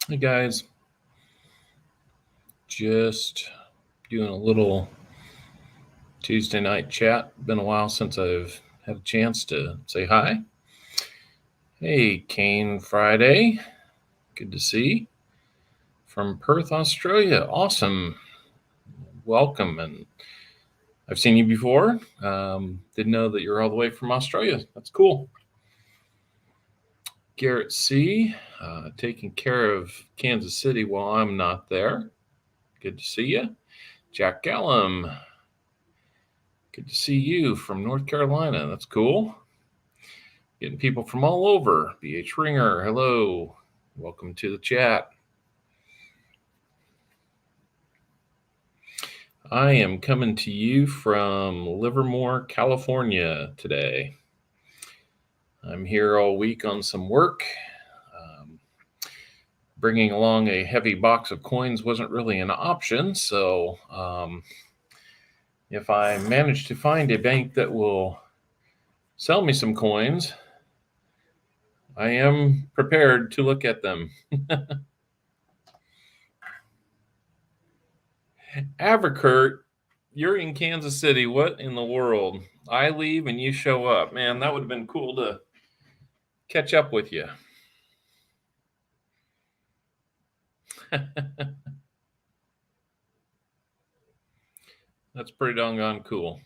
Hey guys, just doing a little Tuesday night chat. Been a while since I've had a chance to say hi. Hey, Kane Friday. Good to see. From Perth, Australia. Awesome. Welcome. And I've seen you before. Didn't know that you're all the way from Australia. That's cool. Garrett C. Taking care of Kansas City while I'm not there. Good to see you. Jack Gallum. Good to see you from North Carolina. That's cool. Getting people from all over. BH Ringer, hello. Welcome to the chat. I am coming to you from Livermore, California today. I'm here all week on some work. Bringing along a heavy box of coins wasn't really an option, so if I manage to find a bank that will sell me some coins, I am prepared to look at them. Averkurt, you're in Kansas City. What in the world? I leave and you show up. Man, that would have been cool to catch up with you. That's pretty doggone cool.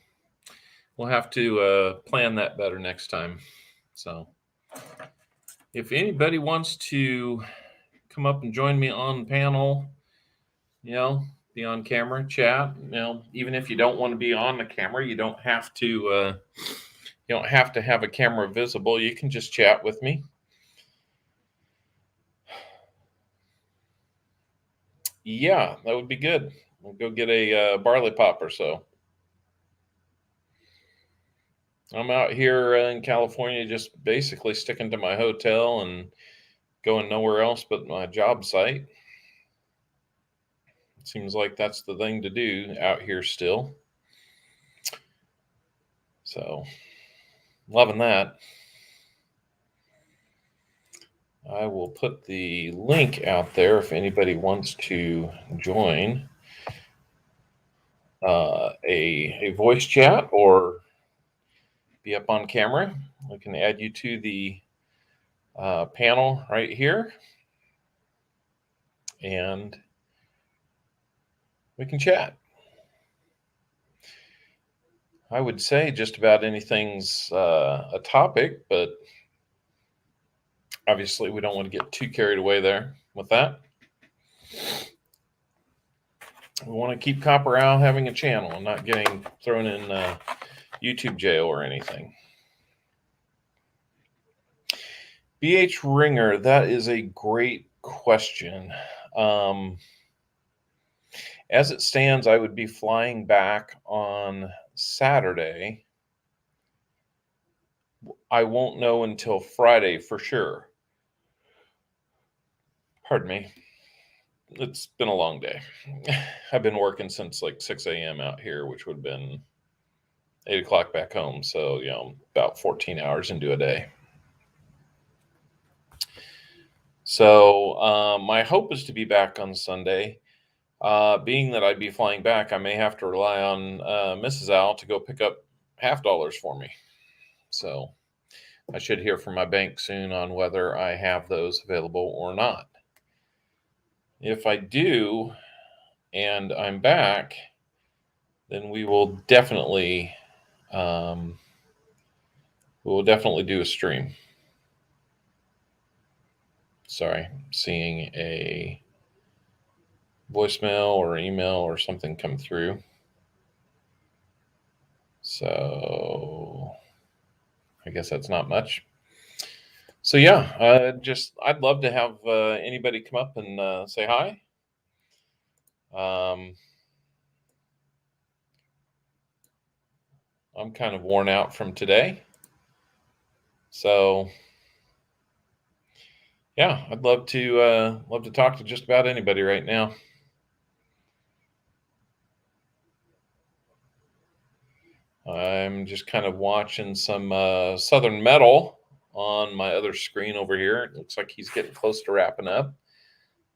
We'll have to plan that better next time. So, if anybody wants to come up and join me on panel, be on camera, chat. Even if you don't want to be on the camera, you don't have to. You don't have to have a camera visible. You can just chat with me. Yeah, that would be good. We'll go get a barley pop or so. I'm out here in California just basically sticking to my hotel and going nowhere else but my job site. It seems like that's the thing to do out here still. So, loving that. I will put the link out there if anybody wants to join a voice chat or be up on camera. I can add you to the panel right here, and we can chat. I would say just about anything's a topic, but obviously we don't want to get too carried away there with that. We want to keep Copper Owl having a channel and not getting thrown in YouTube jail or anything. BH Ringer, that is a great question. As it stands, I would be flying back on Saturday. I won't know until Friday for sure. Pardon me. It's been a long day. I've been working since like 6 a.m. out here, which would have been 8 o'clock back home. So, about 14 hours into a day. So my hope is to be back on Sunday. Being that I'd be flying back, I may have to rely on Mrs. Owl to go pick up $50 for me. So I should hear from my bank soon on whether I have those available or not. If I do, and I'm back, then we will definitely do a stream. Sorry, seeing a voicemail or email or something come through. So I guess that's not much. So yeah, I'd love to have anybody come up and say hi. I'm kind of worn out from today. So yeah, I'd love to talk to just about anybody right now. I'm just kind of watching some Southern Metal on my other screen over here. It looks like he's getting close to wrapping up.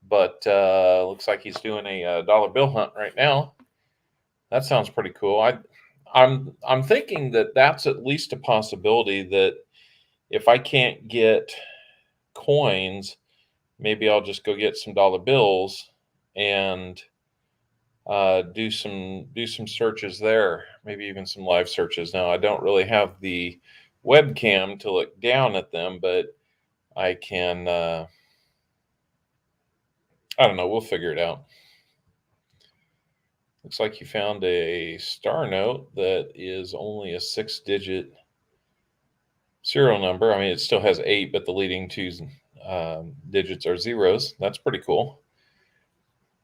but looks like he's doing a dollar bill hunt right now. That sounds pretty cool. I'm thinking that that's at least a possibility that if I can't get coins, maybe I'll just go get some dollar bills and do some searches there. Maybe even some live searches. Now I don't really have the webcam to look down at them, but I can. I don't know. We'll figure it out. Looks like you found a star note that is only a 6-digit serial number. I mean, it still has 8, but the leading two digits are zeros. That's pretty cool.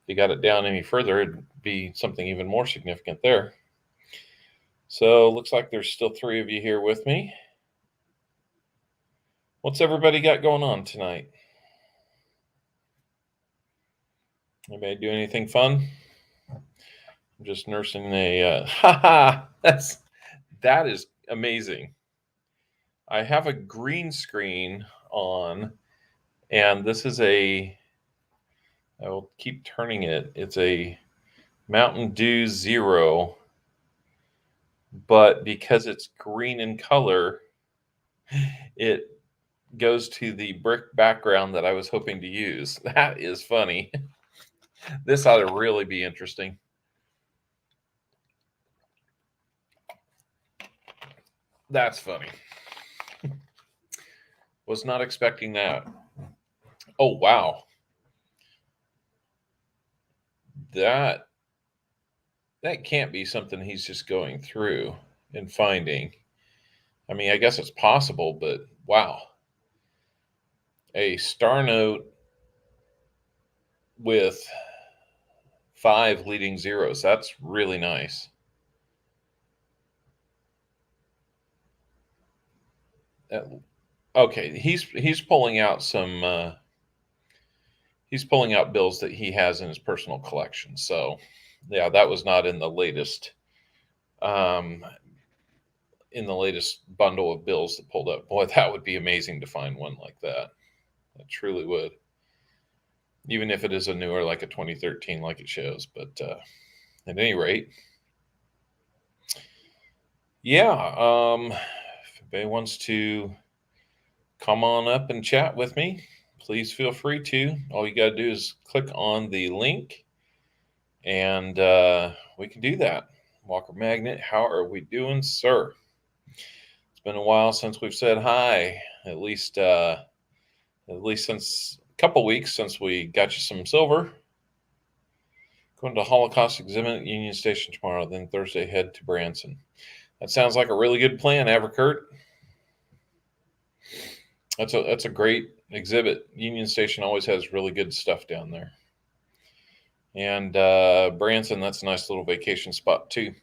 If you got it down any further, it'd be something even more significant there. So looks like there's still 3 of you here with me. What's everybody got going on tonight? Anybody do anything fun? I'm just nursing a that is amazing. I have a green screen on, and this is I will keep turning it. It's a Mountain Dew Zero, but because it's green in color, it goes to the brick background that I was hoping to use. That is funny. This ought to really be interesting. That's funny. Was not expecting that. Oh, wow. That can't be something he's just going through and finding. I mean, I guess it's possible, but wow. A star note with 5 leading zeros. That's really nice. Okay, he's pulling out some he's pulling out bills that he has in his personal collection. So, yeah, that was not in the latest bundle of bills that pulled up. Boy, that would be amazing to find one like that. It truly would. Even if it is a newer, like a 2013, like it shows. But at any rate, yeah. If anybody wants to come on up and chat with me, please feel free to. All you got to do is click on the link, and we can do that. Walker Magnet, how are we doing, sir? It's been a while since we've said hi. At least since a couple weeks since we got you some silver. Going to Holocaust exhibit at Union Station tomorrow, then Thursday head to Branson. That sounds like a really good plan, Abercurt. That's a great exhibit. Union Station always has really good stuff down there. And Branson, that's a nice little vacation spot too.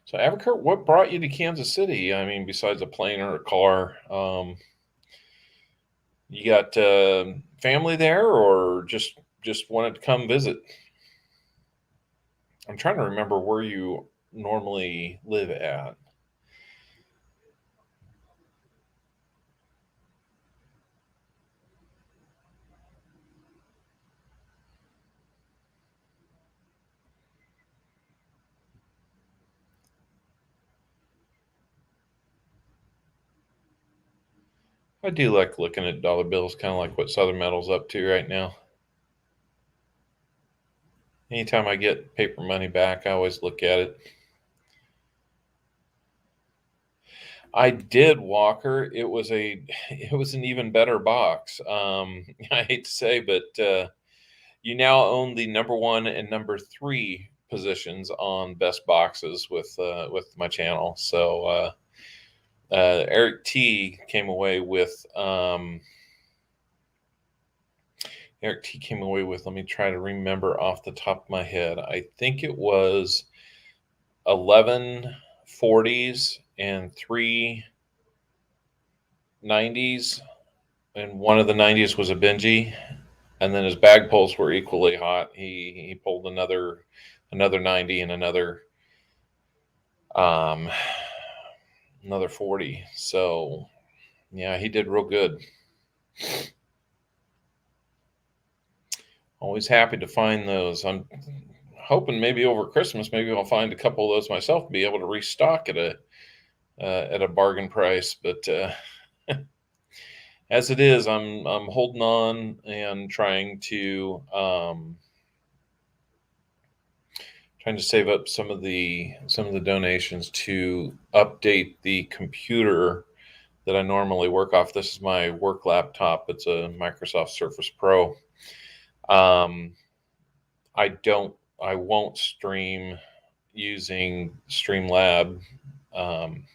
So Abercurt, what brought you to Kansas City? I mean, besides a plane or a car, you got family there, or just wanted to come visit? I'm trying to remember where you normally live at. I do like looking at dollar bills, kind of like what Southern Metal's up to right now. Anytime I get paper money back, I always look at it. I did, Walker. It was an even better box. I hate to say, but you now own the number 1 and number 3 positions on best boxes with my channel. So Eric T came away with let me try to remember off the top of my head. I think it was 11 40s and 3 90s, and one of the 90s was a Benji, and then his bag pulls were equally hot. He pulled another 90 and another 40. So yeah, he did real good. Always happy to find those. I'm hoping maybe over Christmas, maybe I'll find a couple of those myself, be able to restock at a bargain price. But as it is, I'm holding on and trying to save up some of the donations to update the computer that I normally work off. This is my work laptop. It's a Microsoft Surface Pro. Um, I won't stream using Streamlab um,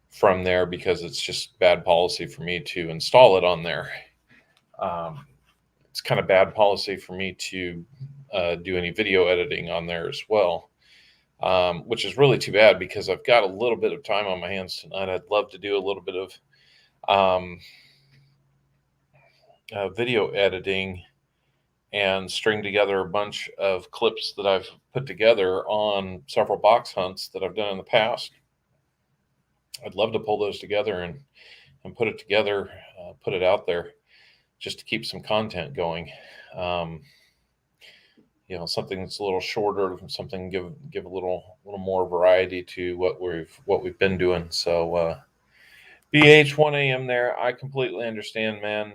from there because it's just bad policy for me to install it on there. Um, it's kind of bad policy for me to do any video editing on there as well, which is really too bad because I've got a little bit of time on my hands tonight. I'd love to do a little bit of video editing and string together a bunch of clips that I've put together on several box hunts that I've done in the past. I'd love to pull those together and put it together, put it out there just to keep some content going. Something that's a little shorter, something give a little more variety to what we've been doing. So BH 1 a.m. there. I completely understand, man.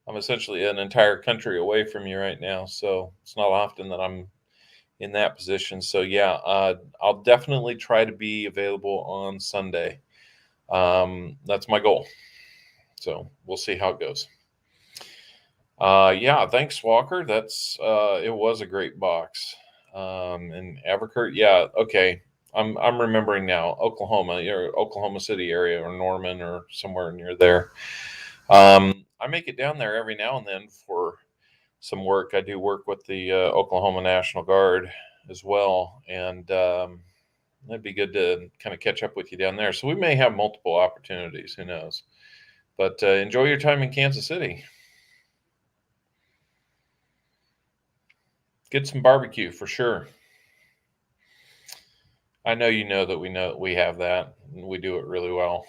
I'm essentially an entire country away from you right now, so it's not often that I'm in that position. So yeah, I'll definitely try to be available on Sunday. That's my goal. So we'll see how it goes. Yeah, thanks, Walker. That's it was a great box. And Everkurt, yeah, okay. I'm remembering now. Oklahoma, Oklahoma City area, or Norman, or somewhere near there. I make it down there every now and then for some work. I do work with the Oklahoma National Guard as well, and it'd be good to kind of catch up with you down there. So we may have multiple opportunities. Who knows? But enjoy your time in Kansas City. Get some barbecue for sure. I know you know that we have that, and we do it really well.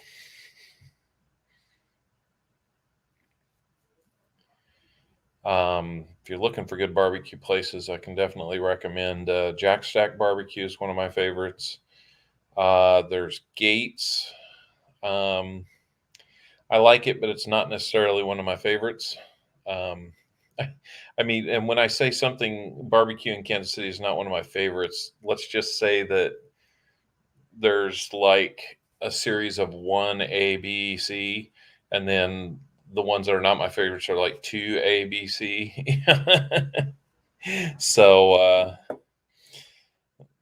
If you're looking for good barbecue places, I can definitely recommend Jack Stack Barbecue is one of my favorites. There's Gates. I like it, but it's not necessarily one of my favorites. I mean, and when I say something barbecue in Kansas City is not one of my favorites, let's just say that there's like a series of 1A, B, C, and then the ones that are not my favorites are like 2A, B, C. So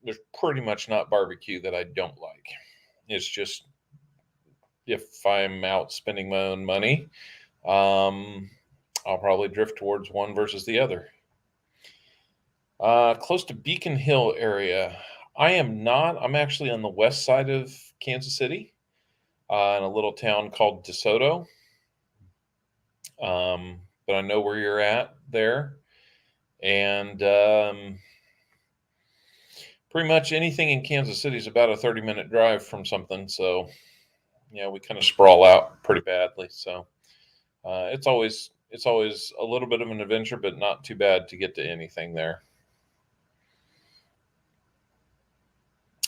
there's pretty much not barbecue that I don't like. It's just if I'm out spending my own money, I'll probably drift towards one versus the other. Close to Beacon Hill area. I am not. I'm actually on the west side of Kansas City, in a little town called DeSoto. But I know where you're at there. And pretty much anything in Kansas City is about a 30-minute drive from something. So, yeah, we kind of sprawl out pretty badly. So it's always a little bit of an adventure, but not too bad to get to anything there.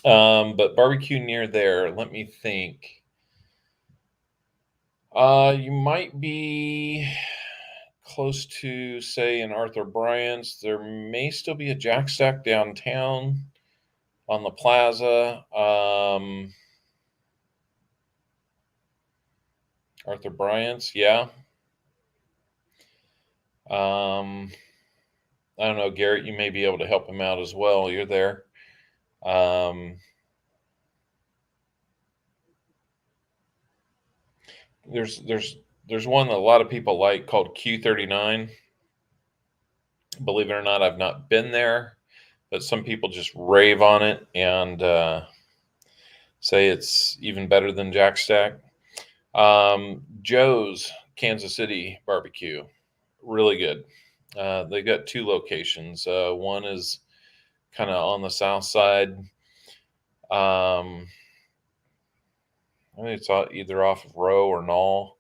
But barbecue near there, let me think. You might be close to, say, in Arthur Bryant's. There may still be a Jack Stack downtown on the plaza. Arthur Bryant's, yeah. I don't know, Garrett, you may be able to help him out as well. You're there. There's one that a lot of people like called Q39. Believe it or not, I've not been there, but some people just rave on it and say it's even better than Jack Stack. Joe's Kansas City barbecue, really good. They've got two locations. One is kind of on the south side. I think it's either off of Row or Knoll.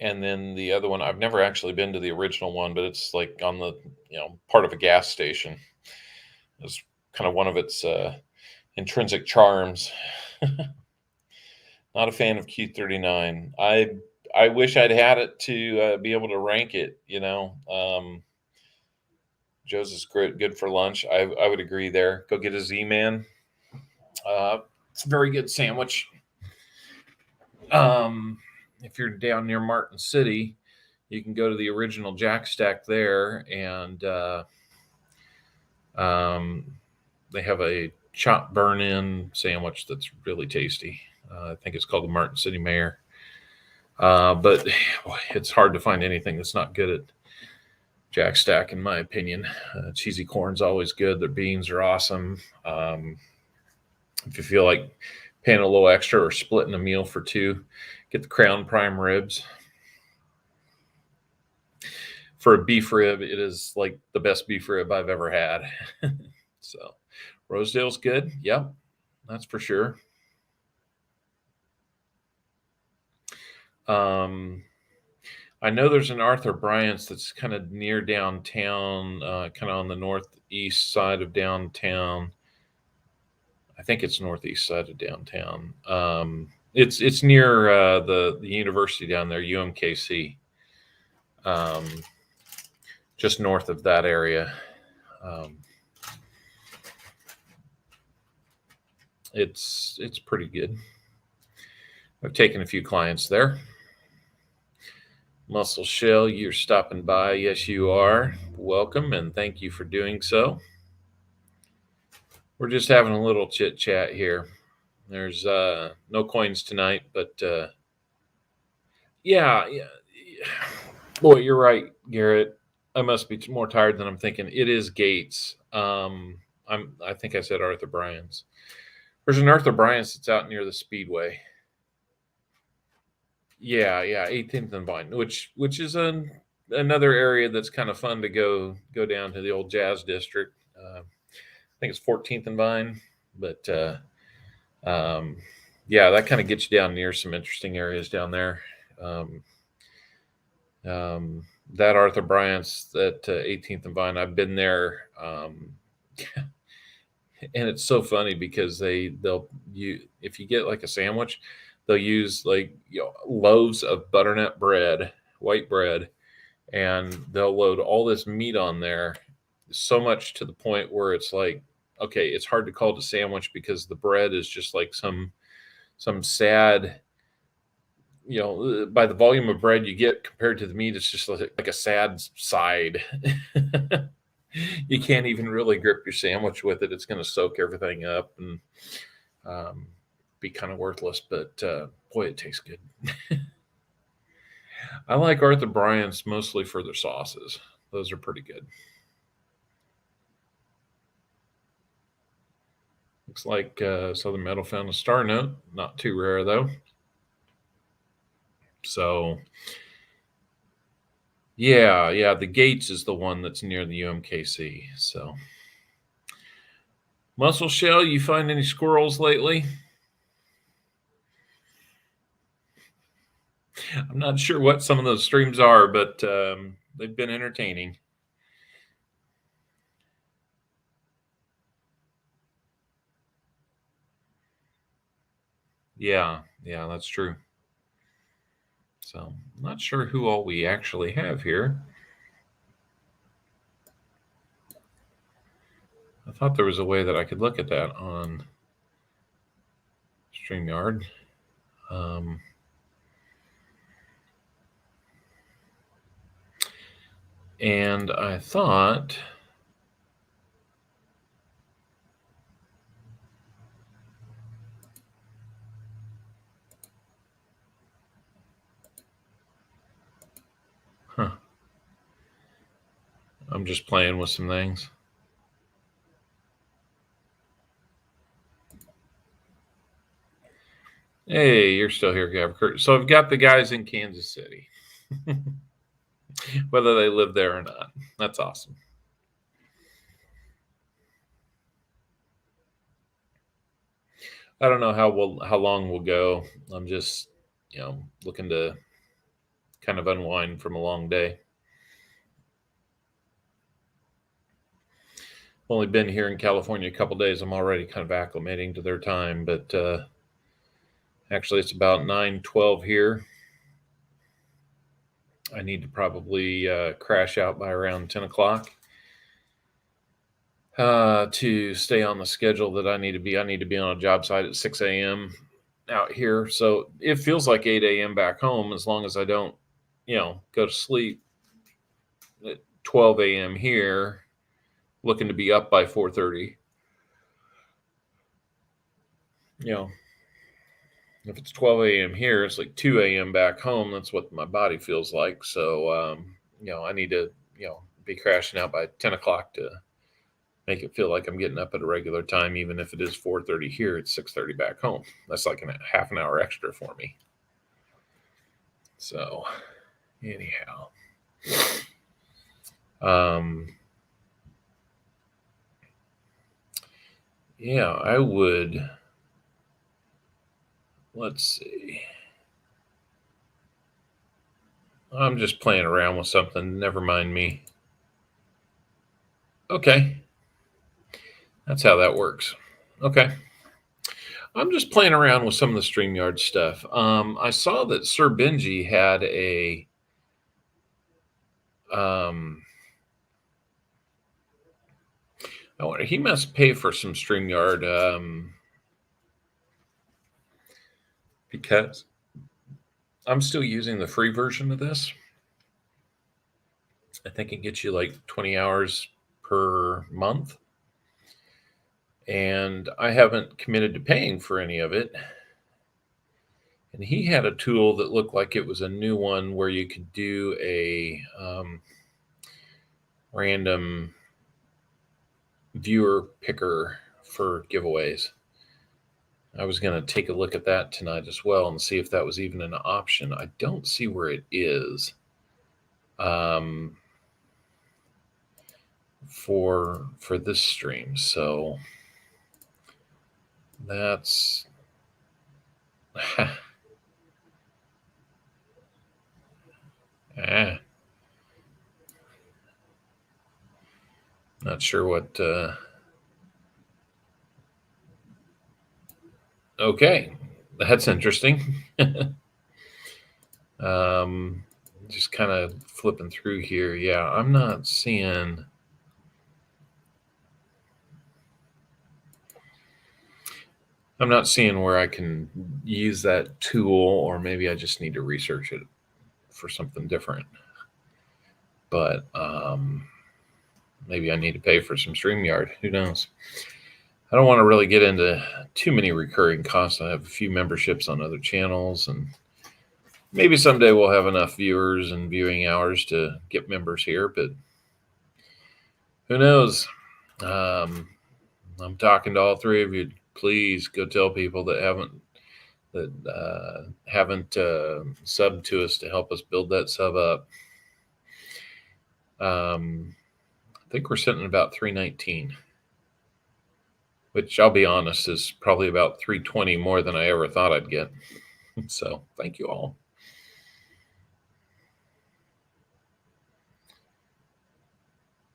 And then the other one, I've never actually been to the original one, but it's like on the, part of a gas station. It's kind of one of its intrinsic charms. Not a fan of Q39. I wish I'd had it to be able to rank it. Joe's is good for lunch. I would agree there. Go get a Z-Man. It's a very good sandwich. If you're down near Martin City, you can go to the original Jack Stack there, and they have a chopped burn-in sandwich that's really tasty. I think it's called the Martin City Mayor. But it's hard to find anything that's not good at Jack Stack, in my opinion. Cheesy corn's always good. Their beans are awesome. If you feel like paying a little extra or splitting a meal for two, get the Crown Prime ribs. For a beef rib, it is like the best beef rib I've ever had. So Rosedale's good. Yep, that's for sure. I know there's an Arthur Bryant's that's kind of near downtown, kind of on the northeast side of downtown. I think it's northeast side of downtown. It's near the university down there, UMKC, just north of that area. It's pretty good. I've taken a few clients there. Muscle Shell, you're stopping by. Yes, you are. Welcome, and thank you for doing so. We're just having a little chit chat here. There's no coins tonight, but yeah. Boy, you're right, Garrett. I must be more tired than I'm thinking. It is Gates. I think I said Arthur Bryant's. There's an Arthur Bryant's that's out near the Speedway. Yeah, 18th and Vine, which is another area that's kind of fun to go down to the old Jazz District. I think it's 14th and Vine, but yeah, that kind of gets you down near some interesting areas down there. That Arthur Bryant's, that 18th and Vine, I've been there, and it's so funny because if you get like a sandwich, they'll use like loaves of butternut bread, white bread, and they'll load all this meat on there, so much to the point where it's like, okay, it's hard to call it a sandwich because the bread is just like some sad, by the volume of bread you get compared to the meat, it's just like a sad side. You can't even really grip your sandwich with it. It's going to soak everything up and be kind of worthless, but boy, it tastes good. I like Arthur Bryant's mostly for their sauces. Those are pretty good. Looks like Southern Metal found a star note. Not too rare, though. So, yeah, the Gates is the one that's near the UMKC. So, Muscle Shell, you find any squirrels lately? I'm not sure what some of those streams are, but they've been entertaining. Yeah, that's true. So, I'm not sure who all we actually have here. I thought there was a way that I could look at that on StreamYard. And I thought, I'm just playing with some things. Hey, you're still here, Gavin. So I've got the guys in Kansas City, whether they live there or not. That's awesome. I don't know how long we'll go. I'm just, looking to kind of unwind from a long day. Only been here in California a couple days. I'm already kind of acclimating to their time, but actually it's about 9:12 here. I need to probably crash out by around 10 o'clock to stay on the schedule that I need to be. I need to be on a job site at 6 a.m. out here. So it feels like 8 a.m. back home as long as I don't, go to sleep at 12 a.m. here, looking to be up by 4:30. If it's 12 a.m. here, it's like 2 a.m. back home. That's what my body feels like. So, I need to, be crashing out by 10 o'clock to make it feel like I'm getting up at a regular time, even if it is 4:30 here. It's 6:30 back home. That's like a half an hour extra for me. So, anyhow, yeah, I would. Let's see. I'm just playing around with something. Never mind me. Okay. That's how that works. Okay. I'm just playing around with some of the StreamYard stuff. I saw that Sir Benji had a I wonder, he must pay for some StreamYard because I'm still using the free version of this. I think it gets you like 20 hours per month. And I haven't committed to paying for any of it. And he had a tool that looked like it was a new one where you could do a random viewer picker for giveaways. I was going to take a look at that tonight as well and see if that was even an option. I don't see where it is for this stream. So that's not sure what. Okay, that's interesting. Just kind of flipping through here. Yeah, I'm not seeing. I'm not seeing where I can use that tool, or maybe I just need to research it for something different. But maybe I need to pay for some StreamYard. Who knows? I don't want to really get into too many recurring costs. I have a few memberships on other channels, and maybe someday we'll have enough viewers and viewing hours to get members here, but who knows? I'm talking to all three of you. Please go tell people that haven't subbed to us to help us build that sub up. I think we're sitting at about 319, which I'll be honest is probably about 320 more than I ever thought I'd get. So thank you all.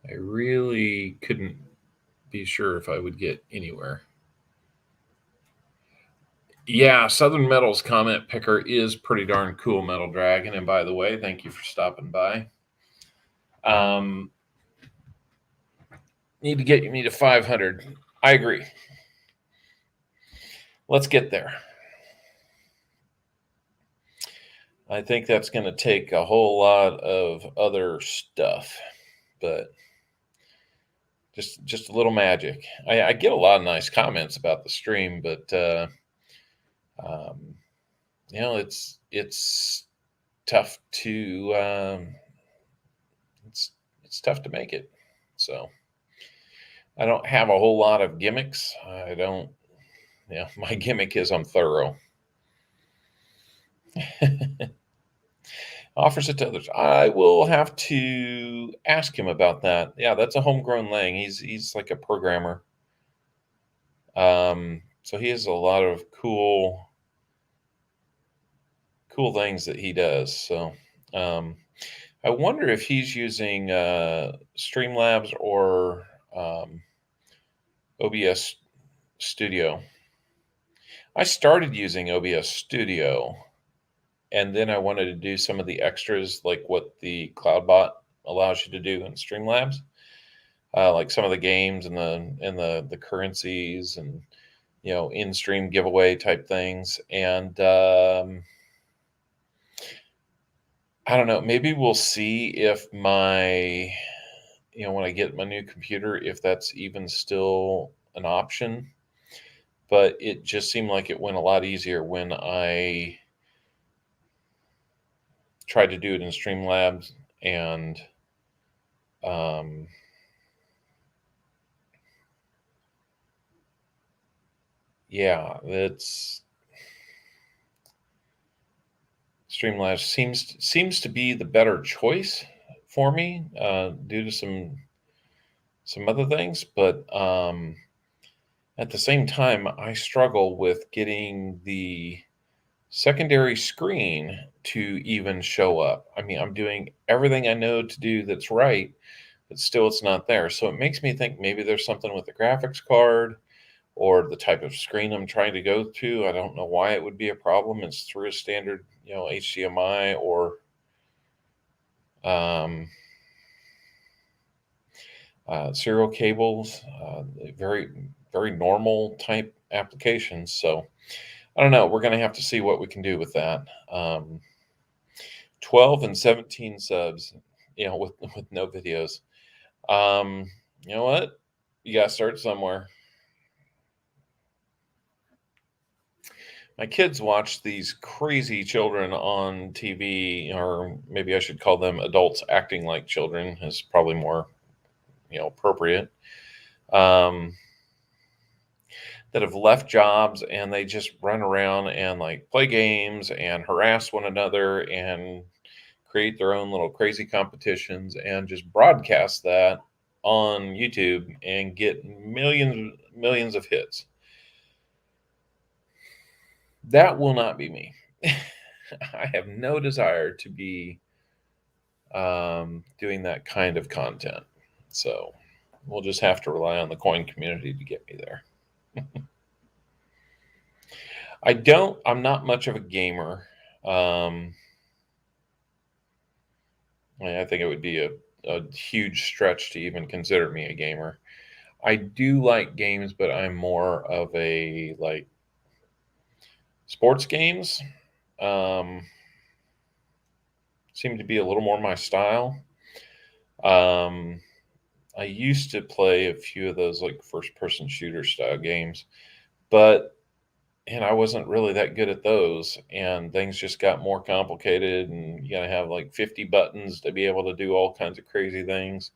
I really couldn't be sure if I would get anywhere. Yeah, Southern Metal's comment picker is pretty darn cool, Metal Dragon. And by the way, thank you for stopping by. Need to get me to 500. I agree. Let's get there. I think that's going to take a whole lot of other stuff, but just a little magic. I get a lot of nice comments about the stream, but it's tough to it's tough to make it. So I don't have a whole lot of gimmicks. My gimmick is I'm thorough. Offers it to others. I will have to ask him about that. Yeah, that's a homegrown laying. He's like a programmer. So he has a lot of cool things that he does. So um, I wonder if he's using Streamlabs or OBS Studio. I started using OBS Studio, and then I wanted to do some of the extras, like what the CloudBot allows you to do in Streamlabs, like some of the games and the currencies and in-stream giveaway type things. And I don't know. Maybe we'll see if when I get my new computer, if that's even still an option. But it just seemed like it went a lot easier when I tried to do it in Streamlabs. And um, yeah, that's Streamlabs seems to be the better choice for me due to some other things. But at the same time, I struggle with getting the secondary screen to even show up. I mean, I'm doing everything I know to do that's right, but still it's not there. So it makes me think maybe there's something with the graphics card or the type of screen I'm trying to go to. I don't know why it would be a problem. It's through a standard, HDMI or um, serial cables, very, very normal type applications. So I don't know. We're going to have to see what we can do with that. 12 and 17 subs, with no videos. You know what? You got to start somewhere. My kids watch these crazy children on TV, or maybe I should call them adults acting like children, is probably more, appropriate. Um, that have left jobs and they just run around and like play games and harass one another and create their own little crazy competitions and just broadcast that on YouTube and get millions of hits. That will not be me. I have no desire to be doing that kind of content. So we'll just have to rely on the coin community to get me there. I'm not much of a gamer. I think it would be a huge stretch to even consider me a gamer. I do like games, but I'm more of a like sports games. Um, seem to be a little more my style. Um, I used to play a few of those like first person shooter style games, but and I wasn't really that good at those, and things just got more complicated, and you gotta have like 50 buttons to be able to do all kinds of crazy things.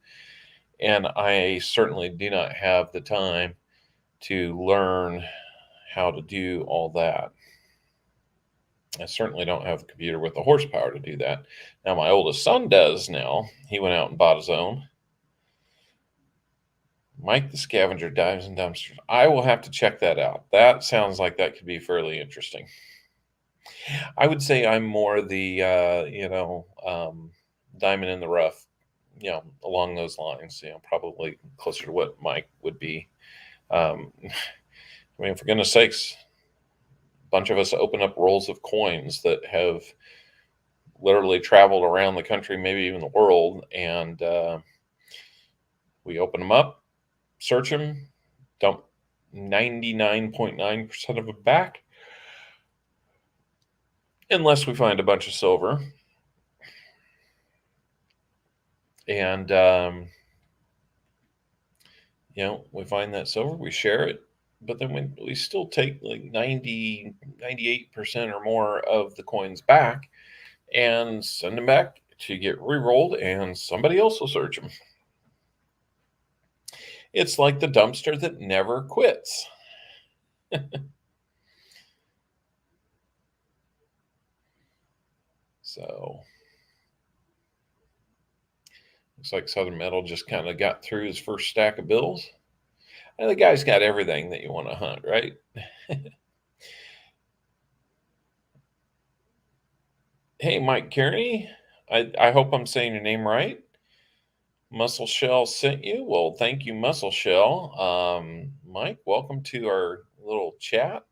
And I certainly do not have the time to learn how to do all that. I certainly don't have a computer with the horsepower to do that. Now, my oldest son does now. He went out and bought his own. Mike the Scavenger dives in dumpsters. I will have to check that out. That sounds like that could be fairly interesting. I would say I'm more the, diamond in the rough, along those lines, probably closer to what Mike would be. I mean, for goodness sakes, a bunch of us open up rolls of coins that have literally traveled around the country, maybe even the world, and we open them up, search them, dump 99.9% of them back, unless we find a bunch of silver. And, we find that silver, we share it, but then we still take like 98% or more of the coins back and send them back to get re-rolled, and somebody else will search them. It's like the dumpster that never quits. So looks like Southern Metal just kind of got through his first stack of bills. And the guy's got everything that you want to hunt, right? Hey, Mike Kearney. I hope I'm saying your name right. Muscle Shell sent you. Well, thank you, Muscle Shell. Mike, welcome to our little chat.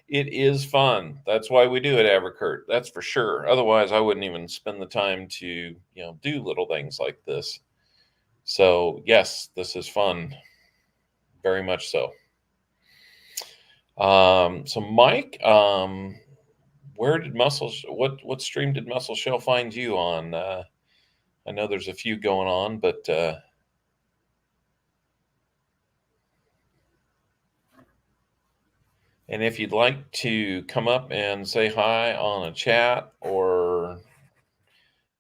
It is fun. That's why we do it, Abercurt. That's for sure. Otherwise, I wouldn't even spend the time to, do little things like this. So, yes, this is fun. Very much so. So Mike, where did what stream did Muscle Shell find you on? I know there's a few going on, but and if you'd like to come up and say hi on a chat or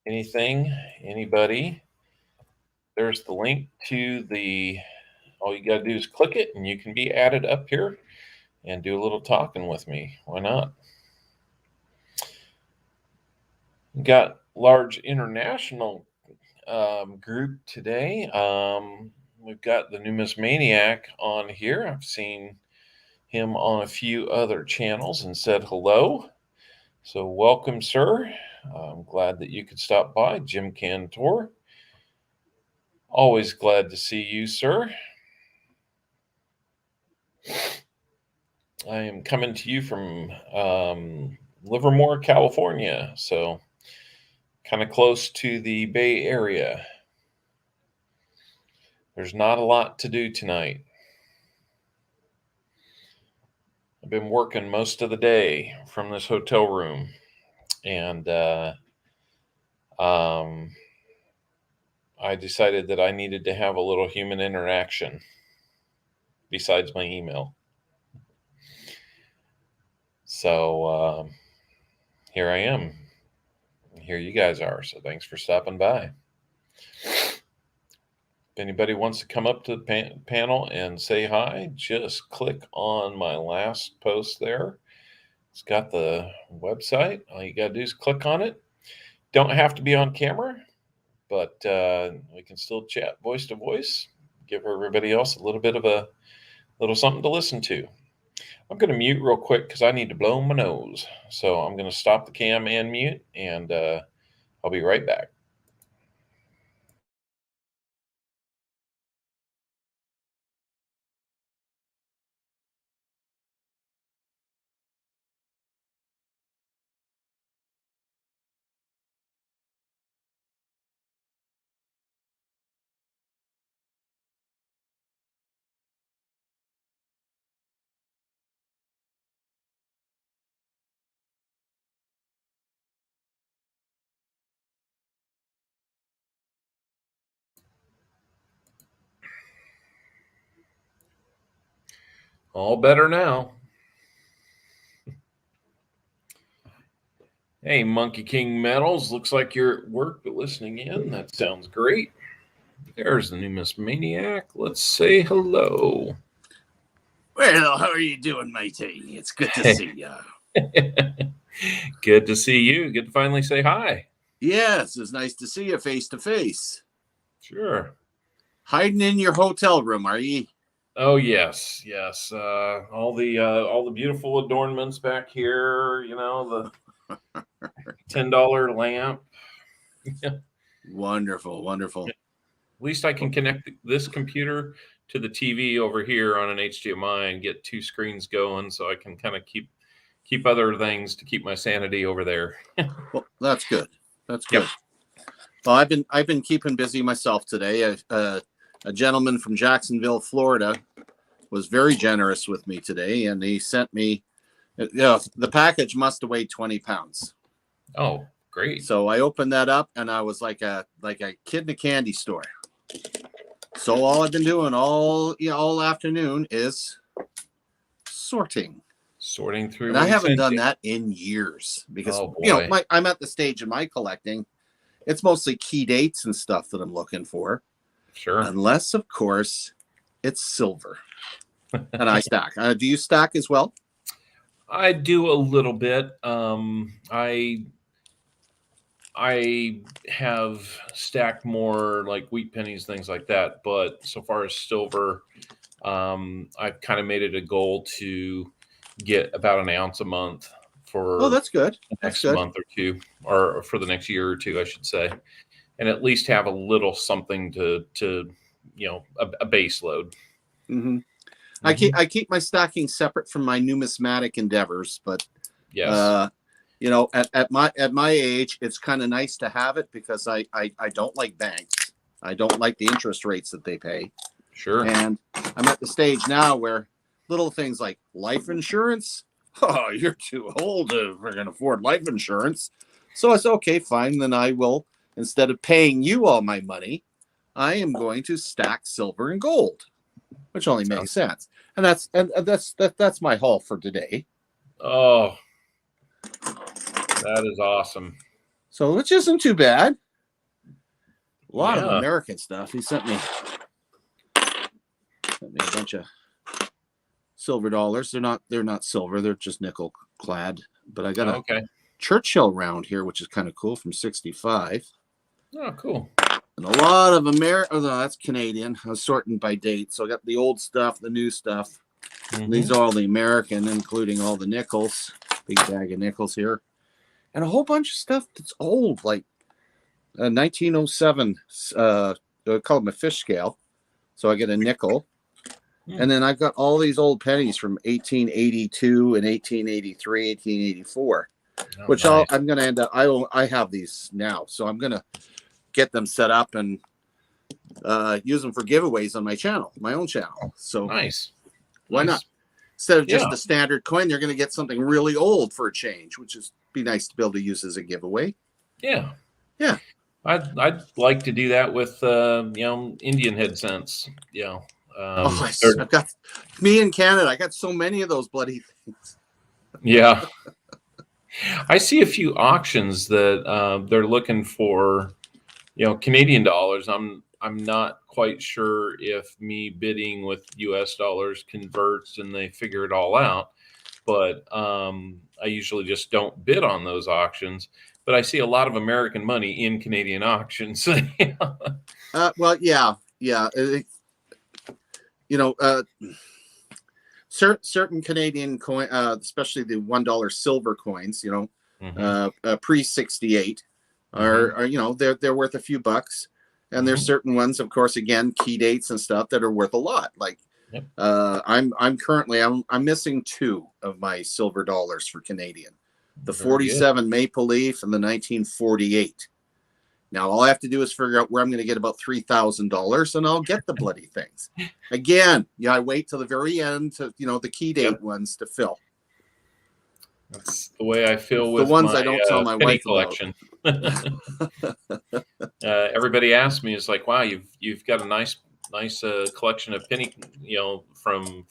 anything, anybody, there's the link to all you got to do is click it and you can be added up here and do a little talking with me. Why not? Got large international group today. We've got the Numismaniac on here. I've seen him on a few other channels and said hello. So welcome, sir. I'm glad that you could stop by. Jim Cantor. Always glad to see you, sir. I am coming to you from Livermore, California. So kind of close to the Bay Area. There's not a lot to do tonight. I've been working most of the day from this hotel room, and I decided that I needed to have a little human interaction besides my email. So here I am. Here you guys are. So thanks for stopping by. If anybody wants to come up to the panel and say hi, just click on my last post there. It's got the website. All you got to do is click on it. Don't have to be on camera, but we can still chat voice to voice. Give everybody else a little bit of a little something to listen to. I'm going to mute real quick because I need to blow my nose. So I'm going to stop the cam and mute, and I'll be right back. All better now. Hey, Monkey King Metals. Looks like you're at work but listening in. That sounds great. There's the Numismaniac. Let's say hello. Well, how are you doing, matey? It's good to see you. Good to see you. Good to finally say hi. Yes, it's nice to see you face to face. Sure. Hiding in your hotel room, are you? Oh yes. All the beautiful adornments back here. The $10 lamp. Wonderful. At least I can connect this computer to the TV over here on an HDMI and get two screens going, so I can kind of keep other things to keep my sanity over there. Well, that's good. That's good. Yep. Well, I've been keeping busy myself today. A gentleman from Jacksonville, Florida, was very generous with me today, and he sent me. The package must have weighed 20 pounds. Oh, great! So I opened that up, and I was like a kid in a candy store. So all I've been doing all afternoon is sorting through. And I haven't done that in years because I'm at the stage in my collecting. It's mostly key dates and stuff that I'm looking for. Sure. Unless, of course, it's silver. And I stack. Do you stack as well? I do a little bit. I have stacked more like wheat pennies, things like that. But so far as silver, I've kind of made it a goal to get about an ounce a month Oh, for that's good. the That's next good. month or two, or for the next year or two, I should say, and at least have a little something to a base load. Mm-hmm. Mm-hmm. I keep my stocking separate from my numismatic endeavors, but Yes. at my age, it's kind of nice to have it because I don't like banks. I don't like the interest rates that they pay. Sure. And I'm at the stage now where little things like life insurance. Oh, you're too old to freaking afford life insurance. So I said, okay, fine. Then I will, instead of paying you all my money, I am going to stack silver and gold, which only makes sense. And that's my haul for today. Oh, that is awesome. So which isn't too bad. A lot of Yeah. American stuff. He sent me a bunch of silver dollars. They're not silver. They're just nickel clad. But I got a Churchill round here, which is kind of cool, from 65. Oh, cool. And a lot of American. Oh, no, that's Canadian. I was sorting by date. So I got the old stuff, the new stuff. Mm-hmm. These are all the American, including all the nickels. Big bag of nickels here. And a whole bunch of stuff that's old, like 1907. I call them a fish scale. So I get a nickel. And then I've got all these old pennies from 1882 and 1883, 1884, which nice. I'm going to end up, I have these now. So I'm going to get them set up and use them for giveaways on my channel, my own channel. So nice. Why not? Instead of just a standard coin, they're going to get something really old for a change, which is be nice to be able to use as a giveaway. Yeah. Yeah. I'd like to do that with, Indian head cents. Yeah. I've got me in Canada. I got so many of those bloody things. Yeah. I see a few auctions that they're looking for, Canadian dollars. I'm not quite sure if me bidding with US dollars converts and they figure it all out, but I usually just don't bid on those auctions. But I see a lot of American money in Canadian auctions. Well, yeah. Certain Canadian coin, especially the $1 silver coins, pre 68, are they're worth a few bucks, and there's certain ones, of course, again, key dates and stuff that are worth a lot. Like, I'm currently I'm missing 2 of my silver dollars for Canadian, the 47 Maple Leaf and the 1948. Now, all I have to do is figure out where I'm going to get about $3,000, and I'll get the bloody things. Again, I wait till the very end to, the key date ones to fill. That's the way I feel with the ones my, I don't tell my wife collection. Everybody asks me, it's like, wow, you've got a nice collection of penny, from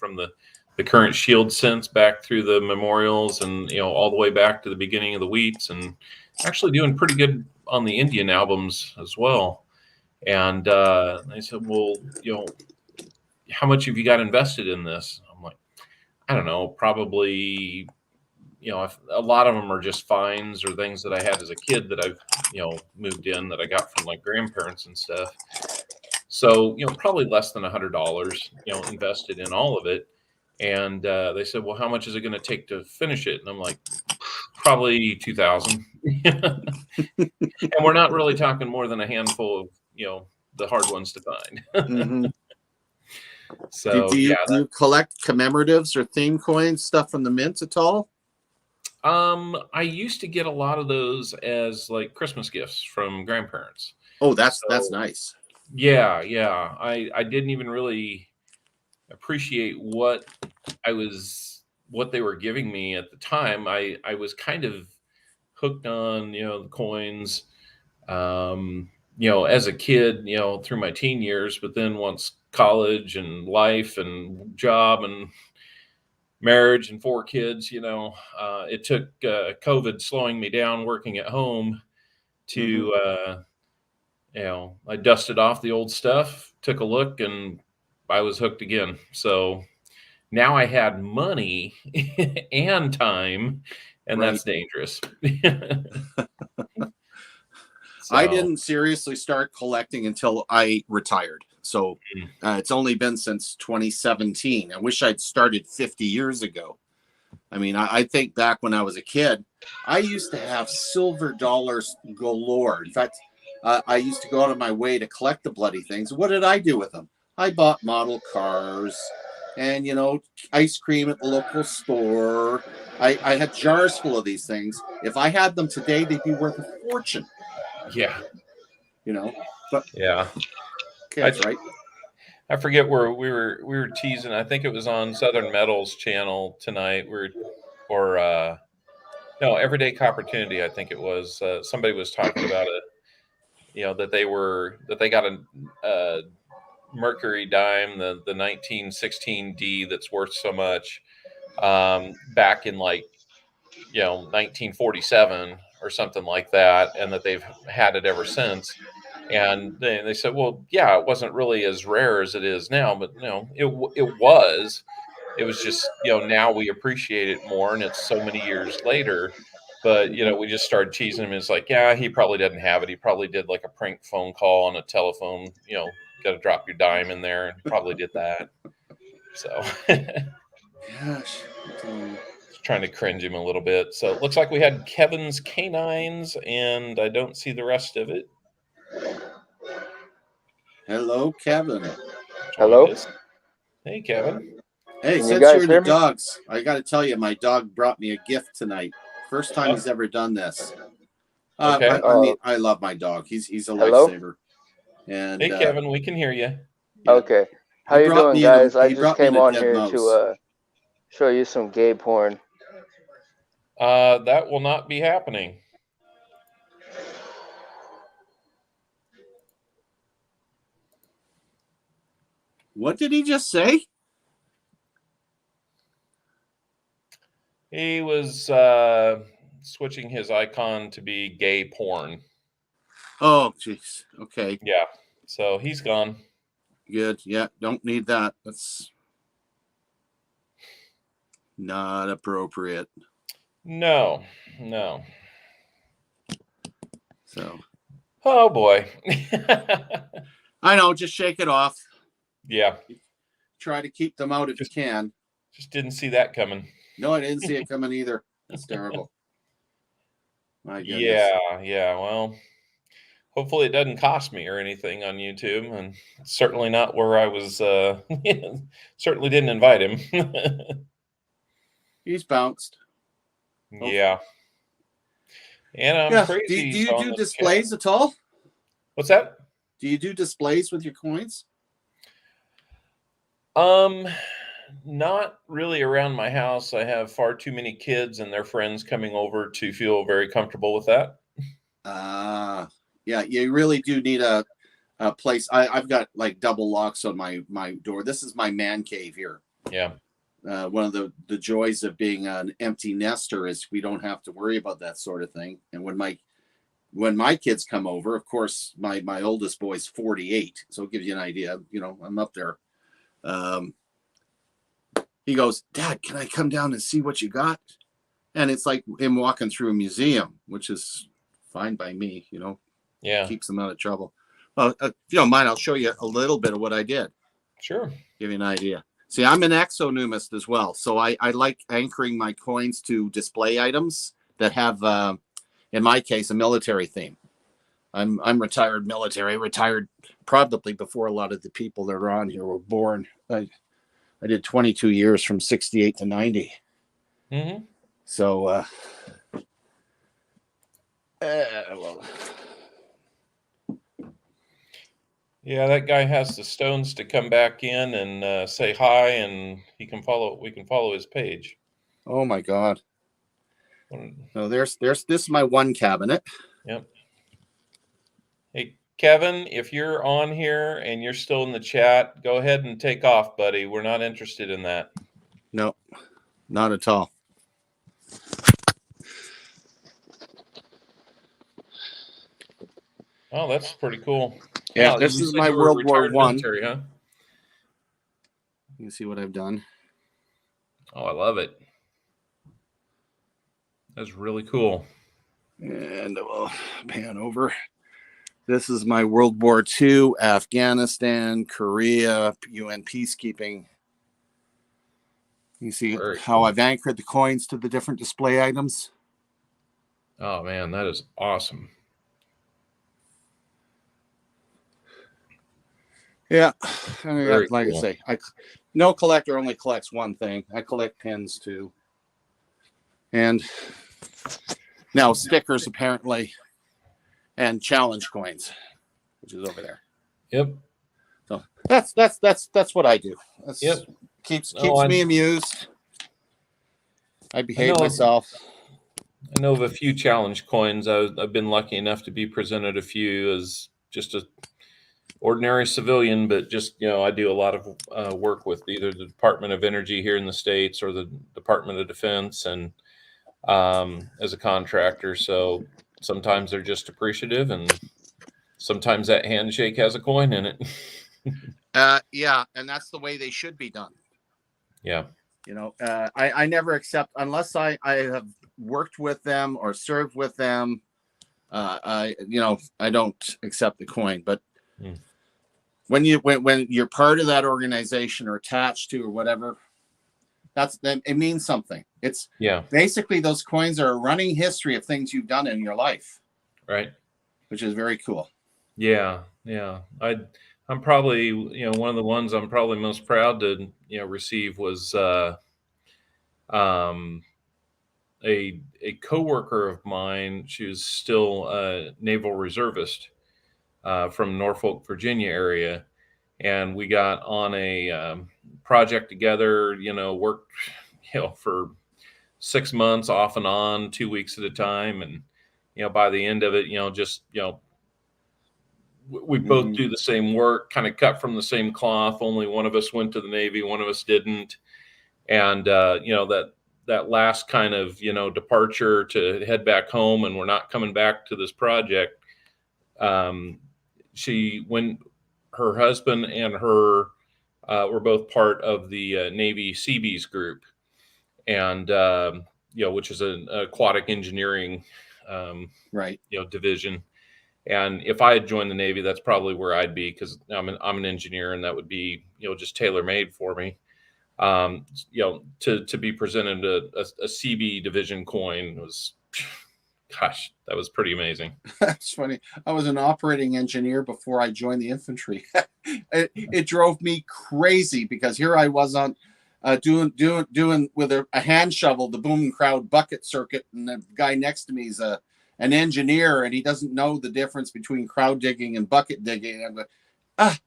the current Shield cents back through the memorials and all the way back to the beginning of the wheats, and actually doing pretty good on the Indian albums as well. And I said, well, how much have you got invested in this? I'm like, I don't know, probably, a lot of them are just finds or things that I had as a kid that I've, moved in that I got from my grandparents and stuff. So, probably less than $100, invested in all of it. And they said, well, how much is it going to take to finish it? And I'm like, probably 2,000. And we're not really talking more than a handful of, the hard ones to find. Mm-hmm. So do you collect commemoratives or theme coins, stuff from the mints at all? I used to get a lot of those as like Christmas gifts from grandparents. Oh, that's nice. Yeah. I didn't even really appreciate what they were giving me at the time. I was kind of hooked on, the coins, as a kid, through my teen years, but then once college and life and job and marriage and 4 kids, it took COVID slowing me down working at home to, I dusted off the old stuff, took a look, and I was hooked again. So now I had money and time, and that's dangerous. I didn't seriously start collecting until I retired. So it's only been since 2017. I wish I'd started 50 years ago. I mean, I think back when I was a kid, I used to have silver dollars galore. In fact, I used to go out of my way to collect the bloody things. What did I do with them? I bought model cars and, ice cream at the local store. I had jars full of these things. If I had them today, they'd be worth a fortune. Yeah. But Yeah. kids, right? I forget where we were teasing. I think it was on Southern Metals channel tonight. No, Everyday Opportunity. I think it was. Somebody was talking about it. That they got a Mercury dime, the 1916D that's worth so much, back in 1947 or something like that, and that they've had it ever since. And they said, well, yeah, it wasn't really as rare as it is now, but it was. It was just now we appreciate it more, and it's so many years later. But we just started teasing him. It's like, yeah, he probably doesn't have it. He probably did like a prank phone call on a telephone. Got to drop your dime in there, and probably did that. So, Gosh, trying to cringe him a little bit. So it looks like we had Kevin's canines, and I don't see the rest of it. Hello, Kevin. Hello. Hey, Kevin. Hey, Can since you guys you're hear into me? dogs, I got to tell you, my dog brought me a gift tonight. First time he's ever done this. Okay. I mean, I love my dog. He's a Hello? lifesaver. And Hey, Kevin, we can hear you. Yeah. Okay. How He you brought doing, me in a- guys? I he just brought me came in a on dead here mouse. to show you some gay porn. That will not be happening. What did he just say? He was switching his icon to be gay porn. Oh, jeez. Okay. Yeah. So he's gone. Good. Yeah. Don't need that. That's not appropriate. No. So. Oh boy. I know. Just shake it off. Yeah. Try to keep them out if you can. Just didn't see that coming. No, I didn't see it coming either. That's terrible. My goodness. Yeah. Well, hopefully it doesn't cost me or anything on YouTube, and certainly not where I was. Certainly didn't invite him. He's bounced. Yeah. And I'm crazy. Do you do displays at all? What's that? Do you do displays with your coins? Not really around my house. I have far too many kids and their friends coming over to feel very comfortable with that. Yeah, you really do need a place. I've got like double locks on my door. This is my man cave here. Yeah. One of the joys of being an empty nester is we don't have to worry about that sort of thing. And when my kids come over, of course, my oldest boy's 48, so it gives you an idea. I'm up there. He goes, Dad, can I come down and see what you got? And it's like him walking through a museum, which is fine by me, Yeah. Keeps them out of trouble. Well, if you don't mind, I'll show you a little bit of what I did. Sure. Give you an idea. See, I'm an exonumist as well. So I like anchoring my coins to display items that have, in my case, a military theme. I'm retired military, retired probably before a lot of the people that are on here were born. I did 22 years from 68 to 90. Mm-hmm. So, well. Yeah, that guy has the stones to come back in and say hi, and we can follow his page. Oh my God. So there's this is my one cabinet. Yep. Hey, Kevin, if you're on here and you're still in the chat, go ahead and take off, buddy. We're not interested in that. No, not at all. Oh, that's pretty cool. Yeah, this is my World War One. Huh? You can see what I've done. Oh, I love it. That's really cool. And we'll pan over. This is my World War II, Afghanistan, Korea, UN peacekeeping. You see Very how cool. I've anchored the coins to the different display items? Oh man, that is awesome. Yeah. I mean, Very like cool. I say, no collector only collects one thing. I collect pins too. And now stickers apparently, and challenge coins, which is over there. Yep. So that's what I do. That's Yep. keeps Oh, me amused. I I behave know. myself. I know of a few challenge coins. I've been lucky enough to be presented a few as just a ordinary civilian, but just I do a lot of work with either the Department of Energy here in the States or the Department of Defense, and as a contractor. So sometimes they're just appreciative, and sometimes that handshake has a coin in it. Yeah, and that's the way they should be done. Yeah. I never accept unless I have worked with them or served with them. I don't accept the coin. But when you're part of that organization or attached to or whatever, it means something. It's basically those coins are a running history of things you've done in your life, Right. Which is very cool. Yeah. I'm probably one of the ones I'm probably most proud to receive was a coworker of mine. She was still a naval reservist from Norfolk, Virginia area, and we got on a project together. Worked for 6 months off and on, 2 weeks at a time, and by the end of it, we both do the same work, kind of cut from the same cloth. Only one of us went to the Navy, one of us didn't, and that last kind of departure to head back home, and we're not coming back to this project. Her husband and her were both part of the Navy Seabees group, and which is an aquatic engineering division. And if I had joined the Navy, that's probably where I'd be, because I'm an engineer, and that would be just tailor made for me. To be presented a CB division coin was, gosh, that was pretty amazing. That's funny. I was an operating engineer before I joined the infantry. It drove me crazy because here I was on doing with a hand shovel the boom crowd bucket circuit, and the guy next to me is an engineer, and he doesn't know the difference between crowd digging and bucket digging. And I'm like,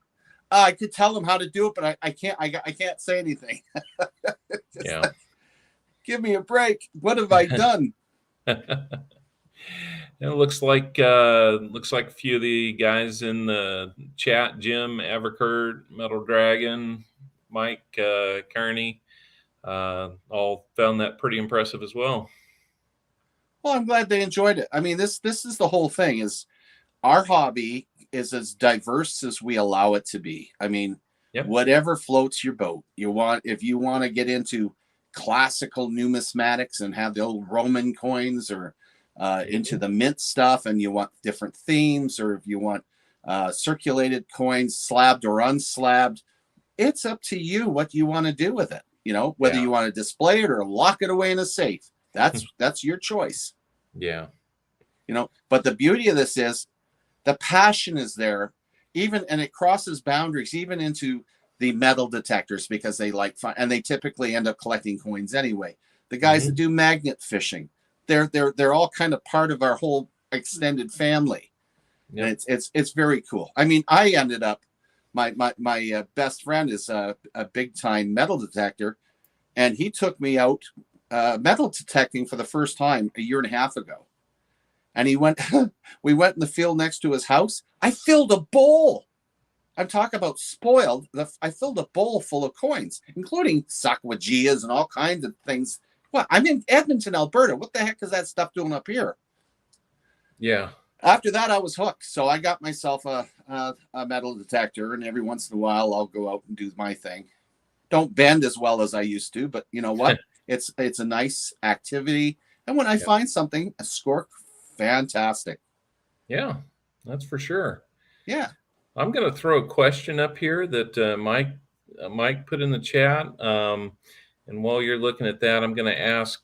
I could tell him how to do it, but I can't say anything. Yeah. Like, give me a break. What have I done? It looks like a few of the guys in the chat, Jim, Everkurt, Metal Dragon, Mike, Kearney, all found that pretty impressive as well. Well, I'm glad they enjoyed it. I mean, this is the whole thing. Is our hobby is as diverse as we allow it to be. I mean, whatever floats your boat. If you want to get into classical numismatics and have the old Roman coins, or into the mint stuff, and you want different themes, or if you want circulated coins, slabbed or unslabbed, it's up to you what you want to do with it. Whether you want to display it or lock it away in a safe. That's your choice. Yeah. But the beauty of this is the passion is there, and it crosses boundaries even into the metal detectors, because they like fun, and they typically end up collecting coins anyway. The guys that do magnet fishing, they're all kind of part of our whole extended family. And it's very cool. I mean, I ended up my best friend is a big time metal detector, and he took me out metal detecting for the first time a year and a half ago. And we went in the field next to his house. I filled a bowl. I'm talking about spoiled. I filled a bowl full of coins, including Sacwageas and all kinds of things. What? I'm in Edmonton, Alberta. What the heck is that stuff doing up here? Yeah. After that, I was hooked. So I got myself a metal detector, and every once in a while, I'll go out and do my thing. Don't bend as well as I used to, but you know what? It's a nice activity. And when I find something, a score, fantastic. Yeah. That's for sure. Yeah. I'm going to throw a question up here that Mike put in the chat. And while you're looking at that, I'm going to ask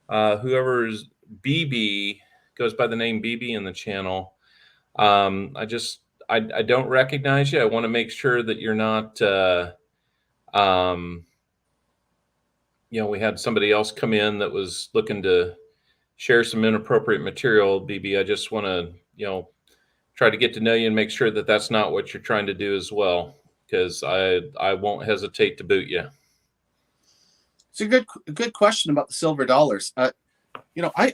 whoever's BB goes by the name BB in the channel. I don't recognize you. I want to make sure that you're not, we had somebody else come in that was looking to share some inappropriate material. BB, I just want to, try to get to know you and make sure that that's not what you're trying to do as well, because I won't hesitate to boot you. It's a good question about the silver dollars. I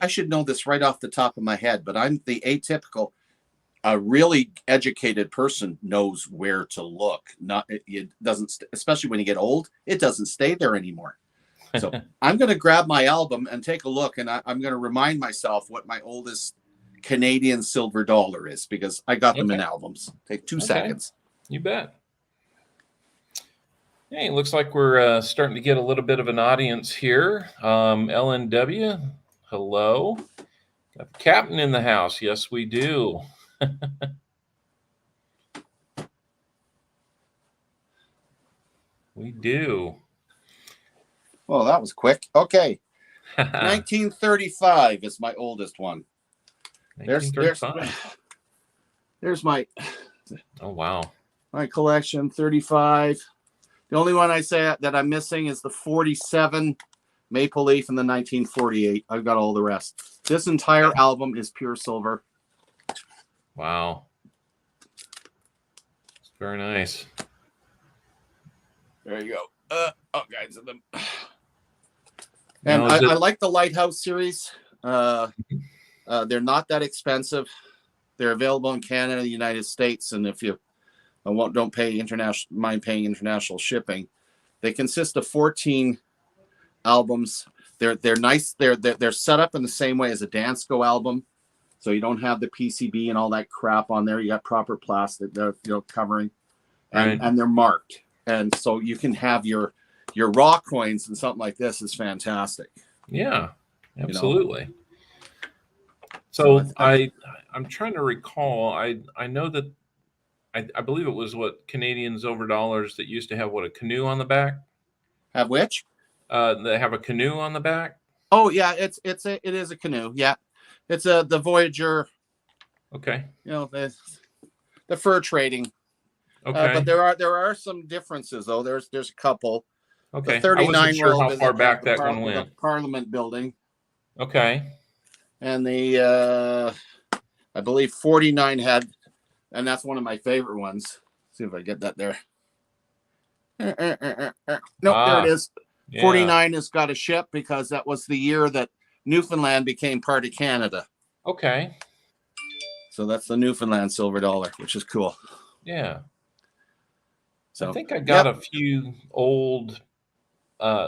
should know this right off the top of my head, but I'm the atypical. A really educated person knows where to look. It doesn't, especially when you get old, it doesn't stay there anymore. So I'm going to grab my album and take a look, and I'm going to remind myself what my oldest Canadian silver dollar is, because I got them in albums. Take 2 seconds. You bet. Hey, it looks like we're starting to get a little bit of an audience here. LNW, hello. Got the captain in the house. Yes, we do. We do. Well, that was quick. Okay. 1935 is my oldest one. There's my oh wow, my collection. 35. The only one I say that I'm missing is the 47 Maple Leaf and the 1948. I've got all the rest. This entire album is pure silver. Wow, it's very nice. There you go. All kinds of them. And I like the Lighthouse series. They're not that expensive. They're available in Canada, the United States, and if you don't mind paying international shipping, they consist of 14 albums. They're nice. They're set up in the same way as a Dansko album, so you don't have the PCB and all that crap on there. You got proper plastic, covering, and they're marked, and so you can have your raw coins, and something like this is fantastic. Yeah, absolutely. So I'm trying to recall. I know that I believe it was Canadian silver dollars that used to have a canoe on the back. Have which? They have a canoe on the back. Oh yeah, it is a canoe. Yeah, it's the Voyager. Okay. The fur trading. Okay. But there are some differences though. There's a couple. Okay. The 39 I wasn't sure how is far back that one went. The Parliament building. Okay. And the I believe 49 had, and that's one of my favorite ones. Let's see if I get that there. Nope, there it is. Yeah. 49 has got a ship because that was the year that Newfoundland became part of Canada. Okay. So that's the Newfoundland silver dollar, which is cool. Yeah. So I think I got a few old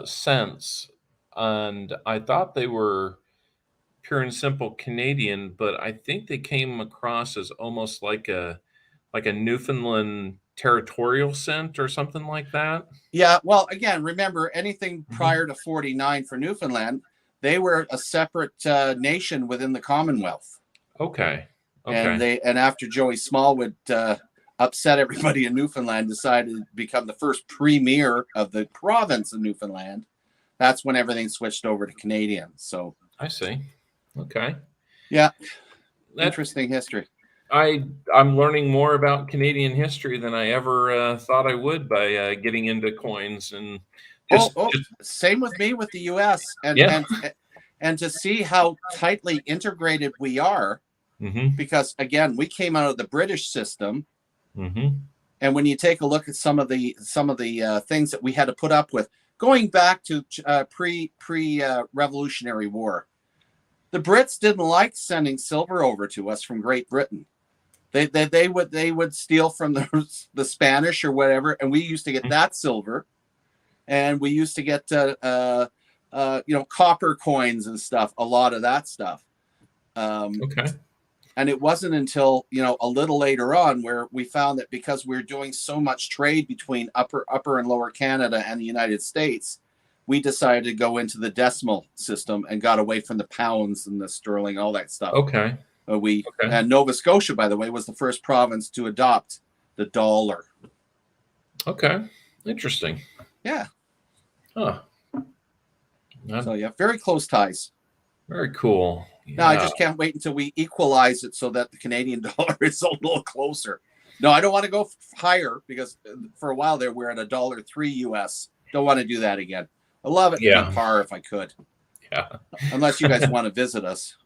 cents, and I thought they were pure and simple Canadian, but I think they came across as almost like a Newfoundland territorial cent or something like that. Yeah, well, again, remember anything prior to 49 for Newfoundland, they were a separate nation within the Commonwealth. Okay. And after Joey Smallwood upset everybody in Newfoundland, decided to become the first premier of the province of Newfoundland, that's when everything switched over to Canadian. So I see. Okay. Yeah. Interesting history. I'm learning more about Canadian history than I ever thought I would by getting into coins, and same with me with the U.S. and to see how tightly integrated we are, because again we came out of the British system, and when you take a look at some of the things that we had to put up with going back to pre-Revolutionary War. The Brits didn't like sending silver over to us from Great Britain. They would steal from the Spanish or whatever, and we used to get that silver, and we used to get copper coins and stuff. A lot of that stuff. Okay. And it wasn't until a little later on where we found that because we were doing so much trade between upper and lower Canada and the United States, we decided to go into the decimal system and got away from the pounds and the sterling, all that stuff. Okay. And Nova Scotia, by the way, was the first province to adopt the dollar. Okay. Interesting. Yeah. Huh. So yeah, very close ties. Very cool. Yeah. Now I just can't wait until we equalize it so that the Canadian dollar is a little closer. No, I don't want to go higher because for a while there we're at $1.03 US. Don't want to do that again. I love it to be par if I could. Yeah. Unless you guys want to visit us,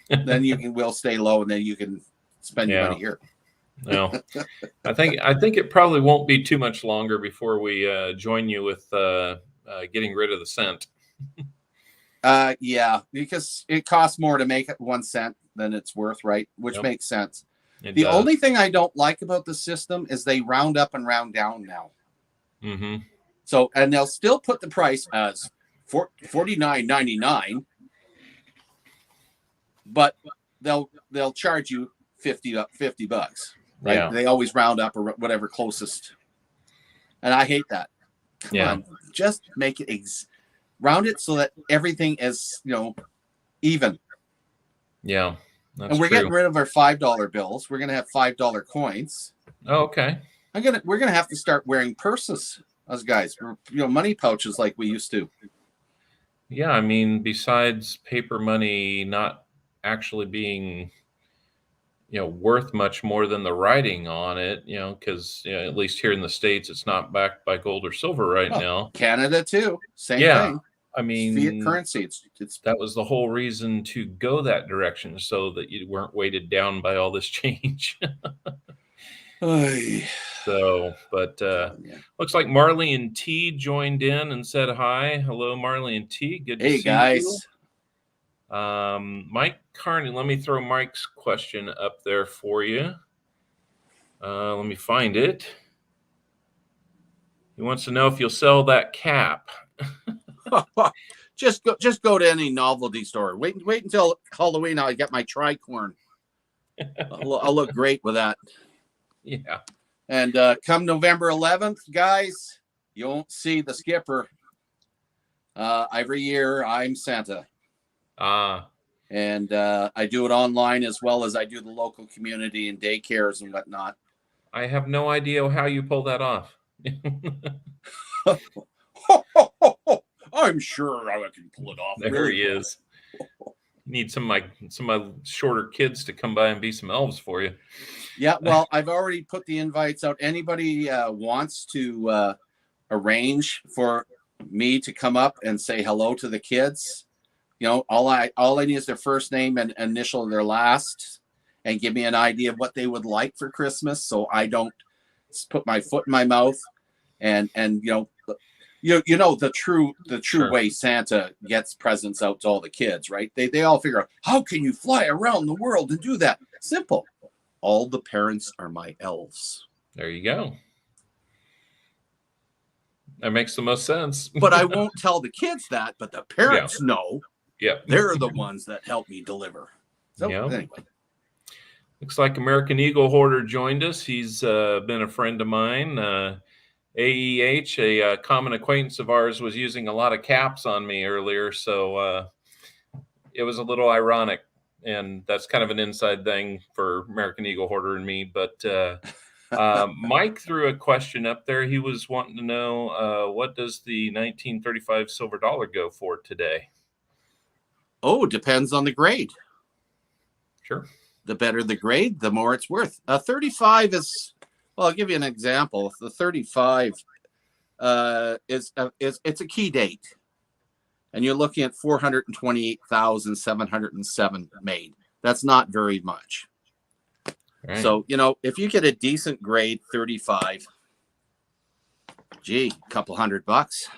then we'll stay low and then you can spend your money here. No, I think it probably won't be too much longer before we join you with getting rid of the cent. Yeah, because it costs more to make it 1 cent than it's worth, right? Which makes sense. The only thing I don't like about the system is they round up and round down now. Mm-hmm. So, and they'll still put the price as $49.99, but they'll charge you $50, right? Yeah. They always round up or whatever closest, and I hate that. Come on, just make it round it so that everything is even. Yeah. That's and we're true. getting rid of our $5 bills. We're gonna have $5 coins. Oh, okay. We're gonna have to start wearing purses, us guys. Money pouches like we used to. Yeah, I mean, besides paper money not actually being, worth much more than the writing on it, because at least here in the States, it's not backed by gold or silver right now. Canada too, same thing. I mean, fiat currency. It's that was the whole reason to go that direction, so that you weren't weighted down by all this change. So, but looks like Marley and T joined in and said hi. Hello, Marley and T. Good to see guys. you. Mike Carney, let me throw Mike's question up there for you. Let me find it. He wants to know if you'll sell that cap. Just go to any novelty store. Wait until Halloween. I'll get my tricorn. I'll look great with that. Yeah. And come November 11th, guys, you won't see the skipper. Every year I'm Santa. And I do it online as well as I do the local community and daycares and whatnot. I have no idea how you pull that off. I'm sure I can pull it off. There really he is. Need some of my shorter kids to come by and be some elves for you. Yeah, well, I've already put the invites out. Anybody wants to arrange for me to come up and say hello to the kids? All I need is their first name and initial their last, and give me an idea of what they would like for Christmas, so I don't put my foot in my mouth. And the true Sure. way Santa gets presents out to all the kids, right? They all figure out, how can you fly around the world and do that? Simple. All the parents are my elves. There you go. That makes the most sense. But I won't tell the kids that, but the parents know. Yeah. They're the ones that help me deliver. So anyway. Looks like American Eagle Hoarder joined us. He's been a friend of mine. AEH, a common acquaintance of ours, was using a lot of caps on me earlier, so it was a little ironic, and that's kind of an inside thing for American Eagle Hoarder and me. But Mike threw a question up there. He was wanting to know, what does the 1935 silver dollar go for today? Oh, depends on the grade. Sure. The better the grade, the more it's worth. 35 is, well, I'll give you an example. The 35 it's a key date, and you're looking at 428,707 made. That's not very much. Right. So if you get a decent grade 35, a couple $100.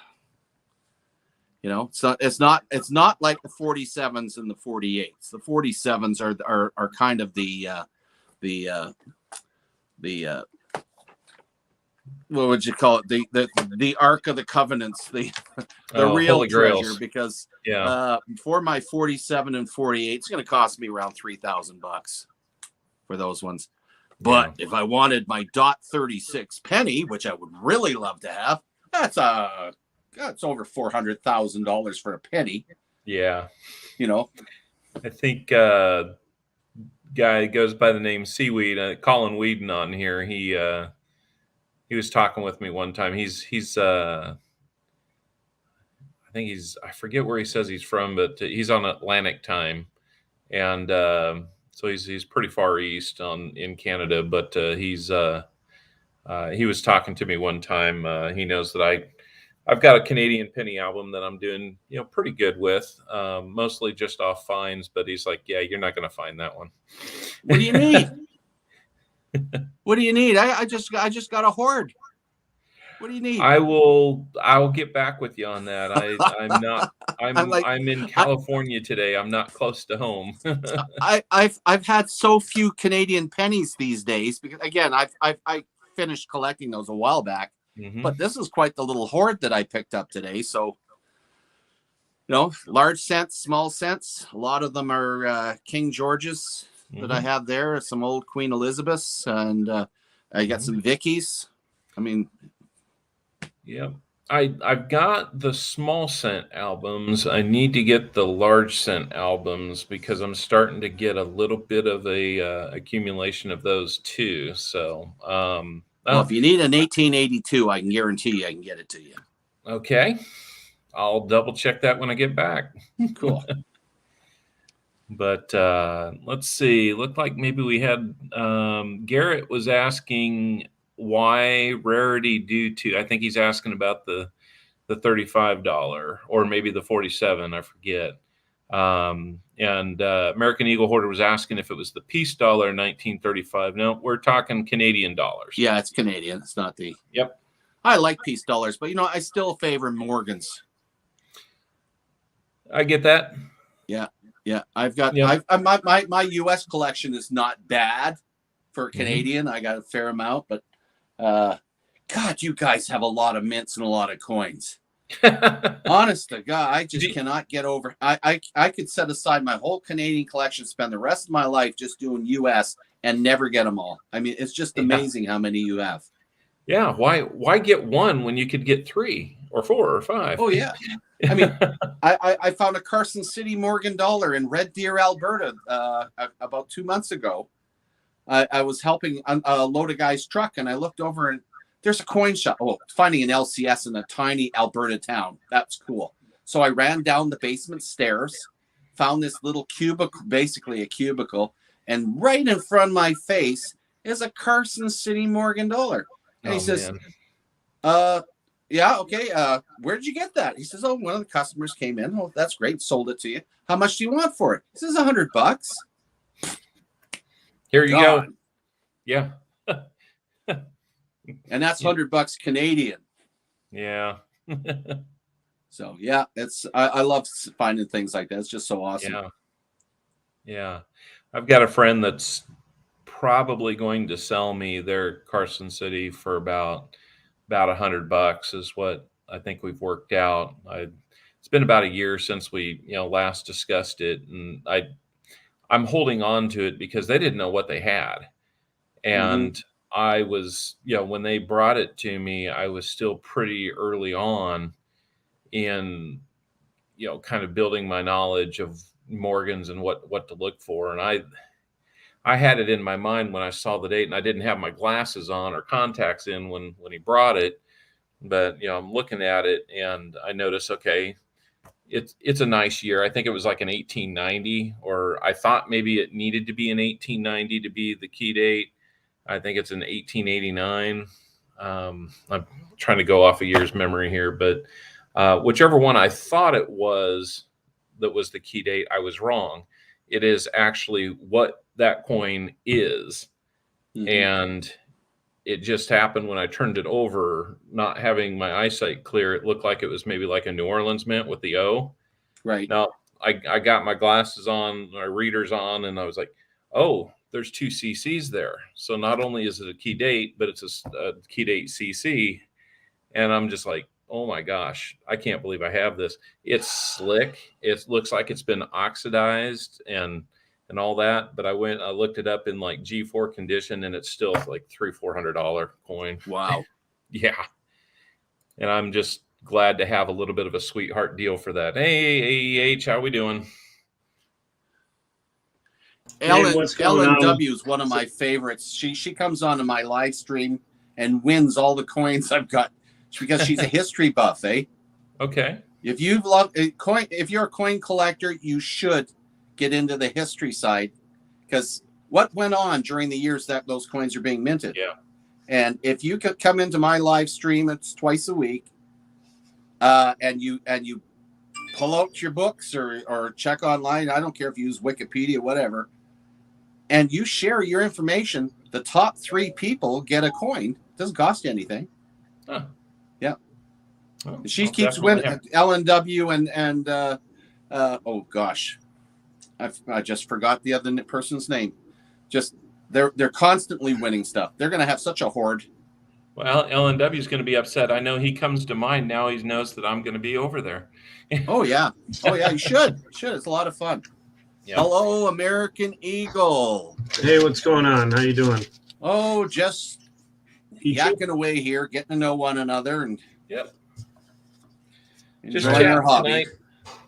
So it's not like the 47s and the 48s. The 47s are kind of the what would you call it? The Ark of the Covenants, the real Holy treasure, Grails. because for my 47 and 48, it's going to cost me around $3,000 for those ones. But if I wanted my .36 penny, which I would really love to have, that's over $400,000 for a penny. Yeah. I think guy goes by the name Seaweed, Colin Whedon on here. He was talking with me one time. He's I think I forget where he says he's from, but he's on Atlantic time, and so he's pretty far east in Canada. But he was talking to me one time. He knows that I've got a Canadian penny album that I'm doing, pretty good with, mostly just off finds. But he's like, yeah, you're not going to find that one. What do you need? What do you need? I just got a hoard. What do you need? I'll get back with you on that. I'm not. like, I'm in California today. I'm not close to home. I've had so few Canadian pennies these days because again I finished collecting those a while back, but this is quite the little hoard that I picked up today. So, large cents, small cents. A lot of them are King George's that I have there. Some old Queen Elizabeths, and I got some Vickies. I mean. Yep. I've got the small cent albums. I need to get the large cent albums because I'm starting to get a little bit of a accumulation of those too. So, well, if you need an 1882, I can guarantee you I can get it to you. Okay. I'll double check that when I get back. Cool. But let's see. Looked like maybe we had Garrett was asking why rarity due to, I think he's asking about the $35 or maybe the 47, I forget. And American Eagle Hoarder was asking if it was the peace dollar in 1935. No, we're talking Canadian dollars. Yeah, it's Canadian. It's not the. Yep. I like peace dollars, but I still favor Morgans. I get that. Yeah. I've got. Yep. My U.S. collection is not bad for Canadian. I got a fair amount, but God, you guys have a lot of mints and a lot of coins. Honest to God, I just cannot get over. I could set aside my whole Canadian collection, spend the rest of my life just doing U.S. and never get them all. I mean, it's just amazing how many you have. Yeah, why get one when you could get 3 or 4 or 5? Oh yeah, I mean, I found a Carson City Morgan dollar in Red Deer, Alberta, about 2 months ago. I was helping load a guy's truck, and I looked over and there's a coin shop. Oh, finding an LCS in a tiny Alberta town. That's cool. So I ran down the basement stairs, found this little cubicle, basically a cubicle, and right in front of my face is a Carson City Morgan dollar. And he says, yeah, okay. Where'd you get that? He says, oh, one of the customers came in. Oh, that's great. Sold it to you. How much do you want for it? He says, $100. Here you go. Yeah. And that's $100 Canadian. Yeah. So yeah, I love finding things like that. It's just so awesome. Yeah. I've got a friend that's probably going to sell me their Carson City for about $100 is what I think we've worked out. It's been about a year since we last discussed it, and I'm holding on to it because they didn't know what they had, and I was when they brought it to me, I was still pretty early on in kind of building my knowledge of Morgans and what to look for, and I had it in my mind when I saw the date, and I didn't have my glasses on or contacts in when he brought it. But I'm looking at it and I notice, okay, it's a nice year. I think it was like an 1890, or I thought maybe it needed to be an 1890 to be the key date. I think it's an 1889. I'm trying to go off a year's memory here, but whichever one I thought it was that was the key date, I was wrong. It is actually what that coin is. And it just happened when I turned it over, not having my eyesight clear, it looked like it was maybe like a New Orleans mint with the O. Right. Now, I got my glasses on, my readers on, and I was like, oh, there's 2 CCs there. So not only is it a key date, but it's a key date CC. And I'm just like, oh my gosh, I can't believe I have this. It's slick. It looks like it's been oxidized and all that. But I looked it up in like G4 condition, and it's still like $300-400 coin. Wow. Yeah. And I'm just glad to have a little bit of a sweetheart deal for that. Hey, AEH, how we doing? what's going Ellen on? W is one of my favorites. She comes onto my live stream and wins all the coins I've got because she's a history buff, eh? Okay. If you love a coin, if you're a coin collector, you should get into the history side because what went on during the years that those coins are being minted. Yeah. And if you could come into my live stream, it's twice a week, and you pull out your books or check online. I don't care if you use Wikipedia, whatever, and you share your information. The top 3 people get a coin. Doesn't cost you anything. Huh. Yeah. Well, She I'll keeps definitely winning. LNW and oh gosh, I just forgot the other person's name. Just they're constantly winning stuff. They're going to have such a horde. Well, LNW is going to be upset. I know he comes to mind now. He knows that I'm going to be over there. Oh yeah, you should. It's a lot of fun. Yeah. Hello, American Eagle. Hey, what's going on? How you doing? Oh, just Peachy? yakking away here, getting to know one another, and Yep. Just enjoying our chatting hobby. tonight.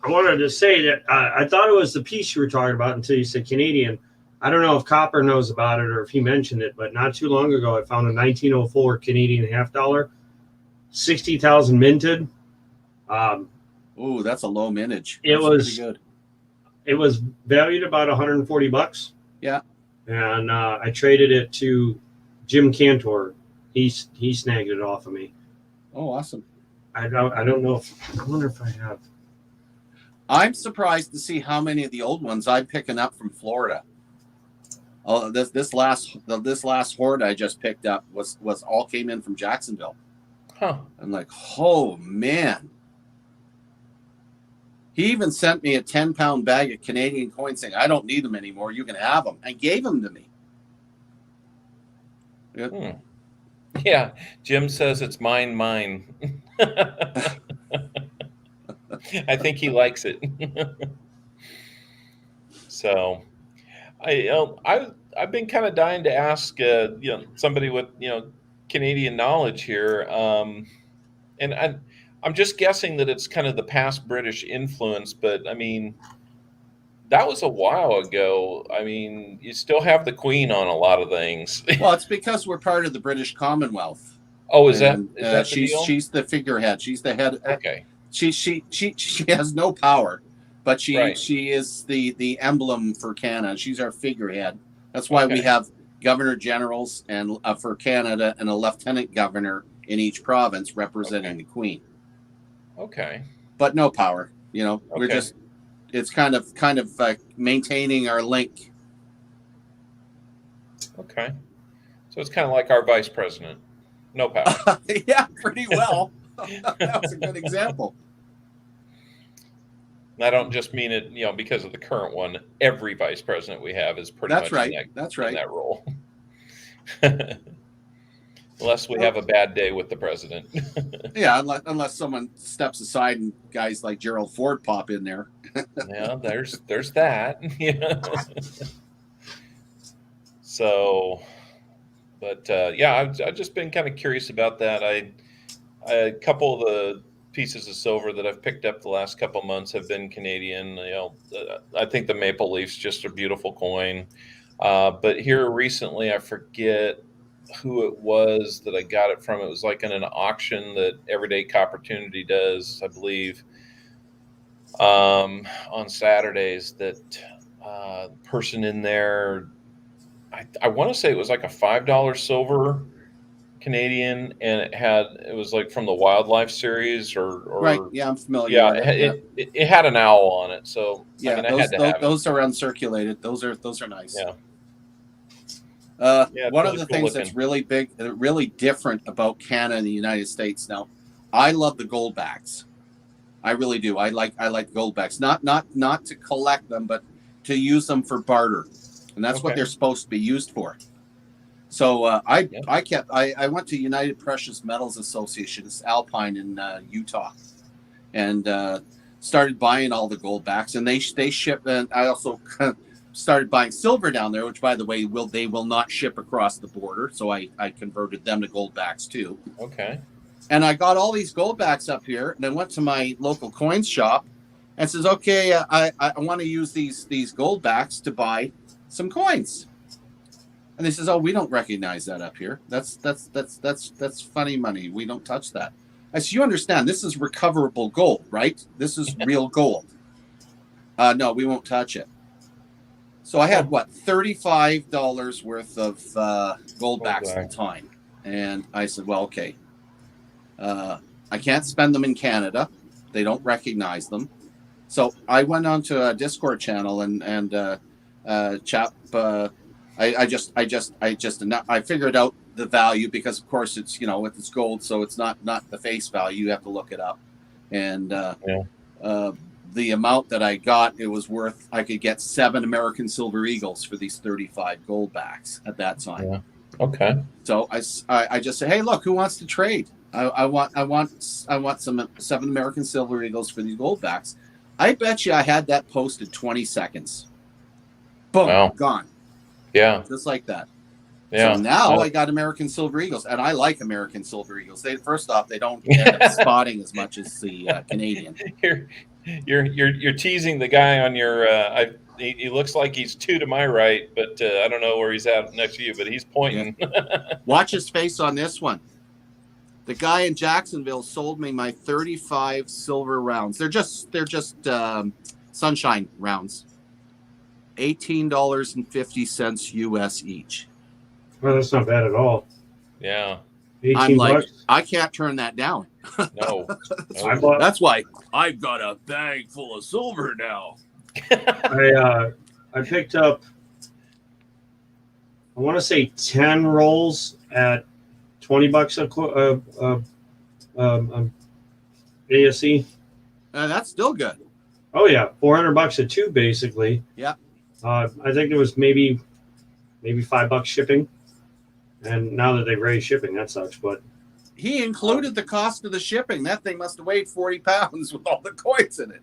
I wanted to say that I thought it was the piece you were talking about until you said Canadian. I don't know if Copper knows about it or if he mentioned it, but not too long ago, I found a 1904 Canadian $half, 60,000 minted. Oh, that's a low mintage. It That's was- pretty good. It was valued about $140. Yeah. And I traded it to Jim Cantor. He snagged it off of me. Oh, awesome. I don't know if I wonder if I have. I'm surprised to see how many of the old ones I'm picking up from Florida. Oh, this last horde I just picked up was all came in from Jacksonville. Huh. I'm like, oh man. He even sent me a 10-pound bag of Canadian coins saying, I don't need them anymore. You can have them. And gave them to me. Yeah. Jim says it's mine. I think he likes it. So I've been kind of dying to ask somebody with Canadian knowledge here, and I'm just guessing that it's kind of the past British influence, but I mean that was a while ago. I mean, you still have the Queen on a lot of things. Well, it's because we're part of the British Commonwealth. Oh, is that And, the deal? she's the figurehead. She's the head. Okay. She has no power, but she Right. she is the emblem for Canada. She's our figurehead. That's why we Okay. have governor generals and for Canada and a lieutenant governor in each province representing the Queen. Okay. But no power. We're Okay. just it's kind of maintaining our link. Okay. So it's kind of like our vice president. No power. Yeah, pretty well. That was a good example. And I don't just mean it, because of the current one. Every vice president we have is pretty That's much right. That's in right. that role. Unless we have a bad day with the president. Yeah, unless someone steps aside and guys like Gerald Ford pop in there. Yeah, there's that. Yeah. So, but I've just been kind of curious about that. A couple of the pieces of silver that I've picked up the last couple of months have been Canadian. I think the maple leaf's just a beautiful coin. But here recently, I forget who it was that I got it from. It was like in an auction that Everyday Opportunity does, I believe, on Saturdays. That person in there, I want to say it was like a $5 silver Canadian, and it was like from the Wildlife series or Right. Yeah, I'm familiar. yeah, with it. it had an owl on it, so Yeah, I mean, I had to have it. those are uncirculated. Those are nice. Yeah. Yeah, One really of the cool things looking. that's really big, really different about Canada and the United States now, I love the goldbacks. I really do. I like goldbacks. Not to collect them, but to use them for barter, and that's what Okay. they're supposed to be used for. So I went to United Precious Metals Association, it's Alpine in Utah, and started buying all the goldbacks, and they ship. And I also started buying silver down there, which, by the way, they will not ship across the border. So I converted them to goldbacks too. Okay. And I got all these goldbacks up here, and I went to my local coins shop and says, okay, I want to use these goldbacks to buy some coins. And they says, "Oh, we don't recognize that up here. That's funny money. We don't touch that." I said, "You understand? This is recoverable gold, right? This is real gold. No, we won't touch it." So I had $35 worth of gold backs at the time, and I said, "Well, okay. I can't spend them in Canada. They don't recognize them." So I went onto a Discord channel and chap. I figured out the value because of course it's it's gold, so it's not the face value. You have to look it up, and the amount that I got, it was worth. I could get 7 American Silver Eagles for these 35 gold backs at that time. Yeah. Okay. So I just say, "Hey, look, who wants to trade? I want some 7 American Silver Eagles for these gold backs." I bet you I had that posted 20 seconds. Boom, Wow. gone. Yeah. Just like that. Yeah. So now I got American Silver Eagles, and I like American Silver Eagles. First off, they don't end up spotting as much as the Canadian. You're teasing the guy on your. He looks like he's 2 to my right, but I don't know where he's at next to you. But he's pointing. Yeah. Watch his face on this one. The guy in Jacksonville sold me my 35 silver rounds. They're just sunshine rounds. $18.50 US each. Well, that's not bad at all. Yeah. 18 I'm like, bucks. I can't turn that down. No. That's why I've got a bag full of silver now. I picked up, I want to say 10 rolls at $20 ASE. That's still good. Oh yeah, $400 a 2 basically. Yeah. I think it was maybe $5 shipping, and now that they've raised shipping, that sucks. But he included the cost of the shipping. That thing must have weighed 40 pounds with all the coins in it.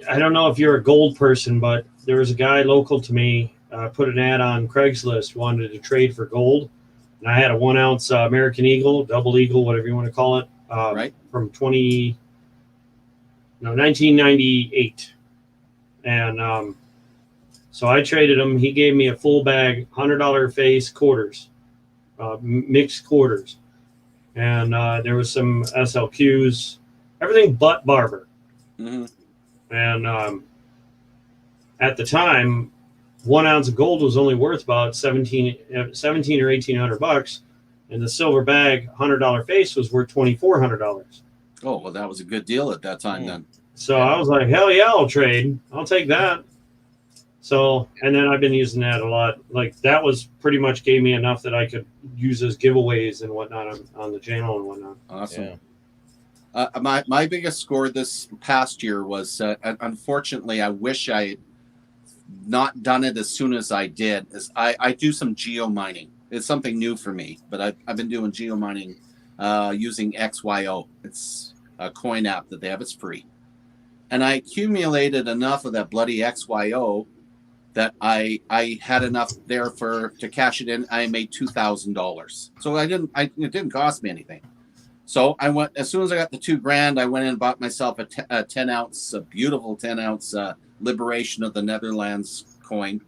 I don't know if you're a gold person, but there was a guy local to me, put an ad on Craigslist, wanted to trade for gold, and I had a 1 ounce American Eagle, double Eagle, whatever you want to call it, right, from 1998, and so I traded him. He gave me a full bag, $100 face quarters, mixed quarters, and there was some SLQs, everything but barber. Mm-hmm. And at the time, 1 ounce of gold was only worth about 17 or $1,800, and the silver bag $100 face was worth $2,400. Oh, well, that was a good deal at that time then. So I was like, hell yeah, I'll trade. I'll take that. So, and then I've been using that a lot. Like that was pretty much gave me enough that I could use as giveaways and whatnot on the channel and whatnot. Awesome. Yeah. My biggest score this past year was, unfortunately, I wish I had not done it as soon as I did. Is I do some geo mining. It's something new for me, but I've been doing geo mining using XYO. It's a coin app that they have. It's free. And I accumulated enough of that bloody XYO that I had enough there to cash it in. I made $2,000. So it didn't cost me anything. So I went, as soon as I got the $2,000, I went in and bought myself a 10 ounce, a beautiful 10 ounce Liberation of the Netherlands coin,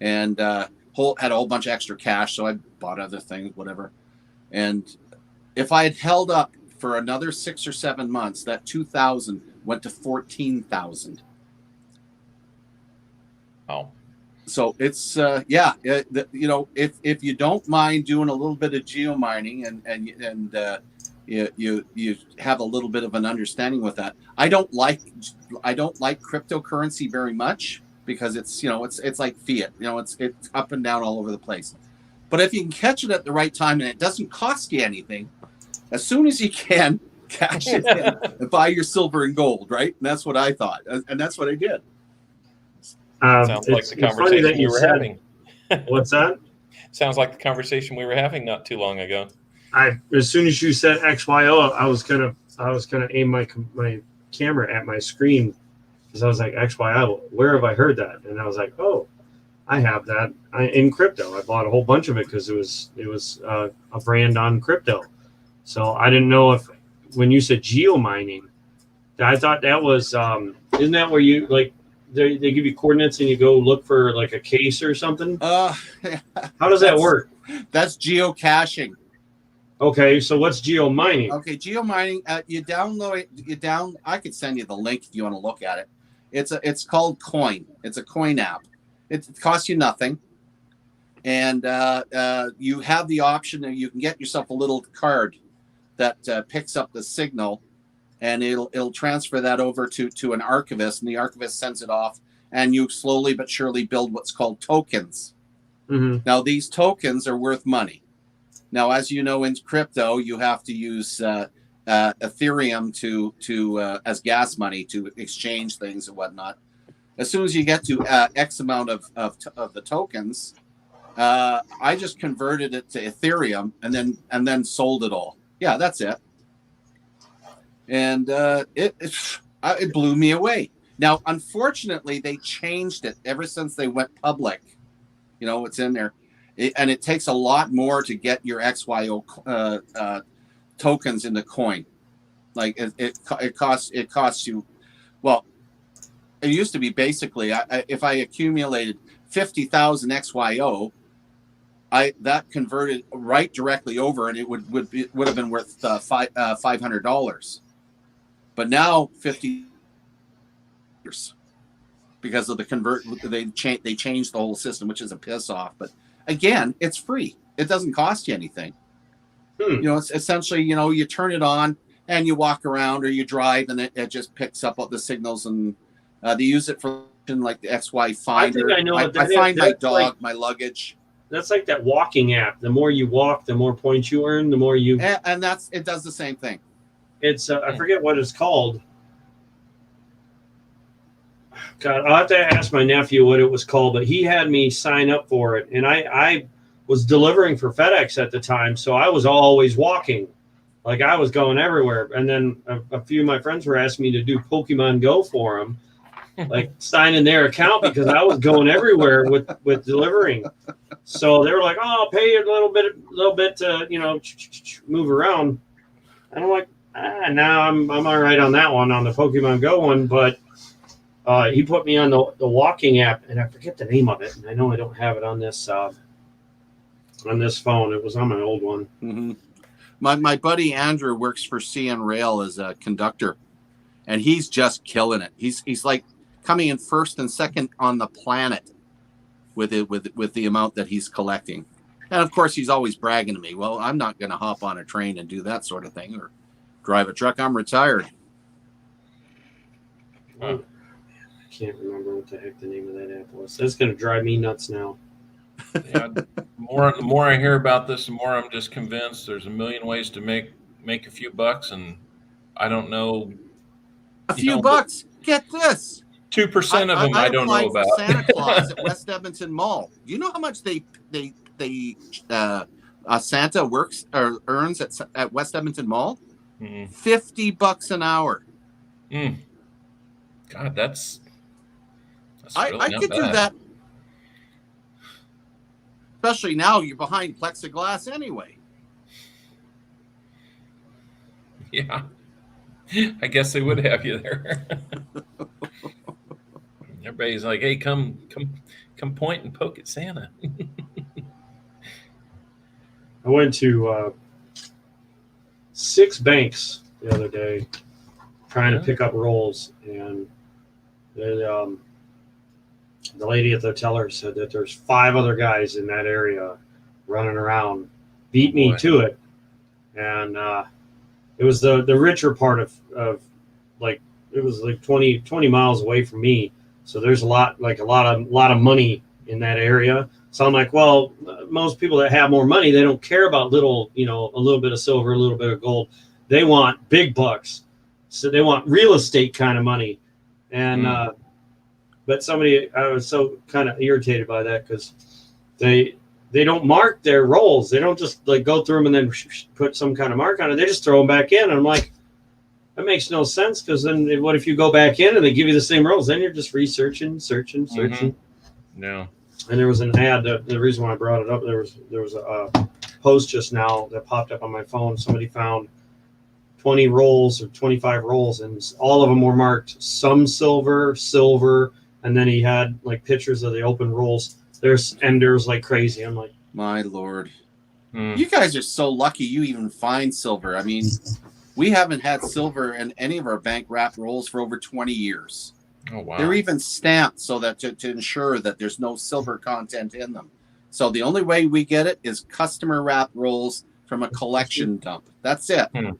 and had a whole bunch of extra cash. So I bought other things, whatever. And if I had held up for another 6 or 7 months, that 2,000 went to 14,000. Oh. So it's if you don't mind doing a little bit of geo mining and you have a little bit of an understanding with that. I don't like cryptocurrency very much because it's like fiat, it's up and down all over the place. But if you can catch it at the right time and it doesn't cost you anything, as soon as you can, cash it in and buy your silver and gold, right? And that's what I thought, and that's what I did. Sounds like the conversation we were having. What's that? Sounds like the conversation we were having not too long ago. As soon as you said XYO, I was gonna aim my camera at my screen because I was like, XYO, where have I heard that? And I was like, oh, I have that in crypto. I bought a whole bunch of it because it was a brand on crypto. So I didn't know if when you said geo mining, I thought that was isn't that where you like they give you coordinates and you go look for like a case or something? How How does that work? That's geocaching. Okay, so what's Geo Mining? Okay, Geo Mining. You download it. I could send you the link if you want to look at it. It's called Coin. It's a coin app. It costs you nothing, and you have the option that you can get yourself a little card that picks up the signal, and it'll transfer that over to an archivist, and the archivist sends it off, and you slowly but surely build what's called tokens. Mm-hmm. Now these tokens are worth money. Now, as you know, in crypto, you have to use Ethereum to as gas money to exchange things and whatnot. As soon as you get to X amount of the tokens, I just converted it to Ethereum and then sold it all. Yeah, that's it. And it blew me away. Now, unfortunately, they changed it ever since they went public. You know, it's in there. And it takes a lot more to get your XYO tokens in the coin. Like it costs you. Well, it used to be basically if I accumulated 50,000 XYO, that converted right directly over, and it would have been worth $500. But now 50 years because of the they changed the whole system, which is a piss off. But again, it's free. It doesn't cost you anything. You know, it's essentially, you know, you turn it on and you walk around or you drive, and it just picks up all the signals, and they use it for like the XY Finder. I think I know. I find my dog, my luggage. That's like that walking app. The more you walk, the more points you earn. The more you and it does the same thing. It's I forget what it's called. God, I'll have to ask my nephew what it was called, but he had me sign up for it, and I was delivering for FedEx at the time, so I was always walking, like I was going everywhere. And then a few of my friends were asking me to do Pokemon Go for them, like signing their account because I was going everywhere with delivering. So they were like, "Oh, I'll pay you a little bit to move around," and I'm like, now I'm all right on that one, on the Pokemon Go one, but. He put me on the walking app, and I forget the name of it. And I know I don't have it on this phone. It was on my old one. Mm-hmm. My buddy Andrew works for CN Rail as a conductor, and he's just killing it. He's like coming in first and second on the planet with the amount that he's collecting. And of course, he's always bragging to me. Well, I'm not going to hop on a train and do that sort of thing or drive a truck. I'm retired. Huh. Can't remember what the heck the name of that app was. That's going to drive me nuts now. Yeah, the more I hear about this, the more I'm just convinced there's a million ways to make a few bucks, and I don't know. A few bucks. Get this. 2% of them I don't know about. Santa Claus at West Edmonton Mall. Do you know how much Santa works or earns at West Edmonton Mall? Mm-hmm. $50 an hour. God, that's really I not could bad. do that. Especially now you're behind plexiglass anyway. Yeah. I guess they would have you there. Everybody's like, "Hey, come point and poke at Santa." I went to 6 banks the other day trying to pick up rolls, and the lady at the teller said that there's 5 other guys in that area running around, beat me to it. And it was the richer part of like, it was like 20 miles away from me. So there's a lot of money in that area. So I'm like, well, most people that have more money, they don't care about a little bit of silver, a little bit of gold. They want big bucks. So they want real estate kind of money. And but I was so kind of irritated by that because they don't mark their rolls. They don't just like go through them and then put some kind of mark on it. They just throw them back in. And I'm like, that makes no sense, because then what if you go back in and they give you the same rolls? Then you're just searching. No. And there was an ad. The reason why I brought it up, there was a post just now that popped up on my phone. Somebody found 20 rolls or 25 rolls, and all of them were marked some silver, And then he had like pictures of the open rolls. There's like crazy. I'm like, My Lord. Mm. You guys are so lucky you even find silver. I mean, we haven't had silver in any of our bank wrap rolls for over 20 years. Oh, wow. They're even stamped so that to ensure that there's no silver content in them. So the only way we get it is customer wrap rolls from a collection dump. That's it. Hmm.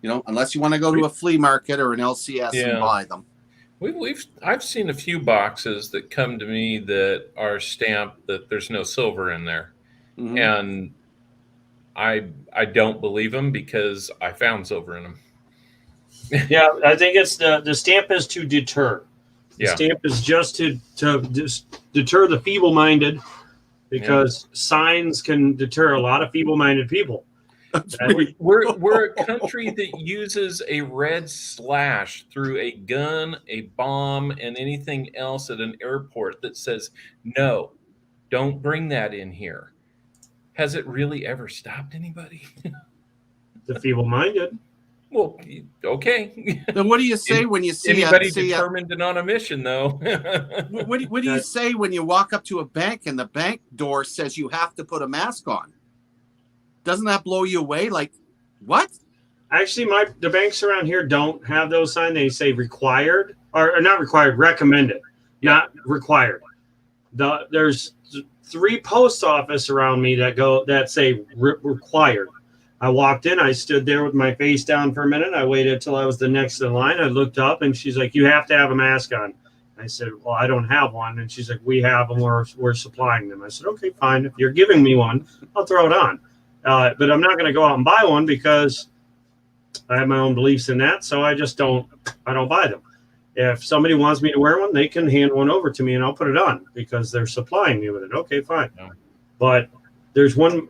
You know, unless you want to go to a flea market or an LCS and buy them. I've seen a few boxes that come to me that are stamped that there's no silver in there, Mhm. and I don't believe them because I found silver in them. yeah, I think it's the stamp is to deter. The Yeah. stamp is just to deter the feeble-minded, because signs can deter a lot of feeble-minded people. We're a country that uses a red slash through a gun, a bomb, and anything else at an airport that says, no, don't bring that in here. Has it really ever stopped anybody? The feeble-minded. Well, okay. Then what do you say when you see anybody determined and on a mission, though? what do you say when you walk up to a bank and the bank door says you have to put a mask on? Doesn't that blow you away? Like, what? Actually, the banks around here don't have those signs. They say required, or not required, recommended, not required. There's 3 post office around me that say required. I walked in, I stood there with my face down for a minute. I waited till I was the next in line. I looked up and she's like, you have to have a mask on. I said, well, I don't have one. And she's like, we have them. We're supplying them. I said, okay, fine. If you're giving me one, I'll throw it on. But I'm not going to go out and buy one because I have my own beliefs in that. So I don't buy them. If somebody wants me to wear one, they can hand one over to me and I'll put it on because they're supplying me with it. Okay, fine. Yeah. But there's one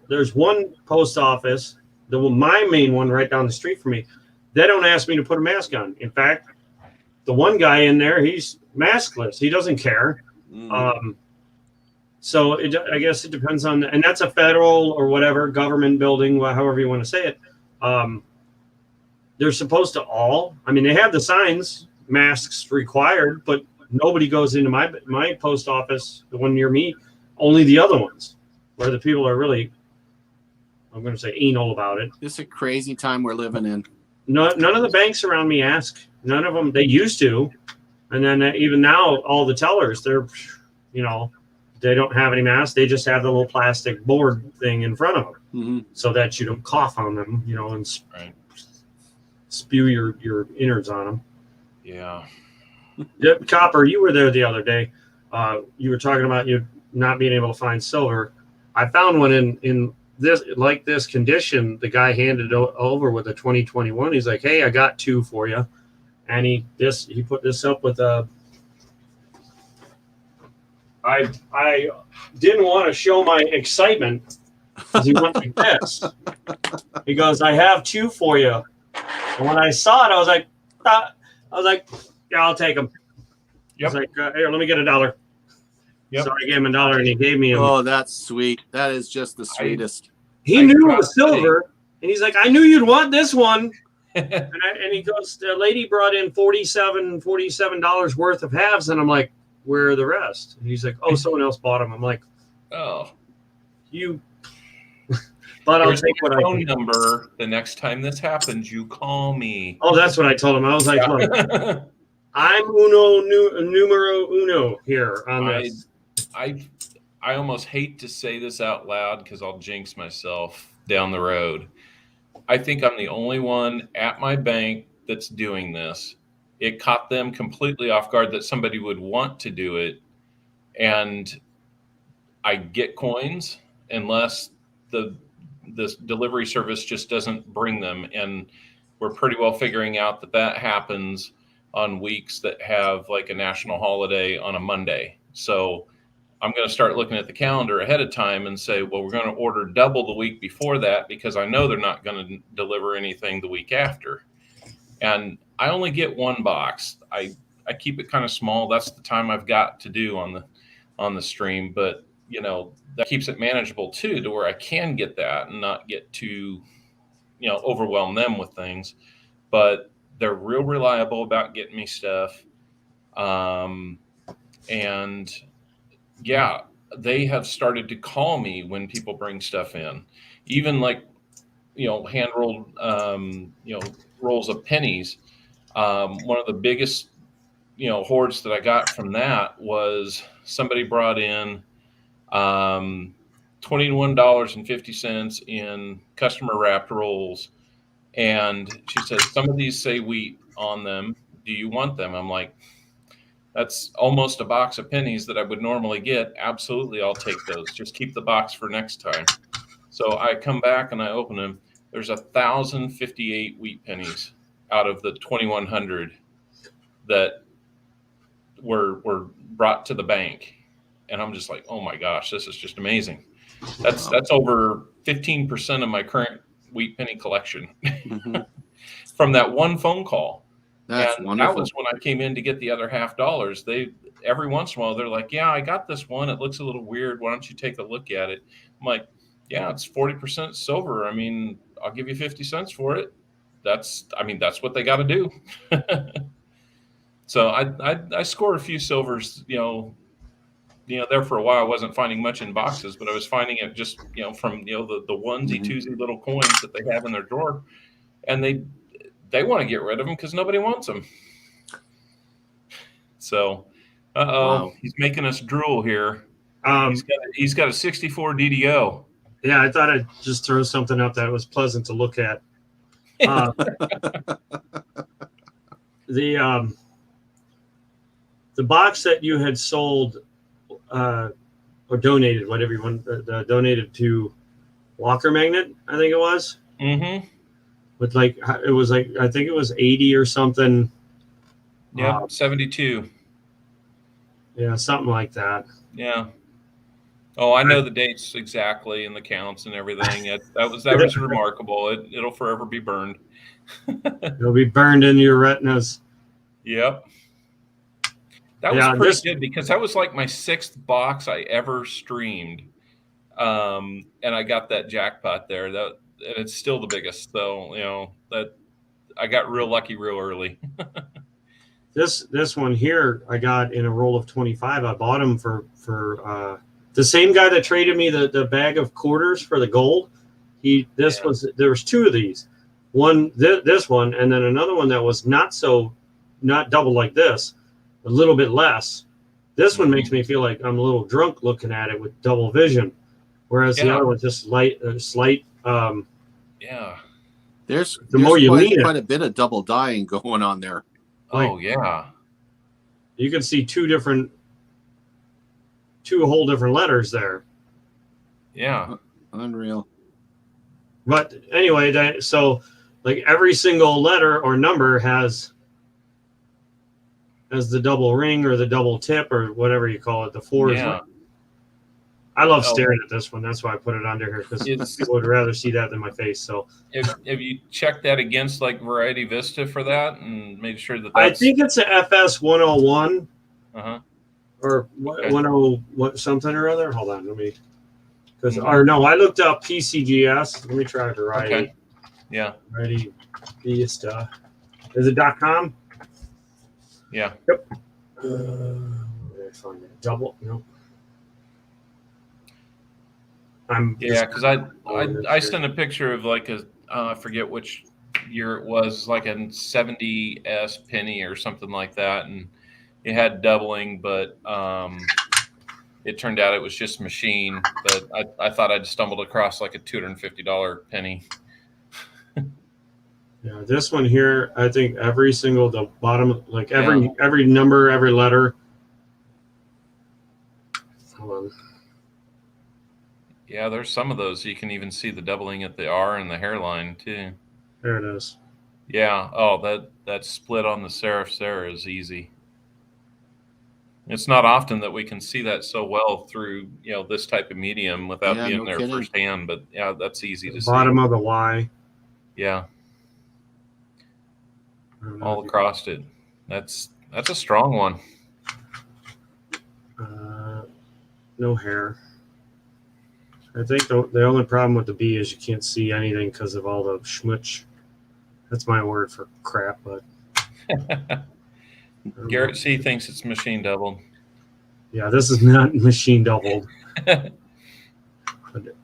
post office, my main one right down the street from me. They don't ask me to put a mask on. In fact, the one guy in there, he's maskless. He doesn't care. So I guess it depends on, and that's a federal or whatever government building, however you want to say it. They're supposed to they have the signs, masks required, but nobody goes into my post office, the one near me, only the other ones where the people are really, I'm going to say anal about it. It's a crazy time we're living in. None of the banks around me ask. None of them. They used to. And then even now, all the tellers, they're, they don't have any masks. They just have the little plastic board thing in front of them so that you don't cough on them, and spew your innards on them. Yeah. Copper, you were there the other day. You were talking about you not being able to find silver. I found one in this condition. The guy handed it over with a 2021. He's like, hey, I got 2 for you. And he put this up with a. I didn't want to show my excitement because he went like this. He goes, I have 2 for you. And when I saw it, I was like, yeah, I'll take them. Yep. I was like, here, let me get $1. Yep. So I gave him $1 and he gave me Oh, that's sweet. That is just the sweetest. He knew it was silver. And he's like, I knew you'd want this one. and he goes, the lady brought in $47 worth of halves. And I'm like, where are the rest? And he's like, oh, someone else bought them. I'm like, oh, you. But I'll take what I phone number. The next time this happens, you call me. Oh, that's what I told him. I was like, look, I'm numero uno here on this. I almost hate to say this out loud because I'll jinx myself down the road. I think I'm the only one at my bank that's doing this. It caught them completely off guard that somebody would want to do it. And I get coins unless this delivery service just doesn't bring them. And we're pretty well figuring out that happens on weeks that have like a national holiday on a Monday. So I'm going to start looking at the calendar ahead of time and say, well, we're going to order double the week before that because I know they're not going to deliver anything the week after. And I only get 1 box. I keep it kind of small. That's the time I've got to do on the stream. But, that keeps it manageable too, to where I can get that and not get too, overwhelm them with things. But they're real reliable about getting me stuff. And yeah, they have started to call me when people bring stuff in, even like, hand rolled, rolls of pennies. One of the biggest, hoards that I got from that was somebody brought in $21.50 in customer wrapped rolls. And she said, some of these say wheat on them. Do you want them? I'm like, that's almost a box of pennies that I would normally get. Absolutely, I'll take those. Just keep the box for next time. So I come back and I open them. There's 1,058 wheat pennies out of the 2,100 that were brought to the bank. And I'm just like, oh my gosh, this is just amazing. That's over 15% of my current wheat penny collection from that one phone call. That's and wonderful. That was when I came in to get the other $50. They every once in a while they're like, yeah, I got this one. It looks a little weird. Why don't you take a look at it? I'm like, yeah, it's 40% silver. I mean, I'll give you 50 cents for it. That's what they got to do. So I scored a few silvers, there for a while. I wasn't finding much in boxes, but I was finding it just, from, the onesie twosie little coins that they have in their drawer. And they want to get rid of them because nobody wants them. So, Wow. he's making us drool here. Um, He's got a 64 DDO. Yeah, I thought I'd just throw something up that was pleasant to look at. The box that you had sold or donated, whatever you want, donated to Walker Magnet, I think it was. Mm-hmm. With I think it was 80 or something. Yeah, 72. Yeah, something like that. Yeah. Oh, I know the dates exactly and the counts and everything. That was remarkable. It'll forever be burned. It'll be burned into your retinas. Yep. That was pretty good because that was like my 6th box I ever streamed. And I got that jackpot there. And it's still the biggest. So, that I got real lucky real early. This one here I got in a roll of 25. I bought them for the same guy that traded me the bag of quarters for the gold. There was 2 of these. One this one, and then another one that was not double like this, a little bit less. This one makes me feel like I'm a little drunk looking at it with double vision, whereas the other one's just slight. Yeah. There's quite a bit of double dyeing going on there. Oh yeah. You can see two whole different letters there. Yeah. Unreal. But anyway, so like every single letter or number has the double ring or the double tip or whatever you call it, the 4. Yeah. I love staring at this one. That's why I put it under here, because people would rather see that than my face. So have you checked that against like Variety Vista for that and made sure that I think it's a FS 101 or Okay. 10 something or other. Hold on, let me I looked up PCGS. Let me try Variety. Okay. Yeah. Variety Vista. Is it .com? Yeah. Yep. Where did I find it? Double? No. Because I sent a picture of like I forget which year it was, like a 70s penny or something like that, and it had doubling, but it turned out it was just machine. But I thought I'd stumbled across like a $250 penny. Yeah, this one here, I think the bottom, like every number, every letter. Hold on. Yeah, there's some of those. You can even see the doubling at the R and the hairline too. There it is. Yeah. Oh, that split on the serif there is easy. It's not often that we can see that so well through this type of medium without being there firsthand. But yeah, that's easy to see. Bottom of the Y. Yeah. All across it. That's a strong one. No hair. I think the only problem with the B is you can't see anything because of all the schmutz. That's my word for crap, but Garrett C thinks it's machine doubled. Yeah, this is not machine doubled.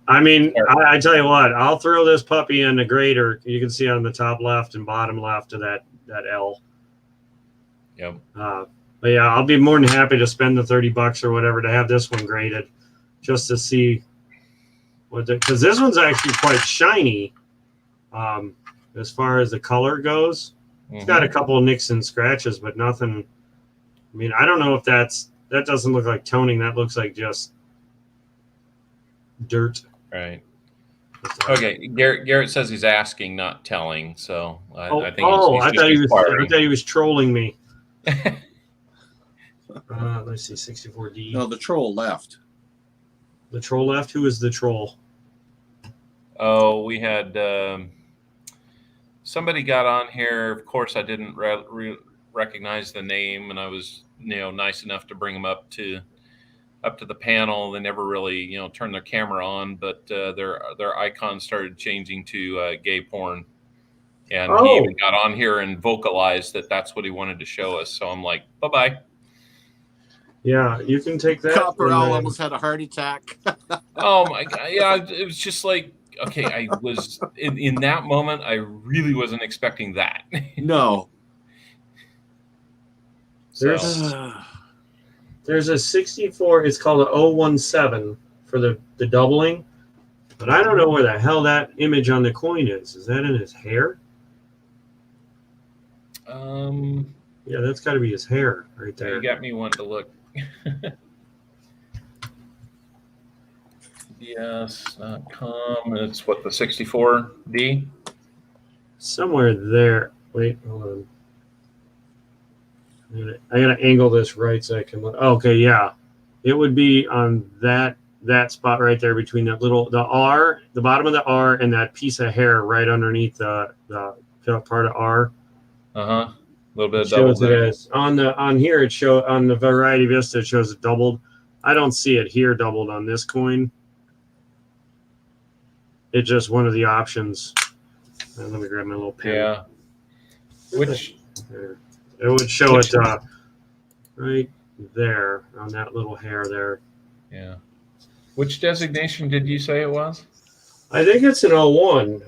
I mean, I tell you what, I'll throw this puppy in the grader. You can see on the top left and bottom left of that L. Yep. But yeah, I'll be more than happy to spend the $30 or whatever to have this one graded, just to see what, because this one's actually quite shiny. As far as the color goes, it's got a couple of nicks and scratches, but nothing. I mean, I don't know if that doesn't look like toning. That looks like just dirt. Right. Okay. Garrett says he's asking, not telling. So I think he's I just inquiring. thought he was trolling me. Let's see, 64D. No, the troll left. The troll left. Who is the troll? Oh, we had somebody got on here. Of course, I didn't recognize the name, and I was nice enough to bring them up to the panel. They never really turned their camera on, but their icon started changing to gay porn, and he even got on here and vocalized that that's what he wanted to show us. So I'm like, bye. Yeah, you can take that. Copper almost had a heart attack. Oh my God! Yeah, it was just like, okay, I was in that moment. I really wasn't expecting that. No. There's a 64. It's called a 017 for the doubling, but I don't know where the hell that image on the coin is. Is that in his hair? Yeah, that's got to be his hair right there. You got me wanting to look. Yes.com. It's what, the 64D? Somewhere there. Wait, hold on. I gotta angle this right so I can look. Okay, yeah, it would be on that spot right there between the R, the bottom of the R, and that piece of hair right underneath the part of R. A little bit of double there. On here it shows on the Variety Vista it shows it doubled. I don't see it here doubled on this coin. It's just one of the options. Let me grab my little pen. Yeah. Which it would show it right there on that little hair there. Yeah. Which designation did you say it was? I think it's an 01.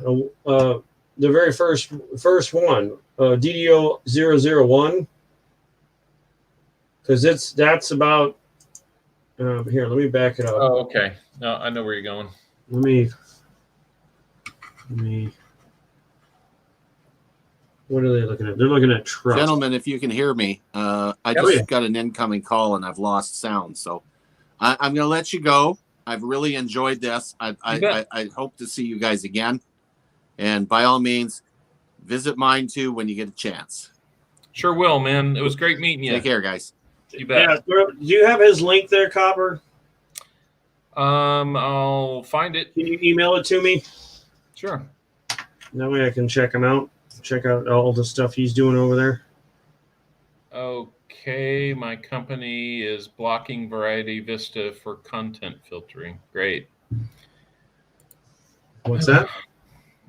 The very first one, DDO 001. Because that's about here. Let me back it up. Oh, okay. No, I know where you're going. Let me. What are they looking at? They're looking at trust. Gentlemen, if you can hear me, I just got an incoming call and I've lost sound. So I'm going to let you go. I've really enjoyed this. I hope to see you guys again. And by all means, visit mine too when you get a chance. Sure will, man. It was great meeting you. Take care, guys. You bet. Yeah, do you have his link there, Copper? I'll find it. Can you email it to me? Sure. That way I can check him out. Check out all the stuff he's doing over there. Okay, my company is blocking Variety Vista for content filtering. Great. What's that?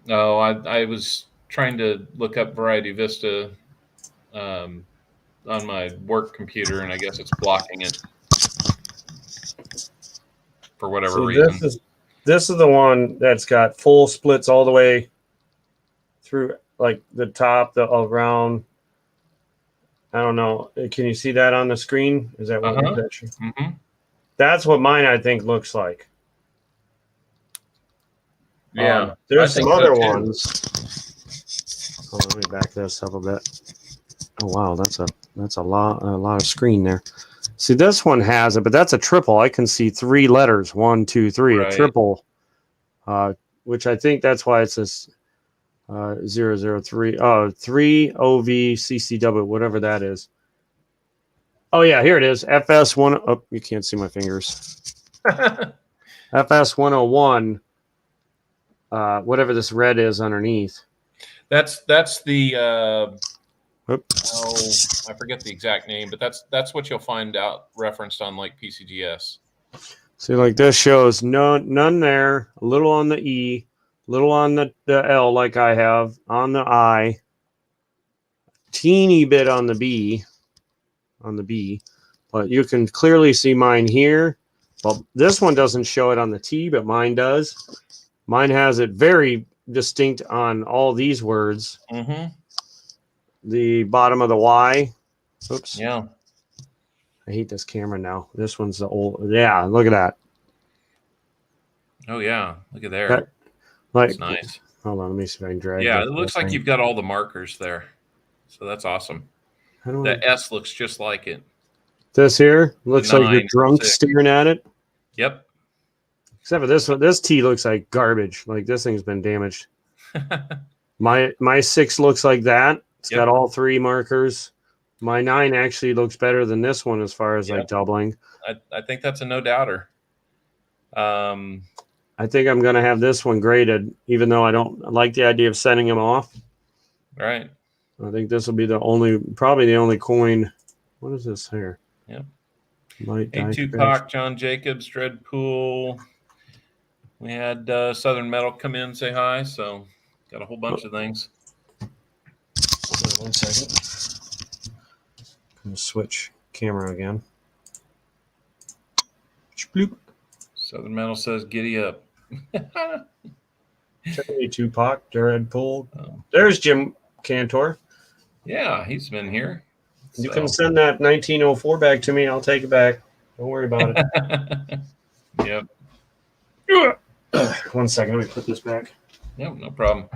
Oh, I was trying to look up Variety Vista on my work computer, and I guess it's blocking it for whatever reason. This is the one that's got full splits all the way through, like the top, the around. I don't know. Can you see that on the screen? Is that what That's what mine, I think, looks like. Yeah. There's some other ones. Oh, let me back this up a bit. Oh wow, that's a lot of screen there. See, this one has it, but that's a triple. I can see 3 letters, 1, 2, 3, right. A triple, which I think that's why it's this 003, 3 OVCCW, whatever that is. Oh yeah, here it is. FS1. Oh, you can't see my fingers. FS101. Whatever this red is underneath. That's the. I forget the exact name, but that's what you'll find out referenced on like PCGS. See, like this shows none there, a little on the E, a little on the L like I have, on the I, teeny bit on the B, but you can clearly see mine here. Well, this one doesn't show it on the T, but mine does. Mine has it very distinct on all these words. Mm-hmm. The bottom of the Y. Oops. Yeah. I hate this camera now. This one's the old. Yeah, look at that. Oh yeah. Look at there. That like, that's nice. Hold on, let me see if I can drag. Yeah, that it looks like thing. you've got all the markers there. So that's awesome. How do The I- S looks just like it. This here looks like you're 9, drunk 6. staring at it. Yep. Except for this one, this T looks like garbage. Like this thing's been damaged. My 6 looks like that. It's Yep. got all 3 markers. My 9 actually looks better than this one as far as like Yep. doubling. I think that's a no doubter. I think I'm gonna have this one graded, even though I don't like the idea of sending them off. Right. I think this will be probably the only coin. What is this here? Yep. Light Hey, die Tupac, scratch. John Jacobs, Dreadpool. We had Southern Metal come in, say hi. So got a whole bunch of things. Wait 1 second. I'm gonna switch camera again. Bloop. Southern Metal says, "Giddy up." Hey, Tupac, Dreadpool. Oh. There's Jim Cantor. Yeah, he's been here. You can send that 1904 back to me. I'll take it back. Don't worry about it. Yep. 1 second. Let me put this back. Yep, no problem.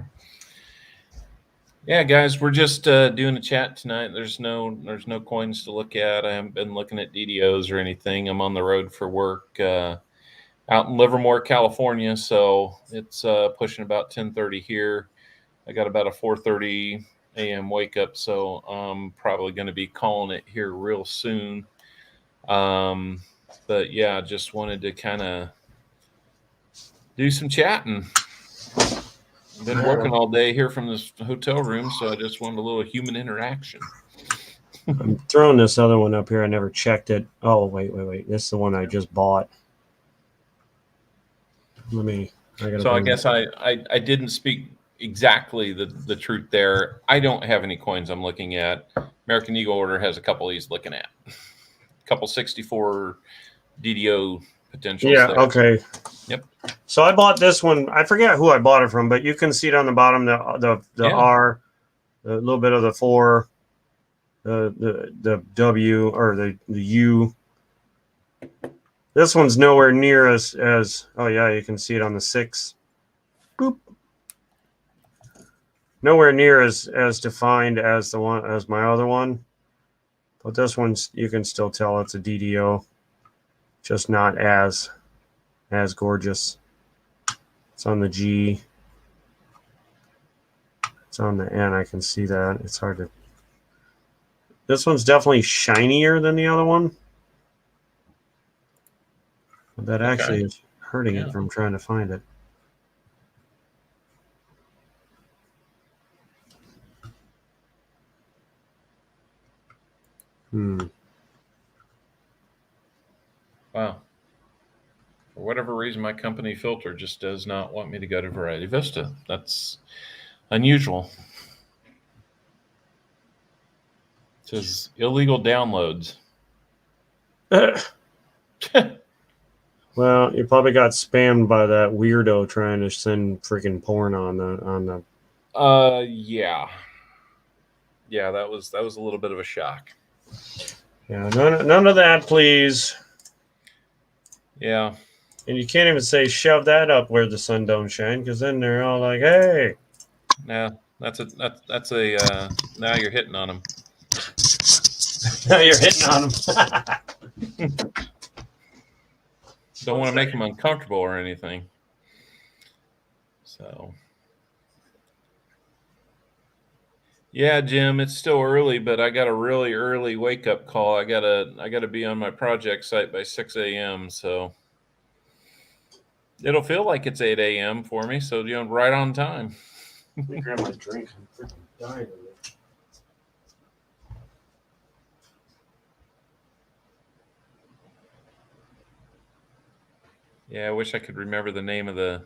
Yeah, guys, we're just doing a chat tonight. There's no coins to look at. I haven't been looking at DDOs or anything. I'm on the road for work out in Livermore, California, so it's pushing about 10:30 here. I got about a 4:30 a.m. wake up, so I'm probably going to be calling it here real soon. But yeah, just wanted to kind of do some chatting. I've been working all day here from this hotel room, so I just wanted a little human interaction. I'm throwing this other one up here. I never checked it. Oh, wait. This is the one I just bought. I guess I didn't speak exactly the truth there. I don't have any coins I'm looking at. American Eagle Order has a couple he's looking at. A couple 64 DDO potentials. Yeah, there. okay. Yep. So I bought this one. I forget who I bought it from, but you can see it on the bottom, the Yeah. R, a little bit of the 4, the W or the U. This one's nowhere near as oh yeah, you can see it on the 6. Boop. Nowhere near as defined as my other one. But this one's, you can still tell it's a DDO, just not as gorgeous. It's on the G. It's on the N. I can see that. It's hard to. This one's definitely shinier than the other one. But that actually is hurting it from trying to find it. Wow. For whatever reason, my company filter just does not want me to go to Variety Vista. That's unusual. It says illegal downloads. Well, you probably got spammed by that weirdo trying to send freaking porn on the. Yeah. Yeah, that was a little bit of a shock. Yeah, none of that, please. Yeah. And you can't even say shove that up where the sun don't shine, because then they're all like, "Hey." Yeah, that's a now you're hitting on them. Now you're hitting on them. Don't want to make them uncomfortable or anything. So. Yeah, Jim, it's still early, but I got a really early wake up call. I gotta be on my project site by 6 a.m. So it'll feel like it's 8 a.m. for me. So right on time. Let me grab my drink. I'm freaking dying of it. Yeah, I wish I could remember the name of the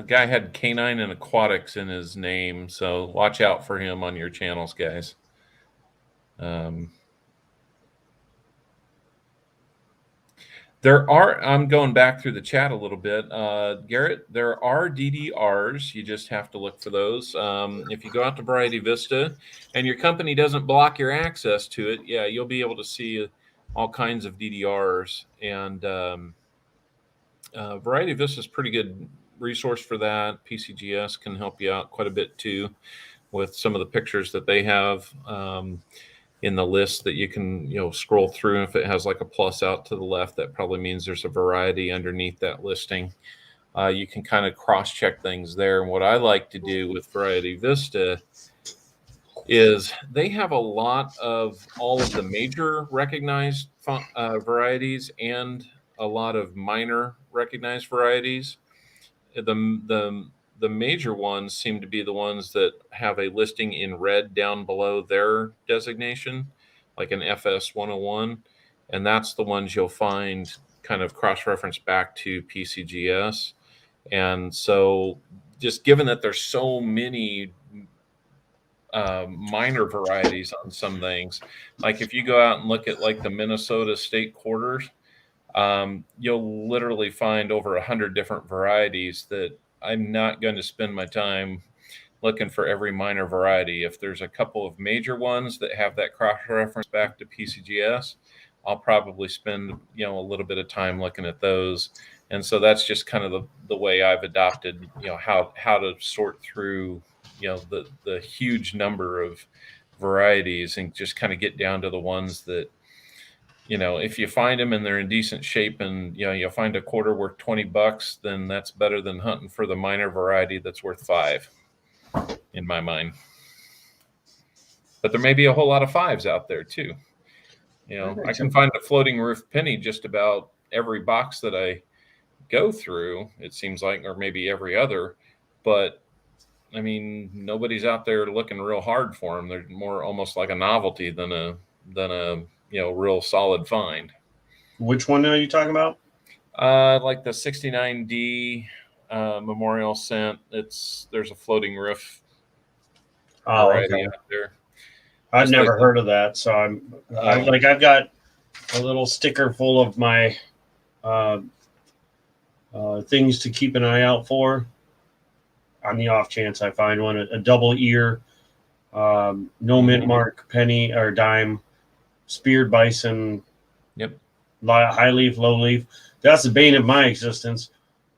guy. Had Canine and Aquatics in his name, so watch out for him on your channels, guys. I'm going back through the chat a little bit. Garrett, there are DDRs. You just have to look for those. If you go out to Variety Vista and your company doesn't block your access to it, yeah, you'll be able to see all kinds of DDRs. And Variety Vista is a pretty good resource for that. PCGS can help you out quite a bit too with some of the pictures that they have. In the list that you can scroll through, and if it has like a plus out to the left, that probably means there's a variety underneath that listing. You can kind of cross-check things there. And what I like to do with Variety Vista is they have a lot of all of the major recognized varieties and a lot of minor recognized varieties. The major ones seem to be the ones that have a listing in red down below their designation, like an FS 101. And that's the ones you'll find kind of cross-referenced back to PCGS. And so just given that there's so many minor varieties on some things, like if you go out and look at like the Minnesota state quarters, you'll literally find over 100 different varieties that I'm not going to spend my time looking for every minor variety. If there's a couple of major ones that have that cross-reference back to PCGS, I'll probably spend a little bit of time looking at those. And so that's just kind of the way I've adopted how to sort through the huge number of varieties and just kind of get down to the ones that if you find them and they're in decent shape and, you'll find a quarter worth $20, then that's better than hunting for the minor variety that's worth $5 in my mind. But there may be a whole lot of 5s out there too. I can find a floating roof penny just about every box that I go through, it seems like, or maybe every other, but I mean, nobody's out there looking real hard for them. They're more almost like a novelty than a real solid find. Which one are you talking about? Like the 69D Memorial Scent. There's a floating roof variety out there. I've never heard of that, so I've got a little sticker full of my things to keep an eye out for. On the off chance I find one, a double ear, no mint mark penny or dime, speared bison. Yep. High leaf, low leaf. That's the bane of my existence.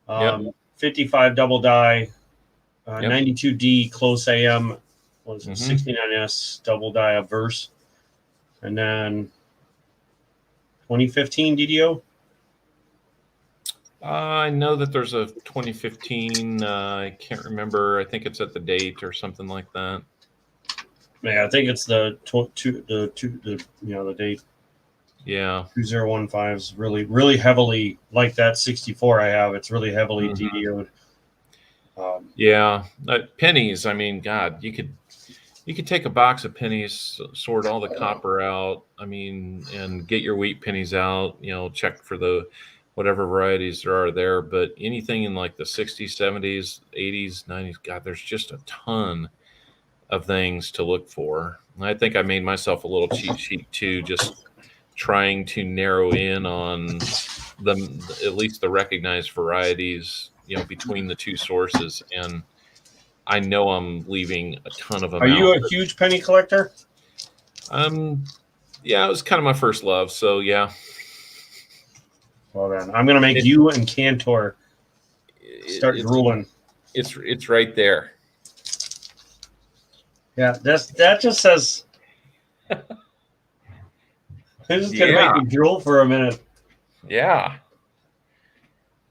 55 double die, 92D close AM was 69S double die obverse, and then 2015 DDO. I know that there's a 2015. I can't remember. I think it's at the date or something like that. Yeah, I think it's the date. Yeah, 2015 is really heavily like that 64 I have. It's really heavily DDO'd. Pennies. I mean, God, you could take a box of pennies, sort all the copper out. I mean, and get your wheat pennies out. Check for the whatever varieties there are there. But anything in like the 60s, 70s, 80s, 90s, God, there's just a ton of things to look for. And I think I made myself a little cheat sheet too, just trying to narrow in on at least the recognized varieties, between the two sources. And I know I'm leaving a ton of them. Are you a huge penny collector? Yeah, it was kind of my first love. So yeah. Well then, I'm gonna make you and Cantor start drooling. It's right there. Yeah, that just says. This is gonna make me drool for a minute. Yeah.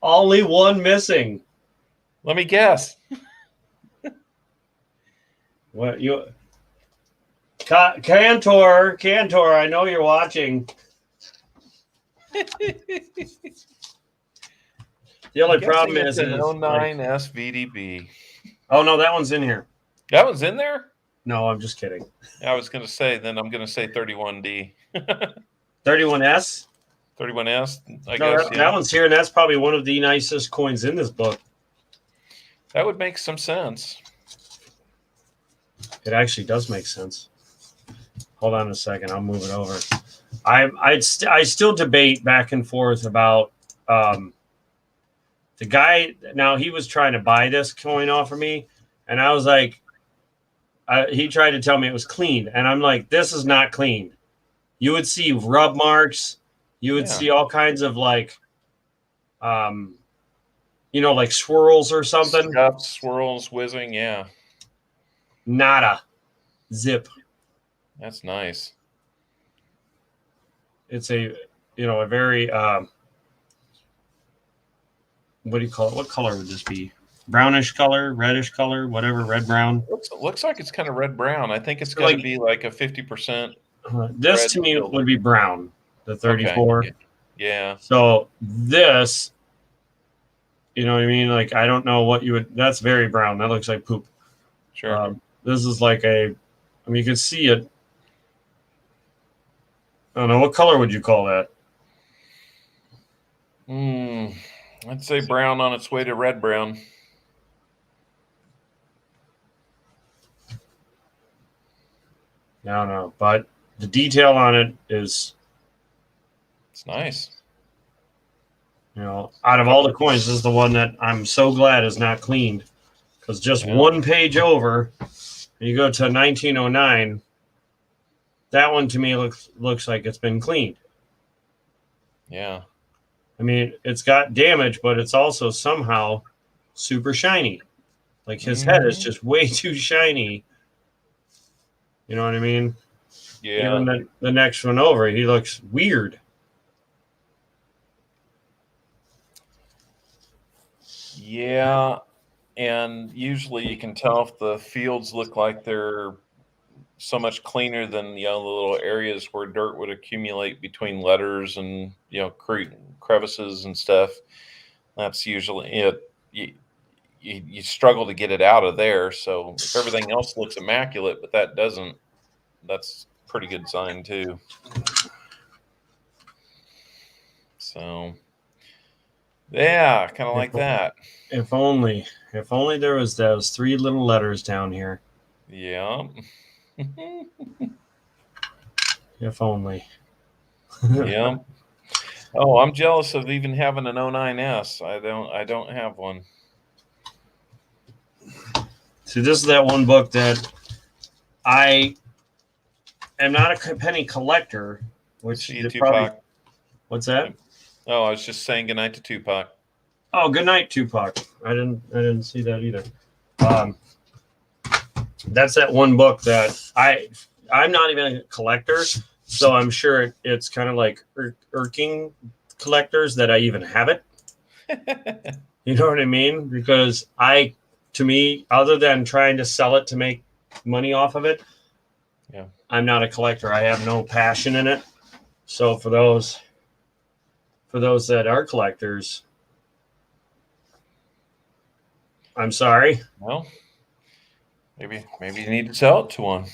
Only one missing. Let me guess. What you? Cantor, I know you're watching. The only problem is an 09 SVDB. Oh no, that one's in here. That one's in there? No, I'm just kidding. I was going to say, then I'm going to say 31D. 31S? 31S, I no, guess. That one's here, and that's probably one of the nicest coins in this book. That would make some sense. It actually does make sense. hold on a second. I'll move it over. I still debate back and forth about the guy. Now he was trying to buy this coin off of me, and I was like, he tried to tell me it was clean, and I'm like, this is not clean. You would see rub marks. You would see all kinds of like, like swirls or something. Scuffs, swirls, whizzing. Yeah. Nada. Zip. That's nice. It's a very what do you call it? What color would this be? Brownish color, reddish color, whatever, red brown. Looks like it's kind of red brown. I think it's got to be like a 50%. This to me would be brown, the 34. Okay. Yeah. So this, you know what I mean? Like, I don't know what you would. That's very brown. That looks like poop. Sure. This is like you can see it. I don't know. What color would you call that? I'd say brown on its way to red brown. I don't know, but the detail on it is, it's nice. Out of all the coins, this is the one that I'm so glad is not cleaned, because just one page over, you go to 1909. That one to me looks like it's been cleaned. Yeah. I mean, it's got damage, but it's also somehow super shiny. Like his head is just way too shiny. You know what I mean? Yeah. Even the next one over, he looks weird. Yeah. And usually you can tell if the fields look like they're so much cleaner than the little areas where dirt would accumulate between letters and crevices and stuff. That's usually it. You struggle to get it out of there. So if everything else looks immaculate, but that doesn't, that's a pretty good sign too. So yeah, kind of like that. If only there was those 3 little letters down here. Yeah. If only. Yeah. Oh, I'm jealous of even having an 09S. I don't have one. See, this is that one book that I am not a penny collector, which See you, probably. Tupac. What's that? Oh, I was just saying goodnight to Tupac. Oh, good night, Tupac. I didn't see that either. That's that one book that I'm not even a collector, so I'm sure it's kind of like irking collectors that I even have it. You know what I mean? Because to me, other than trying to sell it to make money off of it, I'm not a collector. I have no passion in it. So for those that are collectors, I'm sorry. Well, maybe you need to sell it to one.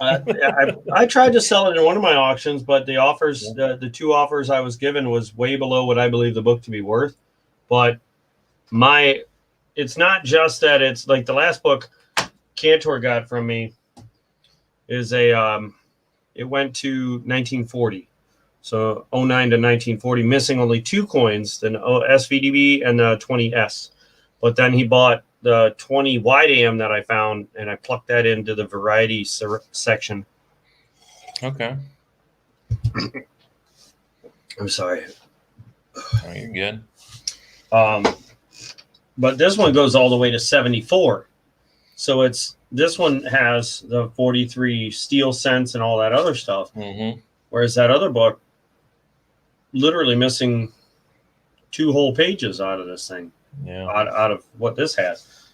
I tried to sell it in one of my auctions, but the offers, the 2 offers I was given was way below what I believe the book to be worth. But it's not just that. It's like the last book Cantor got from me is it went to 1940. So 09 to 1940, missing only 2 coins, the SVDB and the 20S. But then he bought the 20 wide AM that I found, and I plucked that into the variety section. Okay. I'm sorry. Oh, you're good. But this one goes all the way to 74. So this one has the 43 steel cents and all that other stuff. Mm-hmm. Whereas that other book, literally missing 2 whole pages out of this thing. Yeah. Out of what this has.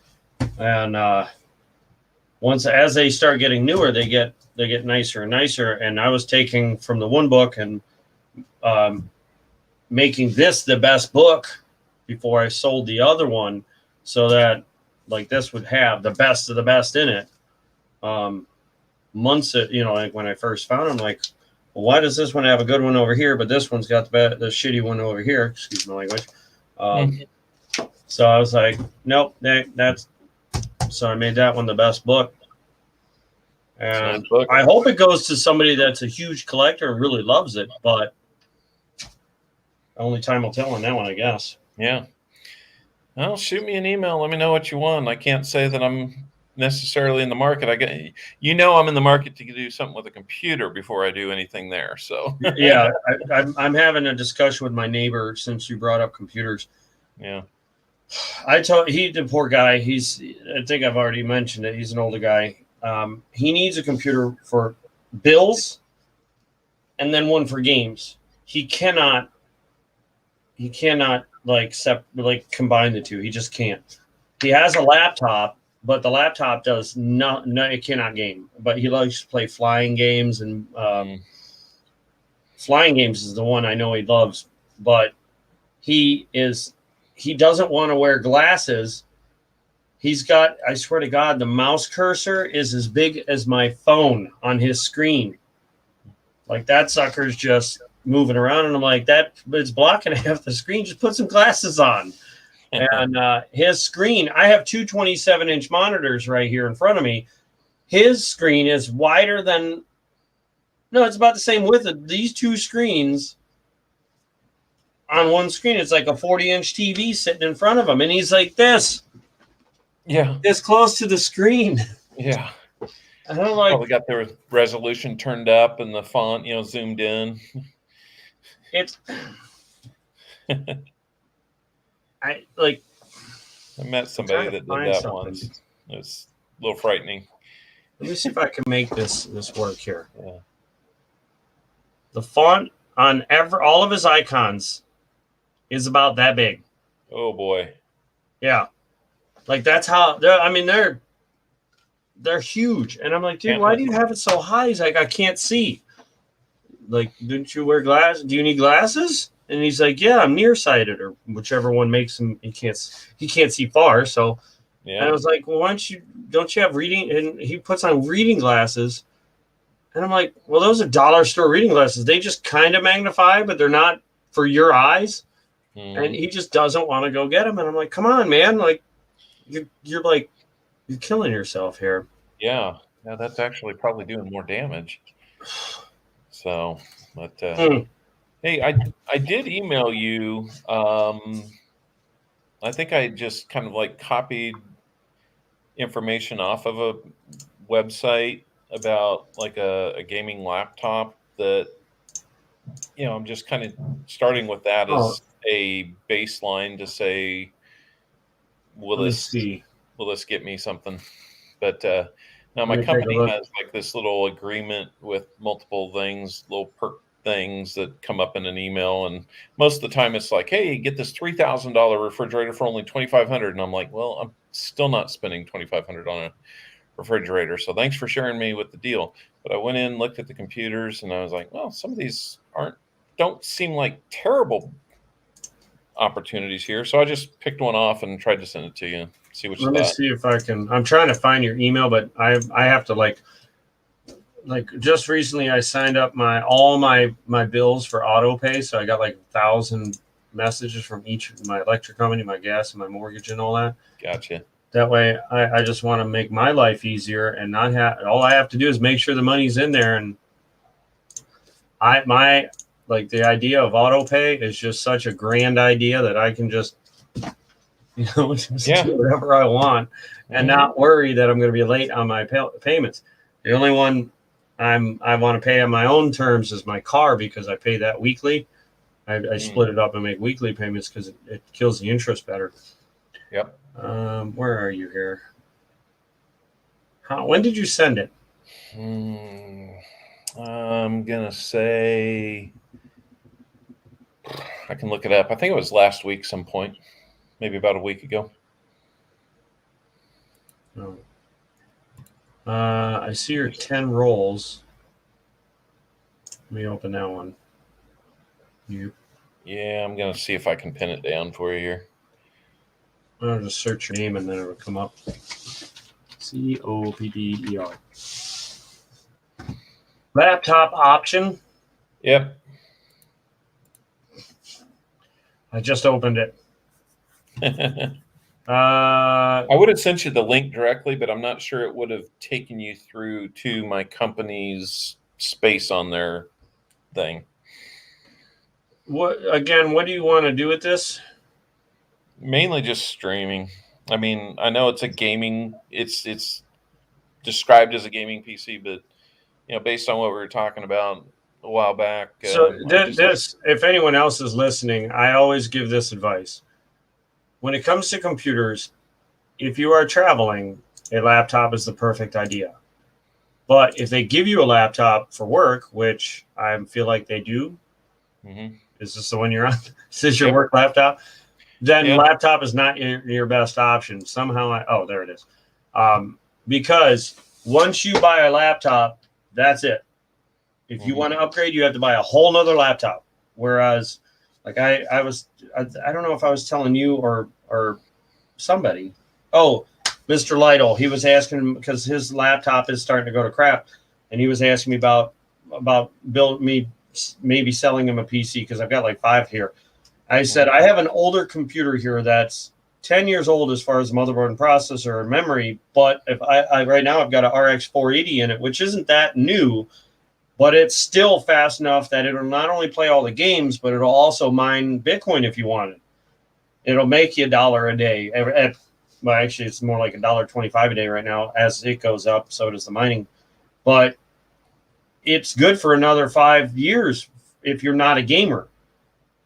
And as they start getting newer, they get nicer and nicer. And I was taking from the one book and making this the best book before I sold the other one, so that like this would have the best of the best in it. Months, like when I first found them, like, well, why does this one have a good one over here, but this one's got the shitty one over here? Excuse my language. So I was like, nope, that's. So I made that one the best book. It's a nice And book. I hope it goes to somebody that's a huge collector and really loves it, but only time will tell on that one, I guess. Yeah. Well, shoot me an email. Let me know what you want. I can't say that I'm necessarily in the market. I'm in the market to do something with a computer before I do anything there. So Yeah, I'm having a discussion with my neighbor since you brought up computers. yeah. The poor guy. I think I've already mentioned it. He's an older guy. He needs a computer for bills and then one for games. He cannot like combine the two. He just can't. He has a laptop, but the laptop does no, it cannot game. But he likes to play flying games, and flying games is the one I know he loves. But he doesn't want to wear glasses. He's got, I swear to God, the mouse cursor is as big as my phone on his screen. Like that sucker's just moving around, and I'm like, it's blocking half the screen. Just put some glasses on. And his screen, I have two 27-inch monitors right here in front of me. His screen is wider than, no, it's about the same width of these two screens. On one screen, it's like a 40-inch TV sitting in front of him, and he's like this. Yeah. This close to the screen. Yeah. And I'm like, Probably got the resolution turned up and the font, zoomed in. it's I met somebody that did that something. once. It was a little frightening. Let me see if I can make this work here. Yeah. The font on all of his icons is about that big. Oh boy. Yeah. Like that's how they're huge. And I'm like, dude, why do you have it so high? He's like, I can't see. Like, didn't you wear glasses? Do you need glasses? And he's like, yeah, I'm nearsighted, or whichever one makes him. He can't see far. So, Yeah. And I was like, well, don't you have reading? And he puts on reading glasses. And I'm like, well, those are dollar store reading glasses. They just kind of magnify, but they're not for your eyes. Mm-hmm. And he just doesn't want to go get them. And I'm like, come on, man. Like, you're killing yourself here. Yeah. Yeah, that's actually probably doing more damage. So, but hey, I did email you. I think I just kind of like copied information off of a website about like a gaming laptop that, I'm just kind of starting with that as a baseline to say, will this get me something? But now my company has like this little agreement with multiple things, little perk things that come up in an email, and most of the time it's like, hey, get this $3,000 refrigerator for only $2,500, and I'm like, well, I'm still not spending $2,500 on a refrigerator, so thanks for sharing me with the deal. But I went in, looked at the computers, and I was like, well, some of these don't seem like terrible opportunities here, so I just picked one off and tried to send it to you. See what you thought. Let me see if I can. I'm trying to find your email, but I have to like just recently I signed up all my bills for auto pay, so I got like 1,000 messages from each my electric company, my gas, and my mortgage, and all that. Gotcha. That way, I just want to make my life easier and not have all I have to do is make sure the money's in there. And the idea of auto pay is just such a grand idea that I can just do whatever I want and not worry that I'm going to be late on my payments. The only one I want to pay on my own terms is my car, because I pay that weekly. I split it up and make weekly payments because it kills the interest better. Yep. Where are you here? When did you send it? I'm gonna say I can look it up. I think it was last week, some point, maybe about a week ago. Oh. I see your 10 rolls. Let me open that one. Yeah, I'm gonna see if I can pin it down for you here. I'll just search your name and then it'll come up. COPDER. Laptop option. Yep. I just opened it. I would have sent you the link directly, but I'm not sure it would have taken you through to my company's space on their thing. What do you want to do with this? Mainly just streaming. I mean, I know it's a gaming. It's described as a gaming PC, but based on what we were talking about a while back. So if anyone else is listening, I always give this advice. When it comes to computers, if you are traveling, a laptop is the perfect idea. But if they give you a laptop for work, which I feel like they do, is this the one you're on? Is this your work laptop? Then laptop is not your best option. Somehow, there it is. Because once you buy a laptop, that's it. If you want to upgrade, you have to buy a whole nother laptop. Whereas, like I don't know if I was telling you or somebody. Oh, Mr. Lytle, he was asking because his laptop is starting to go to crap, and he was asking me about maybe selling him a PC because I've got like 5 here. I said I have an older computer here that's 10 years old as far as motherboard and processor and memory, but if I right now I've got an RX 480 in it, which isn't that new, but it's still fast enough that it'll not only play all the games, but it'll also mine Bitcoin if you want it. It'll make you $1 a day. Well, actually, it's more like $1.25 a day right now. As it goes up, so does the mining. But it's good for another 5 years if you're not a gamer.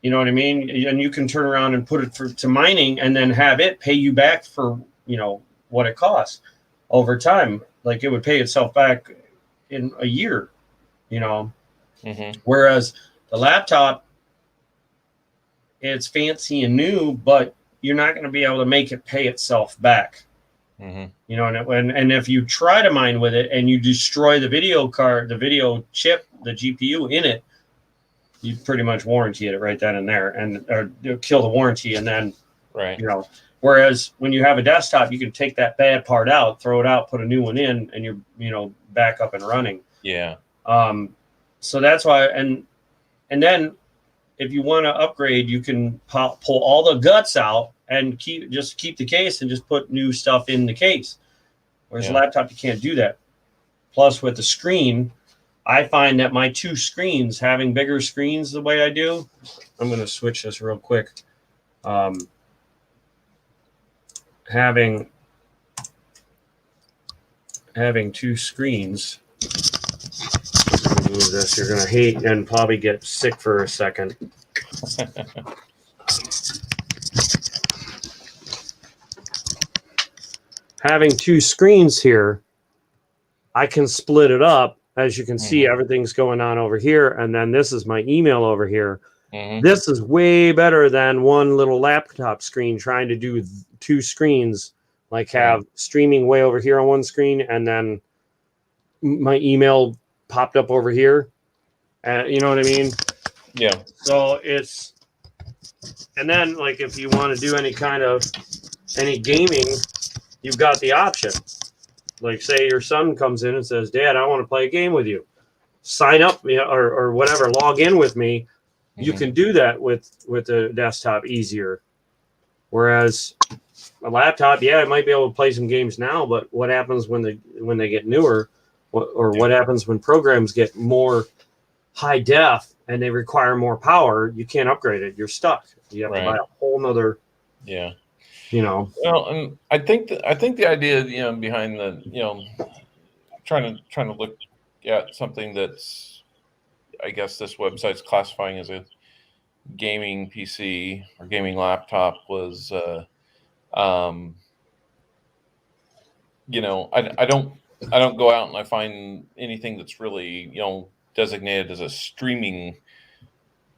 You know what I mean? And you can turn around and put it to mining and then have it pay you back for, what it costs over time. Like it would pay itself back in a year, Whereas the laptop, it's fancy and new, but you're not going to be able to make it pay itself back. And if you try to mine with it and you destroy the video card, the video chip, the GPU in it, you pretty much warranty it right then and there, or kill the warranty, and then Whereas when you have a desktop, you can take that bad part out, throw it out, put a new one in, and you're back up and running. Yeah. So that's why, and then if you want to upgrade, you can pull all the guts out and keep the case and just put new stuff in the case. Whereas a laptop, you can't do that. Plus, with the screen, I find that my 2 screens, having bigger screens the way I do, I'm going to switch this real quick. Having 2 screens. Move this. You're going to hate and probably get sick for a second. Having 2 screens here, I can split it up. As you can see, everything's going on over here, and then this is my email over here. This is way better than one little laptop screen trying to do 2 screens, like have streaming way over here on one screen, and then my email popped up over here. You know what I mean? Yeah. So and then like if you want to do any gaming, you've got the option. Like say your son comes in and says, "Dad, I want to play a game with you." Sign up or whatever, log in with me. You can do that with the desktop easier. Whereas a laptop, it might be able to play some games now, but what happens when they get newer, or what happens when programs get more high def and they require more power? You can't upgrade it. You're stuck. You have to buy a whole nother. Yeah. Well, and I think the idea, behind the, trying to look at something that's, I guess this website's classifying as a gaming PC or gaming laptop was, I don't go out and I find anything that's really, designated as a streaming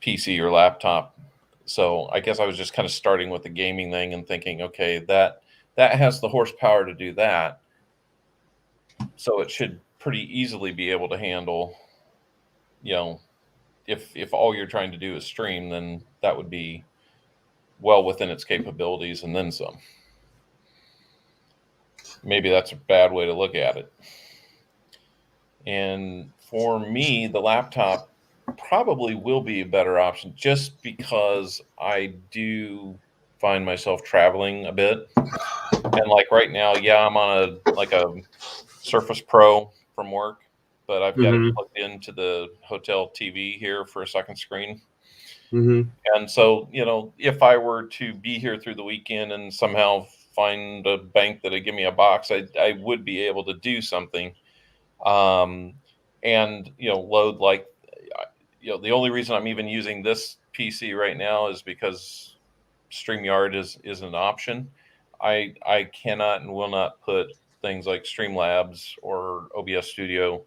PC or laptop. So I guess I was just kind of starting with the gaming thing and thinking, okay, that has the horsepower to do that. So it should pretty easily be able to handle, if all you're trying to do is stream, then that would be well within its capabilities and then some. Maybe that's a bad way to look at it. And for me, the laptop probably will be a better option just because I do find myself traveling a bit. And like right now, yeah, I'm on a Surface Pro from work, but I've got it Mm-hmm. plugged into the hotel TV here for a second screen. Mm-hmm. And so, if I were to be here through the weekend and somehow find a bank that would give me a box, I would be able to do something. And load like, the only reason I'm even using this PC right now is because StreamYard is an option. I cannot and will not put things like Streamlabs or OBS Studio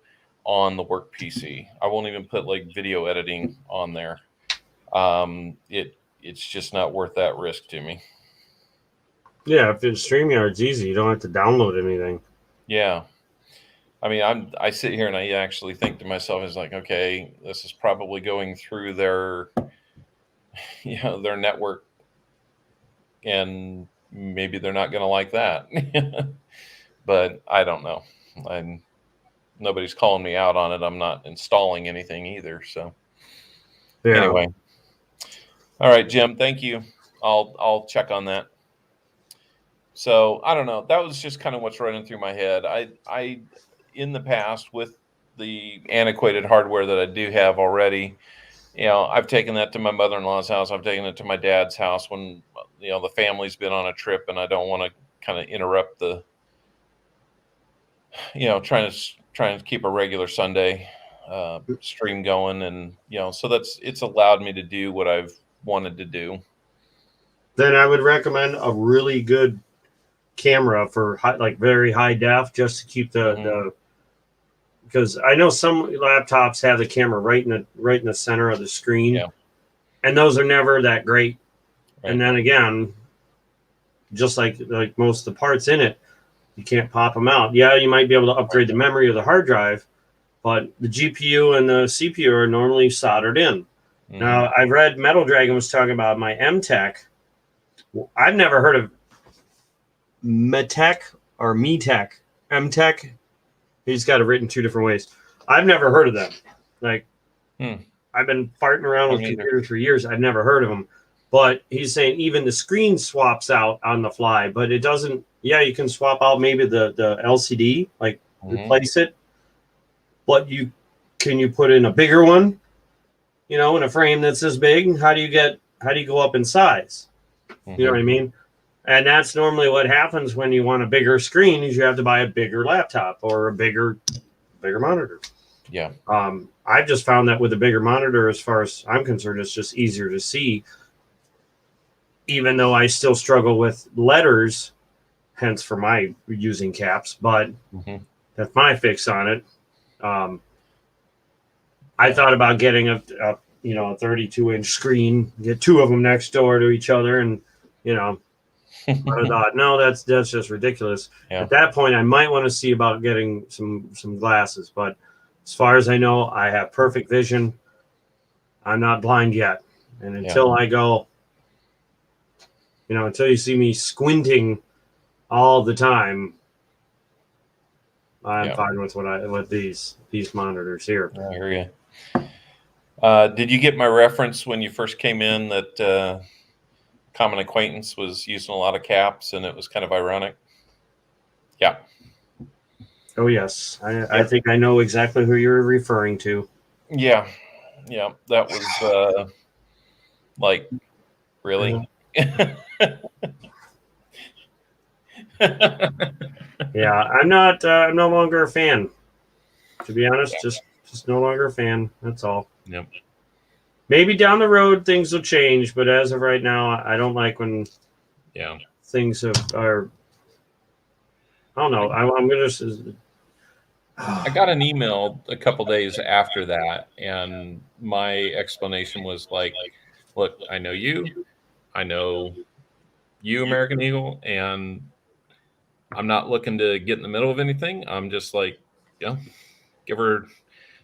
on the work PC. I won't even put like video editing on there. It's just not worth that risk to me. Yeah, if it's StreamYard's easy, you don't have to download anything. Yeah. I mean, I sit here and I actually think to myself, is like, okay, this is probably going through their network, and maybe they're not going to like that. But I don't know. Nobody's calling me out on it. I'm not installing anything either. So anyway, all right, Jim, thank you. I'll check on that. So I don't know. That was just kind of what's running through my head. I in the past, with the antiquated hardware that I do have already, I've taken that to my mother-in-law's house. I've taken it to my dad's house when the family's been on a trip, and I don't want to kind of interrupt the trying to keep a regular Sunday stream going, and so it's allowed me to do what I've wanted to do. Then I would recommend a really good camera for very high def, just to keep the because I know some laptops have the camera right in the center of the screen, and those are never that great. Right. And then again, just like most of the parts in it, you can't pop them out. Yeah, you might be able to upgrade the memory of the hard drive, but the GPU and the CPU are normally soldered in. Mm-hmm. Now, I read Metal Dragon was talking about my MTech. I've never heard of MTech or MTech. MTech. He's got it written two different ways. I've never heard of them. I've been farting around with computers for years. I've never heard of them. But he's saying even the screen swaps out on the fly, but it doesn't. Yeah, you can swap out maybe the LCD, replace it. But can you put in a bigger one? In a frame that's this big. How do you go up in size? Mm-hmm. You know what I mean? And that's normally what happens when you want a bigger screen, is you have to buy a bigger laptop or a bigger monitor. Yeah. I've just found that with a bigger monitor, as far as I'm concerned, it's just easier to see. Even though I still struggle with letters, hence for my using caps, but that's my fix on it. I thought about getting a 32-inch screen, get two of them next door to each other, and I thought, no, that's just ridiculous. Yeah. At that point, I might want to see about getting some glasses, but as far as I know, I have perfect vision. I'm not blind yet, and until I go, until you see me squinting all the time, I'm fine with these monitors here. I hear you. Did you get my reference when you first came in that Common Acquaintance was using a lot of caps and it was kind of ironic? Yeah. Oh yes, I think I know exactly who you're referring to. Yeah, that was really. Yeah, I'm no longer a fan. To be honest, just no longer a fan. That's all. Yep. Maybe down the road things will change, but as of right now, I don't like when things are. I don't know. I'm gonna. I got an email a couple days after that, and my explanation was like, "Look, I know you, American Eagle, and I'm not looking to get in the middle of anything. I'm just like, give her a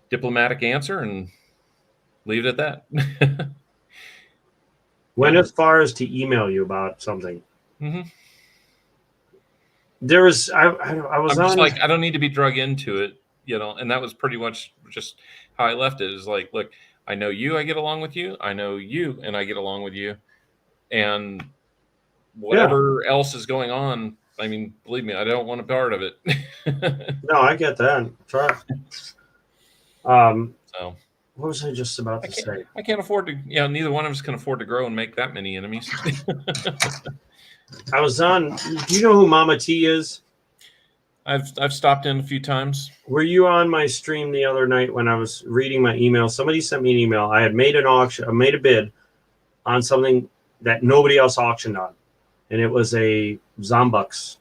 diplomatic answer and leave it at that." When, as far as to email you about something, there was I was just like, I don't need to be drug into it, and that was pretty much just how I left it. Is like, look, I know you, I get along with you. I know you, and I get along with you, and whatever else is going on. I mean, believe me, I don't want a part of it. No, I get that. So What was I just about to say? I can't afford to. Neither one of us can afford to grow and make that many enemies. I was on. Do you know who Mama T is? I've stopped in a few times. Were you on my stream the other night when I was reading my email? Somebody sent me an email. I had made an auction. I made a bid on something that nobody else auctioned on, and it was a Zombux.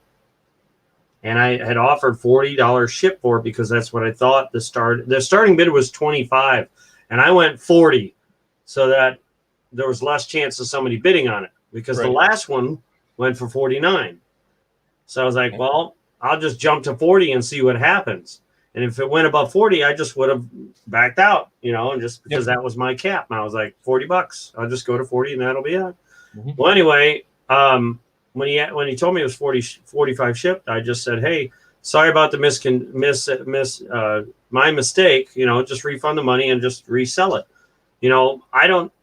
And I had offered $40 ship for it because that's what I thought the starting bid was 25, and I went 40, so that there was less chance of somebody bidding on it because the last one went for 49. So I was like, well, I'll just jump to 40 and see what happens. And if it went above 40, I just would have backed out, and just because that was my cap. And I was like, $40. I'll just go to 40 and that'll be it. Mm-hmm. Well, anyway, when he told me it was 45 shipped, I just said, hey, sorry about the my mistake, just refund the money and just resell it. I don't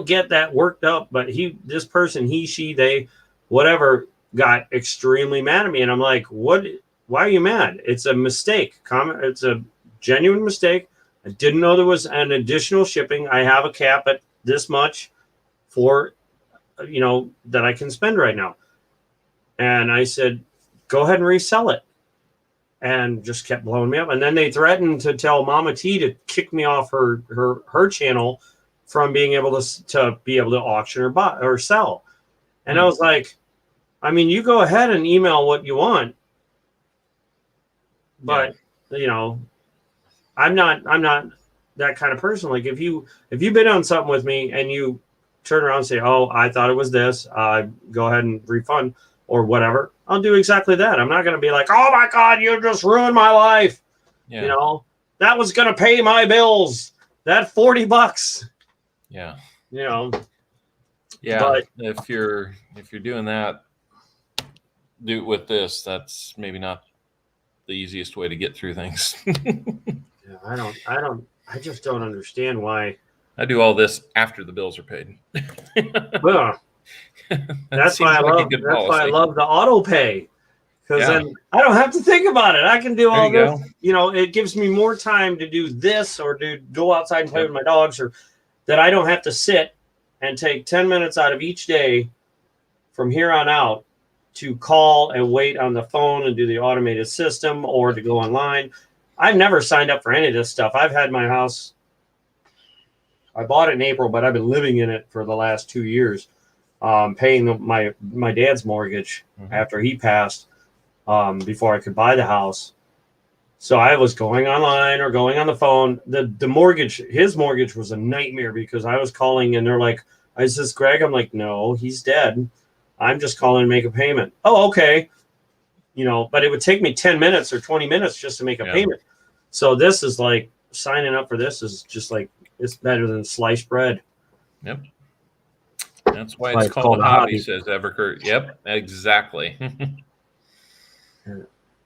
get that worked up, but this person, he, she, they, whatever, got extremely mad at me. And I'm like, what? Why are you mad? It's a mistake. It's a genuine mistake. I didn't know there was an additional shipping. I have a cap at this much for, that I can spend right now. And I said, go ahead and resell it. And just kept blowing me up. And then they threatened to tell Mama T to kick me off her channel from being able to be able to auction or buy or sell. And I was like, I mean, you go ahead and email what you want, but I'm not that kind of person. Like if you bid on something with me and you turn around and say, oh, I thought it was this, go ahead and refund or whatever, I'll do exactly that. I'm not going to be like, oh my God, you just ruined my life. Yeah. That was going to pay my bills. That $40. Yeah. Yeah. But if you're doing that, do it with this. That's maybe not the easiest way to get through things. I just don't understand why. I do all this after the bills are paid. Well, that's why I love the auto pay, because then I don't have to think about it. I can do all this. It gives me more time to do this or to go outside and play with my dogs, or that I don't have to sit and take 10 minutes out of each day from here on out to call and wait on the phone and do the automated system or to go online. I've never signed up for any of this stuff. I've had my house. I bought it in April, but I've been living in it for the last 2 years, paying my dad's mortgage after he passed, before I could buy the house. So I was going online or going on the phone. The mortgage, his mortgage was a nightmare because I was calling and they're like, is this Greg? I'm like, no, he's dead. I'm just calling to make a payment. Oh, okay. But it would take me 10 minutes or 20 minutes just to make a payment. So this is like signing up for this is just like, it's better than sliced bread. Yep. That's why it's called a hobby, says Everkurt. Yep, exactly.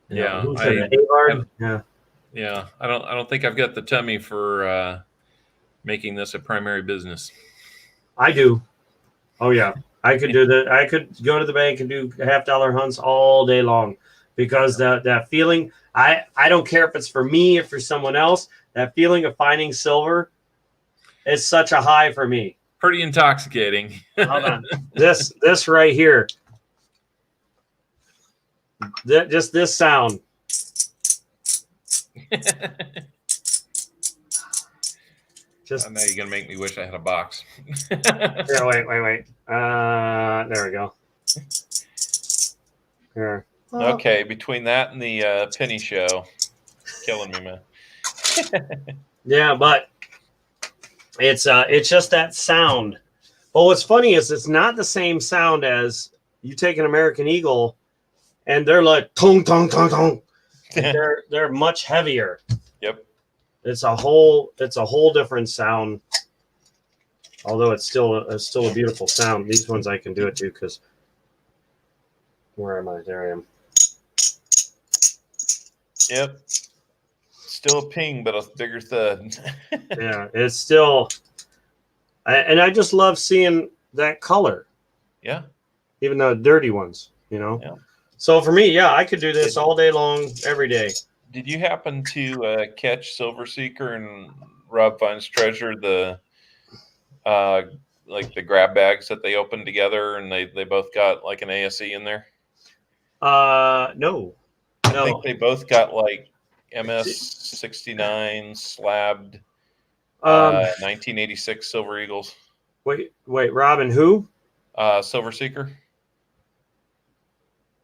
Yeah. I don't think I've got the tummy for making this a primary business. I do. Oh yeah. I could do that. I could go to the bank and do $50 hunts all day long because that feeling, I don't care if it's for me or for someone else, that feeling of finding silver is such a high for me. Pretty intoxicating. Hold on. This right here. Just this sound. Just now you're gonna make me wish I had a box. Here, wait. There we go. Here. Okay, between that and the penny show, killing me, man. Yeah, but it's just that sound. Well, what's funny is it's not the same sound as you take an American Eagle, and they're like tong tong tong tong. They're much heavier. Yep. It's a whole different sound. Although it's still a beautiful sound. These ones I can do it too because where am I? There I am. Yep. Still a ping, but a bigger thud. Yeah, it's still, and I just love seeing that color. Yeah. even the dirty ones, you know. Yeah. So for me, yeah, I could do this all day long, every day. Did you happen to catch Silver Seeker and Rob Finds Treasure, the like the grab bags that they opened together, and they both got like an ASE in there? No. I think they both got like MS-69 slabbed 1986 Silver Eagles. Wait, Robin, who? Silver Seeker.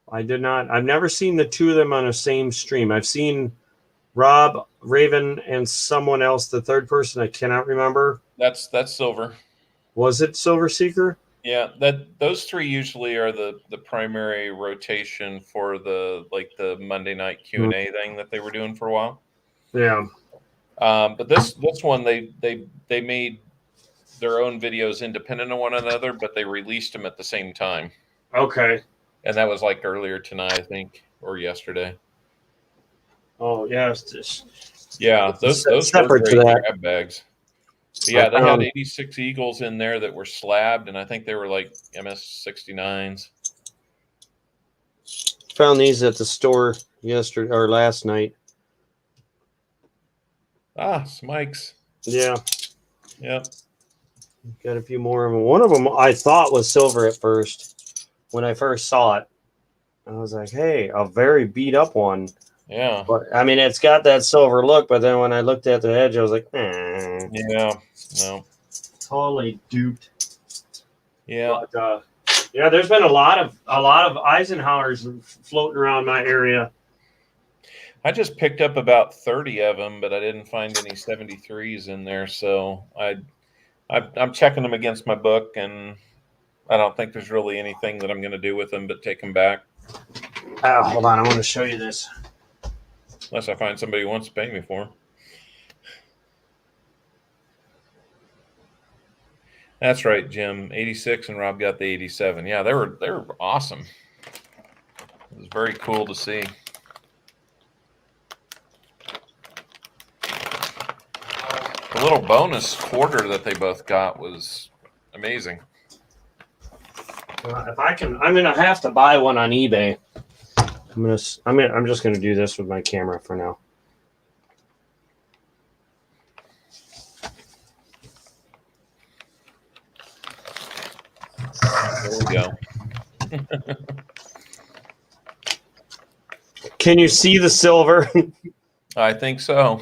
I did not. I've never seen the two of them on the same stream. I've seen Rob, Raven, and someone else. The third person I cannot remember. That's Silver. Was it Silver Seeker? Yeah, those three usually are the primary rotation for the Monday night Q&A thing that they were doing for a while. Yeah. But this one they made their own videos independent of one another, but they released them at the same time. Okay. And that was like earlier tonight, I think, or yesterday. Oh yeah. Yeah, those were separate to great that. grab bags. But yeah, they had 86 Eagles in there that were slabbed, and I think they were like MS-69s. Found these at the store yesterday or last night. Smikes. Yeah. Yep. Got a few more of them. One of them I thought was silver at first when I first saw it. I was like, hey, a very beat up one. Yeah. But I mean, it's got that silver look, but then when I looked at the edge, I was like, Yeah. No. Totally duped. Yeah. But, yeah, there's been a lot of Eisenhowers floating around my area. I just picked up about 30 of them, but I didn't find any 73s in there, so I'm checking them against my book, and I don't think there's really anything that I'm going to do with them but take them back. Hold on, I want to show you this. Unless I find somebody who wants to pay me for them. That's right, Jim. 86, and Rob got the 87. Yeah, they were awesome. It was very cool to see. The little bonus quarter that they both got was amazing. If I can, I'm gonna have to buy one on eBay. I'm just gonna do this with my camera for now. There we go. Can you see the silver? I think so.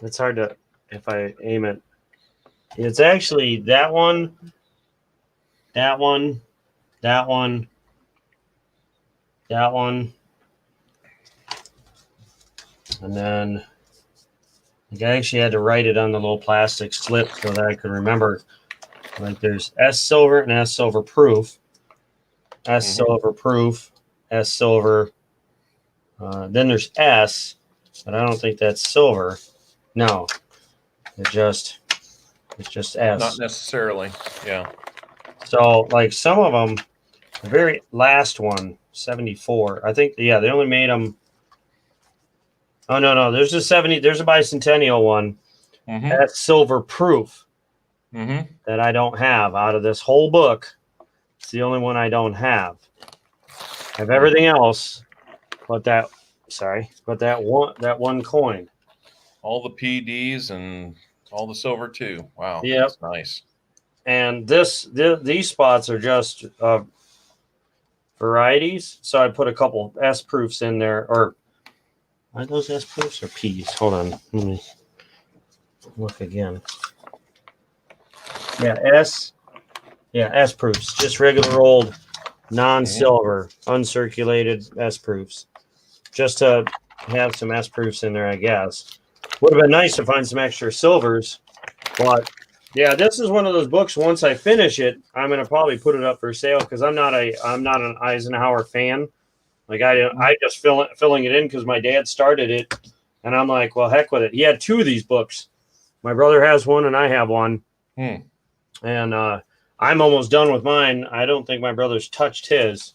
It's hard to, if I aim it. It's actually that one, that one, that one, that one, and then like I actually had to write it on the little plastic slip so that I could remember. Like there's S silver and S silver proof, S silver proof, S silver. Then there's S, but I don't think that's silver. No, it's just S. Not necessarily. Yeah. So like some of them, the very last one, 74. I think yeah, they only made them. Oh no, there's a 70. There's a bicentennial one. That's silver proof that I don't have out of this whole book. It's the only one I don't have. I have everything else, but that one coin. All the PDs and all the silver too. Wow. Yep. That's nice. And these spots are just varieties. So I put a couple S proofs in there. Or are those S proofs or P's? Hold on. Let me look again. Yeah, S proofs. Just regular old non-silver, uncirculated S proofs. Just to have some S proofs in there, I guess. Would have been nice to find some extra silvers, but yeah, this is one of those books. Once I finish it, I'm gonna probably put it up for sale because I'm not an Eisenhower fan. Like I just filling it in because my dad started it, and I'm like, well, heck with it. He had two of these books. My brother has one, and I have one, and I'm almost done with mine. I don't think my brother's touched his,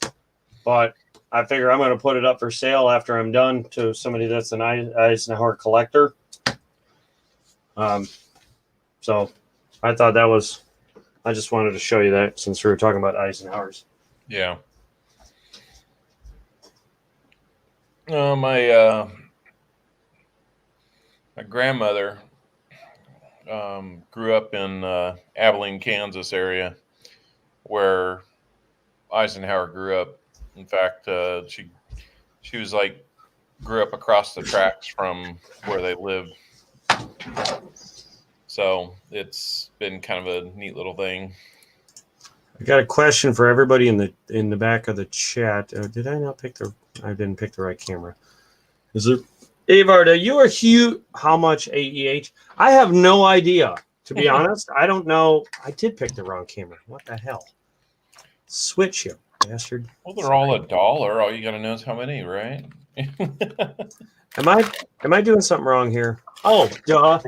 but I figure I'm going to put it up for sale after I'm done to somebody that's an Eisenhower collector. So I thought that was I just wanted to show you that since we were talking about Eisenhower's. Yeah. My grandmother grew up in Abilene, Kansas area where Eisenhower grew up. In fact, she was like grew up across the tracks from where they lived. So it's been kind of a neat little thing. I got a question for everybody in the back of the chat. Did I not pick the? I didn't pick the right camera. Is it Avard? Are you a huge? How much AEH? I have no idea. To be honest, I don't know. I did pick the wrong camera. What the hell? Switch you bastard. Well, they're all $1. All you got to know is how many, right? Am I doing something wrong here? Oh, duh.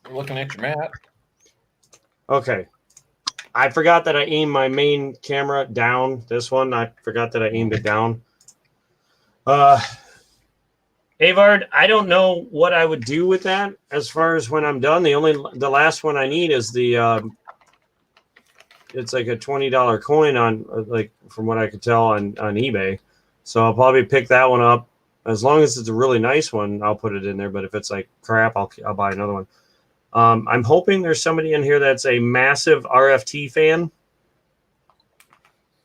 You're looking at your mat. Okay. I forgot that I aimed my main camera down. This one, I forgot that I aimed it down. Avard, I don't know what I would do with that as far as when I'm done. The last one I need is the it's like a $20 coin on, like, from what I could tell on eBay. So I'll probably pick that one up. As long as it's a really nice one, I'll put it in there. But if it's like crap, I'll buy another one. I'm hoping there's somebody in here that's a massive RFT fan,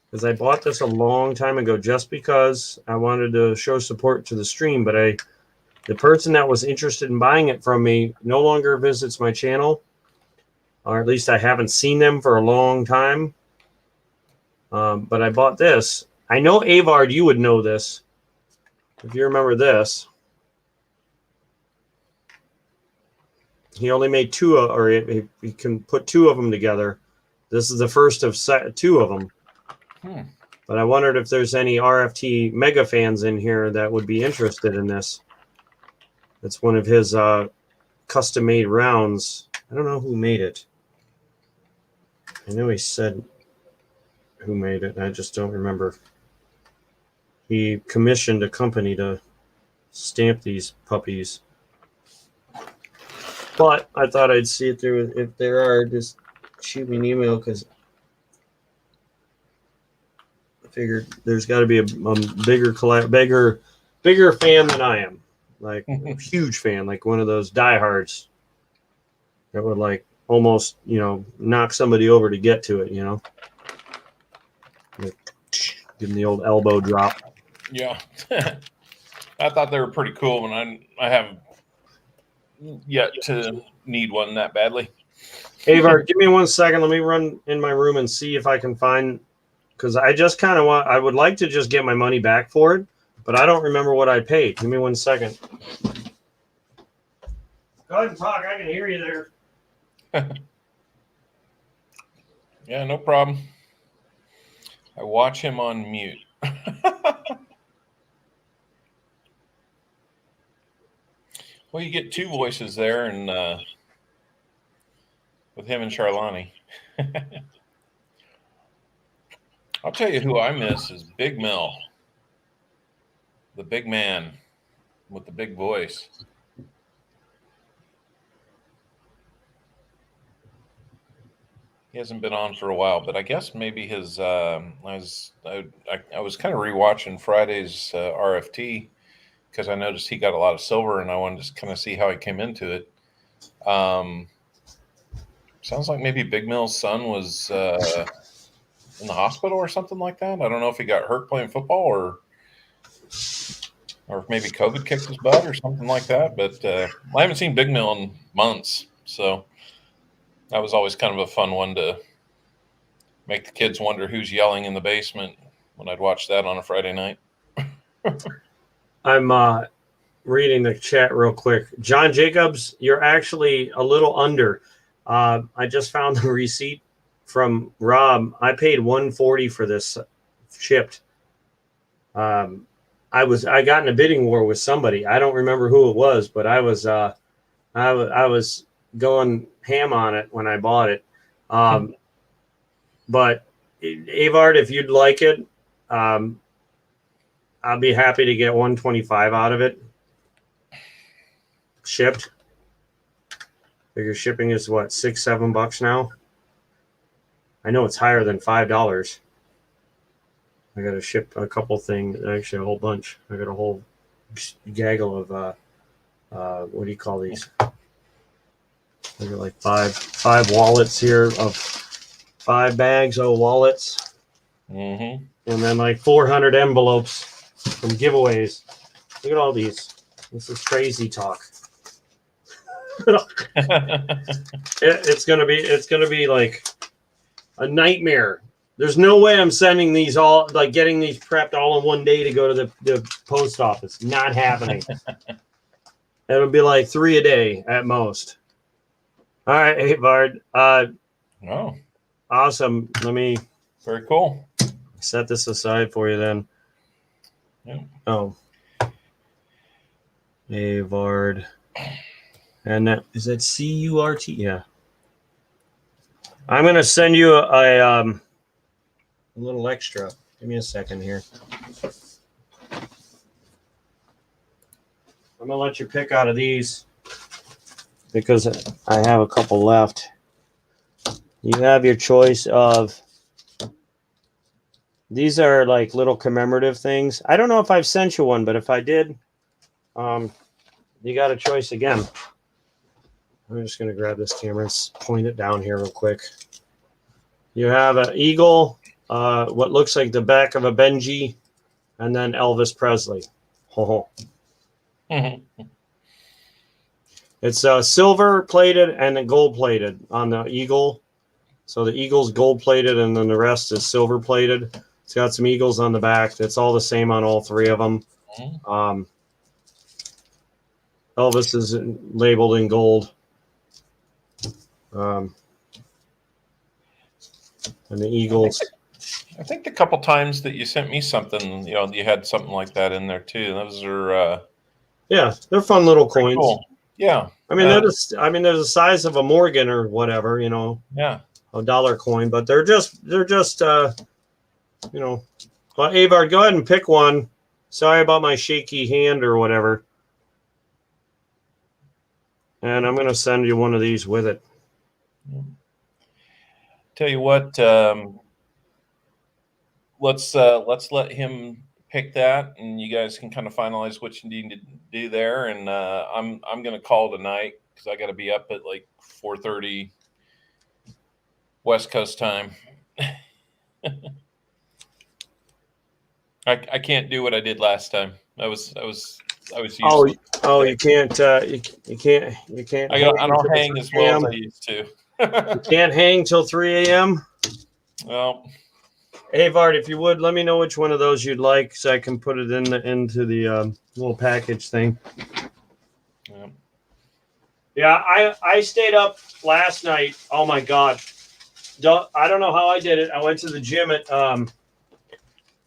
because I bought this a long time ago just because I wanted to show support to the stream. But the person that was interested in buying it from me no longer visits my channel, or at least I haven't seen them for a long time. But I bought this. I know, Avard, you would know this if you remember this. He only made two, or he can put two of them together. This is the first of two of them. But I wondered if there's any RFT mega fans in here that would be interested in this. It's one of his custom-made rounds. I don't know who made it. I know he said who made it. I just don't remember. He commissioned a company to stamp these puppies. But I thought I'd see it through. If there are, just shoot me an email, because I figured there's got to be a bigger fan than I am. Like a huge fan, like one of those diehards that would like almost, knock somebody over to get to it, like, give them the old elbow drop. Yeah. I thought they were pretty cool, and I haven't yet to need one that badly. Avar, give me 1 second. Let me run in my room and see if I can find, because I just I would like to just get my money back for it, but I don't remember what I paid. Give me 1 second. Go ahead and talk. I can hear you there. Yeah, no problem. I watch him on mute. Well, you get two voices there, and with him and Charlani. I'll tell you who I miss is Big Mel, the big man with the big voice. He hasn't been on for a while, but I guess maybe his. I was kind of rewatching Friday's RFT, because I noticed he got a lot of silver, and I wanted to kind of see how he came into it. Sounds like maybe Big Mel's son was in the hospital or something like that. I don't know if he got hurt playing football, or if maybe COVID kicked his butt or something like that. But I haven't seen Big Mel in months, so that was always kind of a fun one to make the kids wonder who's yelling in the basement when I'd watch that on a Friday night. I'm reading the chat real quick. John Jacobs, you're actually a little under. I just found the receipt from Rob. I paid $140 for this shipped. I got in a bidding war with somebody. I don't remember who it was, but I was going ham on it when I bought it. But Avard, if you'd like it, I'll be happy to get $125 out of it. Shipped. Figure shipping is what, $6-7 now? I know it's higher than $5. I got to ship a couple things, actually a whole bunch. I got a whole gaggle of what do you call these? I got like five wallets here of 5 bags of wallets, Mm-hmm. and then like 400 envelopes from giveaways. Look at all these. This is crazy talk. It's gonna be like a nightmare. There's no way I'm sending these all, like getting these prepped all in one day to go to the post office. Not happening. It'll be like 3 a day at most. All right, hey Bard. Oh, Awesome. Let me very cool. set this aside for you then. Yeah. Oh. Avard. And that, is that CURT? Yeah. I'm going to send you a little extra. Give me a second here. I'm going to let you pick out of these because I have a couple left. You have your choice of, these are like little commemorative things. I don't know if I've sent you one, but if I did, you got a choice again. I'm just going to grab this camera and point it down here real quick. You have an eagle, what looks like the back of a Benji, and then Elvis Presley. Oh. It's silver plated and then gold plated on the eagle. So the eagle's gold plated and then the rest is silver plated. It's got some eagles on the back. It's all the same on all 3 of them. Elvis is labeled in gold. And the eagles. I think the couple times that you sent me something, you had something like that in there too. Those are yeah, they're fun little coins. Cool. Yeah. I mean, they're the size of a Morgan or whatever, Yeah. a dollar coin, but they're just well, Avard, go ahead and pick one. Sorry about my shaky hand or whatever. And I'm going to send you one of these with it. Tell you what, let's let him pick that, and you guys can kind of finalize what you need to do there. And I'm going to call tonight because I got to be up at like 4:30 West Coast time. I can't do what I did last time. I was useless. You can't. You can't. I don't hang as well as I used to. You can't hang till 3 a.m. Well, Avard, if you would, let me know which one of those you'd like, so I can put it into the little package thing. Yeah, I stayed up last night. Oh my God, I don't know how I did it. I went to the gym at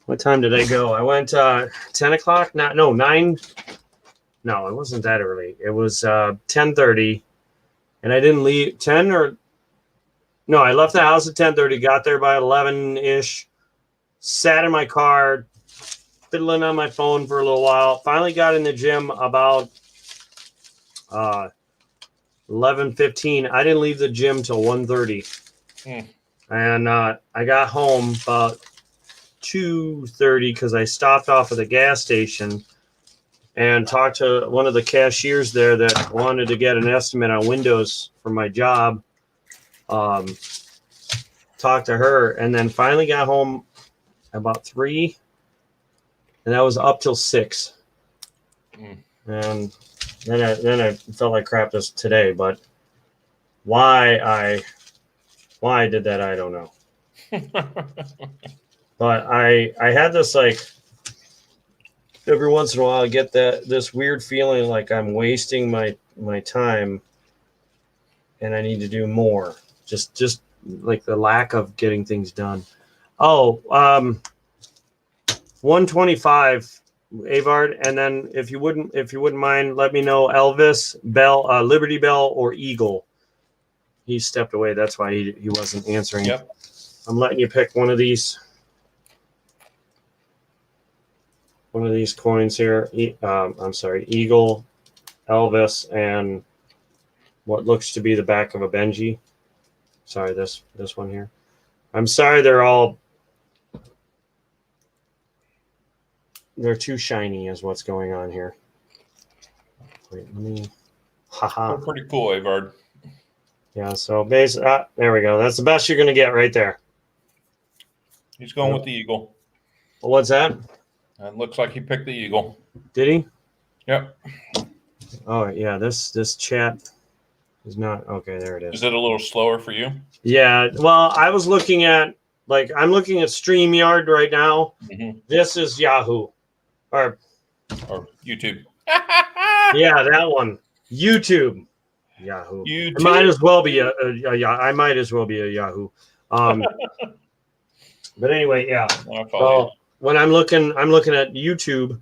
what time did I go? I went 10 o'clock. 9. No, it wasn't that early. It was 10:30, and I didn't leave 10 or. No, I left the house at 10:30, got there by 11-ish, sat in my car, fiddling on my phone for a little while. Finally got in the gym about 11:15. I didn't leave the gym till 1:30. And I got home about 2:30 because I stopped off at the gas station and talked to one of the cashiers there that wanted to get an estimate on windows for my job. Talked to her, and then finally got home about 3, and that was up till 6. And then I felt like crap today, but why I did that, I don't know. But I had this, like, every once in a while I get this weird feeling like I'm wasting my time and I need to do more. Just like the lack of getting things done. 125 Avard, and then if you wouldn't mind, let me know Elvis, Bell, Liberty Bell, or Eagle. He stepped away. That's why he wasn't answering. Yep. I'm letting you pick one of these. One of these coins here. I'm sorry, Eagle, Elvis, and what looks to be the back of a Benji. Sorry, this one here. I'm sorry, they're too shiny is what's going on here. Wait, let me, haha. They're pretty cool, Avard. Yeah, so basically, there we go. That's the best you're going to get right there. He's going with the Eagle. Well, what's that? And looks like he picked the Eagle. Did he? Yep. Oh, yeah, this chat is not, okay, there it is. Is it a little slower for you? Yeah, well, I was looking at, I'm looking at StreamYard right now. Mm-hmm. This is Yahoo. Or YouTube. yeah, that one. YouTube. Yahoo. YouTube. It might as well be I might as well be a Yahoo. But anyway, yeah. I follow So when I'm looking at YouTube.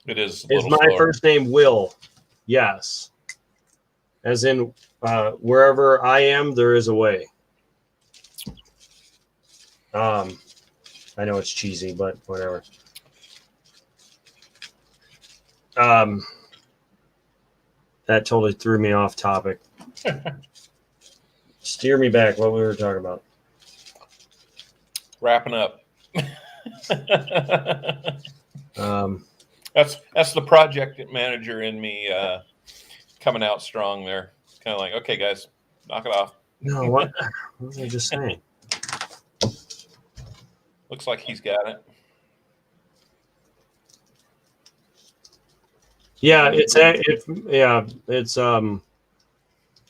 It is. Is my slower. first name Will? Yes. As in, wherever I am, there is a way. I know it's cheesy, but whatever. That totally threw me off topic. Steer me back. What we were talking about. Wrapping up. That's the project manager in me coming out strong there. Kind of like, okay, guys, knock it off. No, what was I just saying? Looks like he's got it. Yeah, it's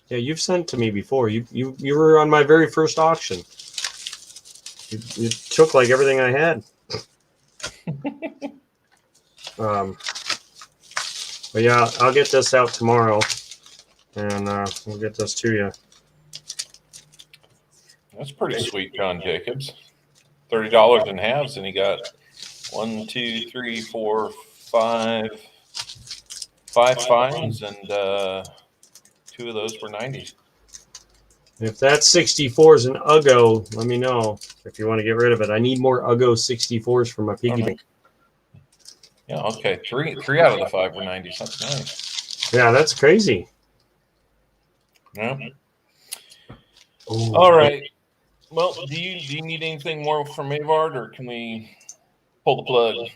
you've sent to me before. You were on my very first auction. You took like everything I had. But yeah, I'll get this out tomorrow, and we'll get this to you. That's pretty sweet, John Jacobs. $30 in halves, and he got 1, 2, 3, 4, 5 finds, and 2 of those were 90s. If that 64 is an Uggo, let me know if you want to get rid of it. I need more Uggo 64s for my piggy bank. Yeah, okay. Three out of the 5 were 90s. That's nice. Yeah, that's crazy. Yeah. Ooh. All right. Well, do you need anything more from Avard, or can we pull the plug?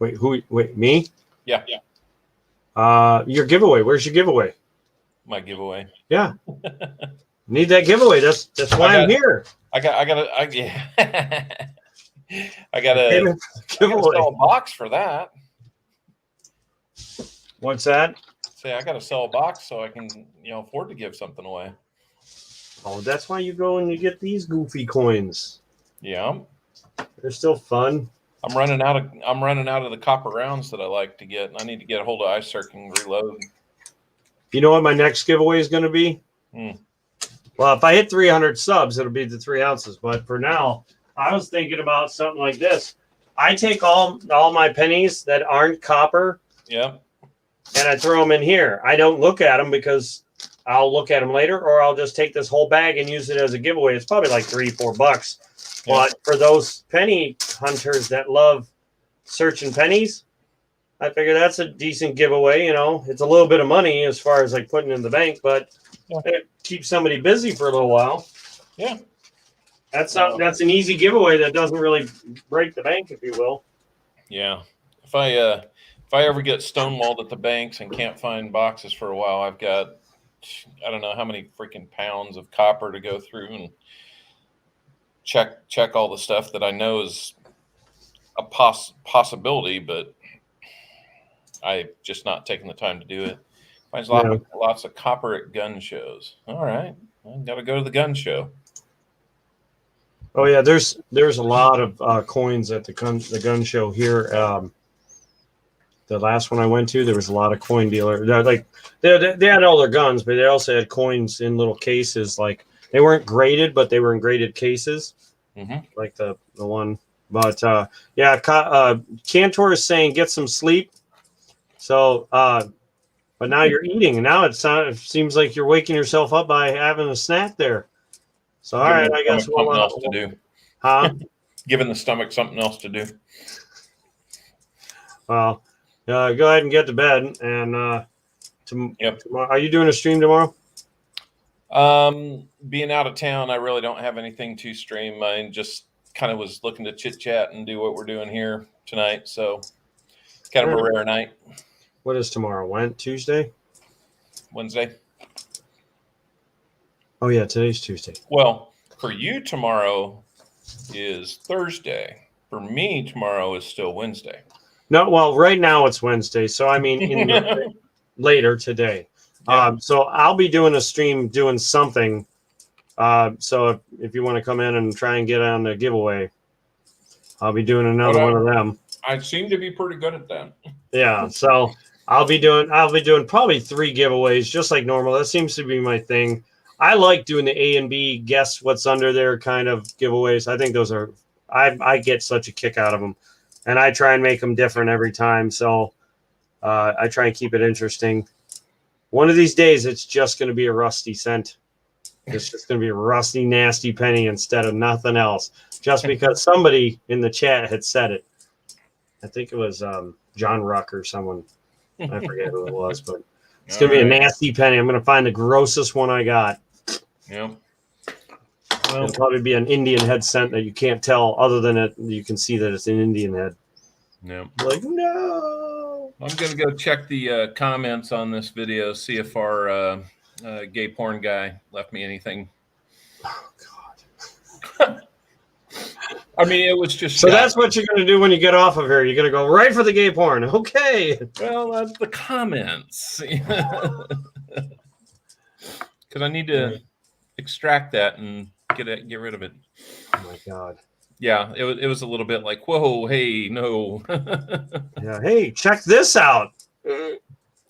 Wait, me? Yeah. Your giveaway. Where's your giveaway? My giveaway. Yeah. Need that giveaway. That's why I'm here. I got a sell a box for that. What's that? Say I got to sell a box so I can afford to give something away. Oh, that's why you go and you get these goofy coins. Yeah, they're still fun. I'm running out of the copper rounds that I like to get, and I need to get a hold of iCirc and reload. You know what my next giveaway is going to be? Well, if I hit 300 subs, it'll be the 3 ounces. But for now, I was thinking about something like this. I take all my pennies that aren't copper, yeah, and I throw them in here. I don't look at them because I'll look at them later, or I'll just take this whole bag and use it as a giveaway. It's probably like $3-4. Yeah. But for those penny hunters that love searching pennies, I figure that's a decent giveaway. It's a little bit of money as far as like putting in the bank, but it keeps somebody busy for a little while. Yeah. That's an easy giveaway that doesn't really break the bank, if you will. Yeah. If I ever get stonewalled at the banks and can't find boxes for a while, I've got I don't know how many freaking pounds of copper to go through and check all the stuff that I know is a possibility, but I've just not taken the time to do it. Finds lots of copper at gun shows. All right, I got to go to the gun show. Oh yeah, there's a lot of coins at the gun show here. The last one I went to, there was a lot of coin dealers. They had all their guns, but they also had coins in little cases. Like they weren't graded, but they were in graded cases, like the one. But Cantor is saying get some sleep. So, but now you're eating, and now it seems like you're waking yourself up by having a snack there. So, all right, I guess something else to do. Huh? Giving the stomach something else to do. Well, go ahead and get to bed. And tomorrow, are you doing a stream tomorrow? Being out of town, I really don't have anything to stream. I just kind of was looking to chit chat and do what we're doing here tonight. So kind of a rare night. What is tomorrow? Tuesday? Wednesday. Oh yeah, today's Tuesday. Well, for you, tomorrow is Thursday. For me, tomorrow is still Wednesday. No, well, right now it's Wednesday, so I mean, later today. Yeah. So I'll be doing a stream, doing something. So if you want to come in and try and get on the giveaway, I'll be doing another one of them. I seem to be pretty good at that. Yeah, so I'll be doing probably 3 giveaways, just like normal. That seems to be my thing. I like doing the A and B, guess what's under there kind of giveaways. I think those are, I get such a kick out of them, and I try and make them different every time. So I try and keep it interesting. One of these days, it's just going to be a rusty cent. It's just going to be a rusty, nasty penny instead of nothing else, just because somebody in the chat had said it. I think it was John Ruck or someone. I forget who it was, but it's going to be a nasty penny. I'm going to find the grossest one I got. Yeah. Well, it'll probably be an Indian head cent that you can't tell other than it. You can see that it's an Indian head. Yeah. Like, no. I'm going to go check the comments on this video, see if our gay porn guy left me anything. Oh, God. I mean, it was just. So that's what you're going to do when you get off of here. You're going to go right for the gay porn. Okay. Well, that's the comments. Because I need to extract that and get rid of it. Oh, my God. Yeah, it was a little bit like, whoa, hey, no. Yeah, hey, check this out.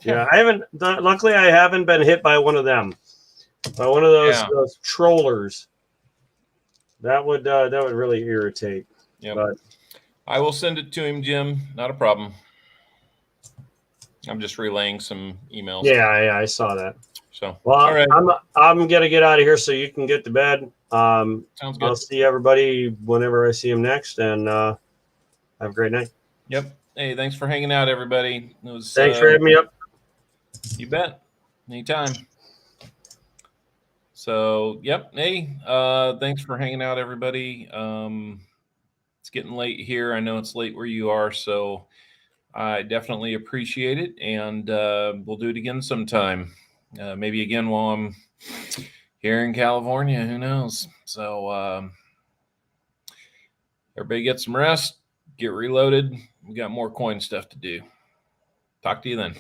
Yeah, luckily I haven't been hit by one of them. By one of those trollers. That would really irritate. Yeah. But I will send it to him, Jim. Not a problem. I'm just relaying some emails. Yeah, I saw that. So, well, all right. I'm gonna get out of here so you can get to bed. Sounds good. I'll see everybody whenever I see them next, and have a great night. Yep. Hey, thanks for hanging out, everybody. Thanks for having me up. You bet. Anytime. So, yep. Hey, thanks for hanging out, everybody. It's getting late here. I know it's late where you are, so I definitely appreciate it, and we'll do it again sometime. Maybe again while I'm here in California. Who knows? So everybody get some rest, get reloaded. We got more coin stuff to do. Talk to you then.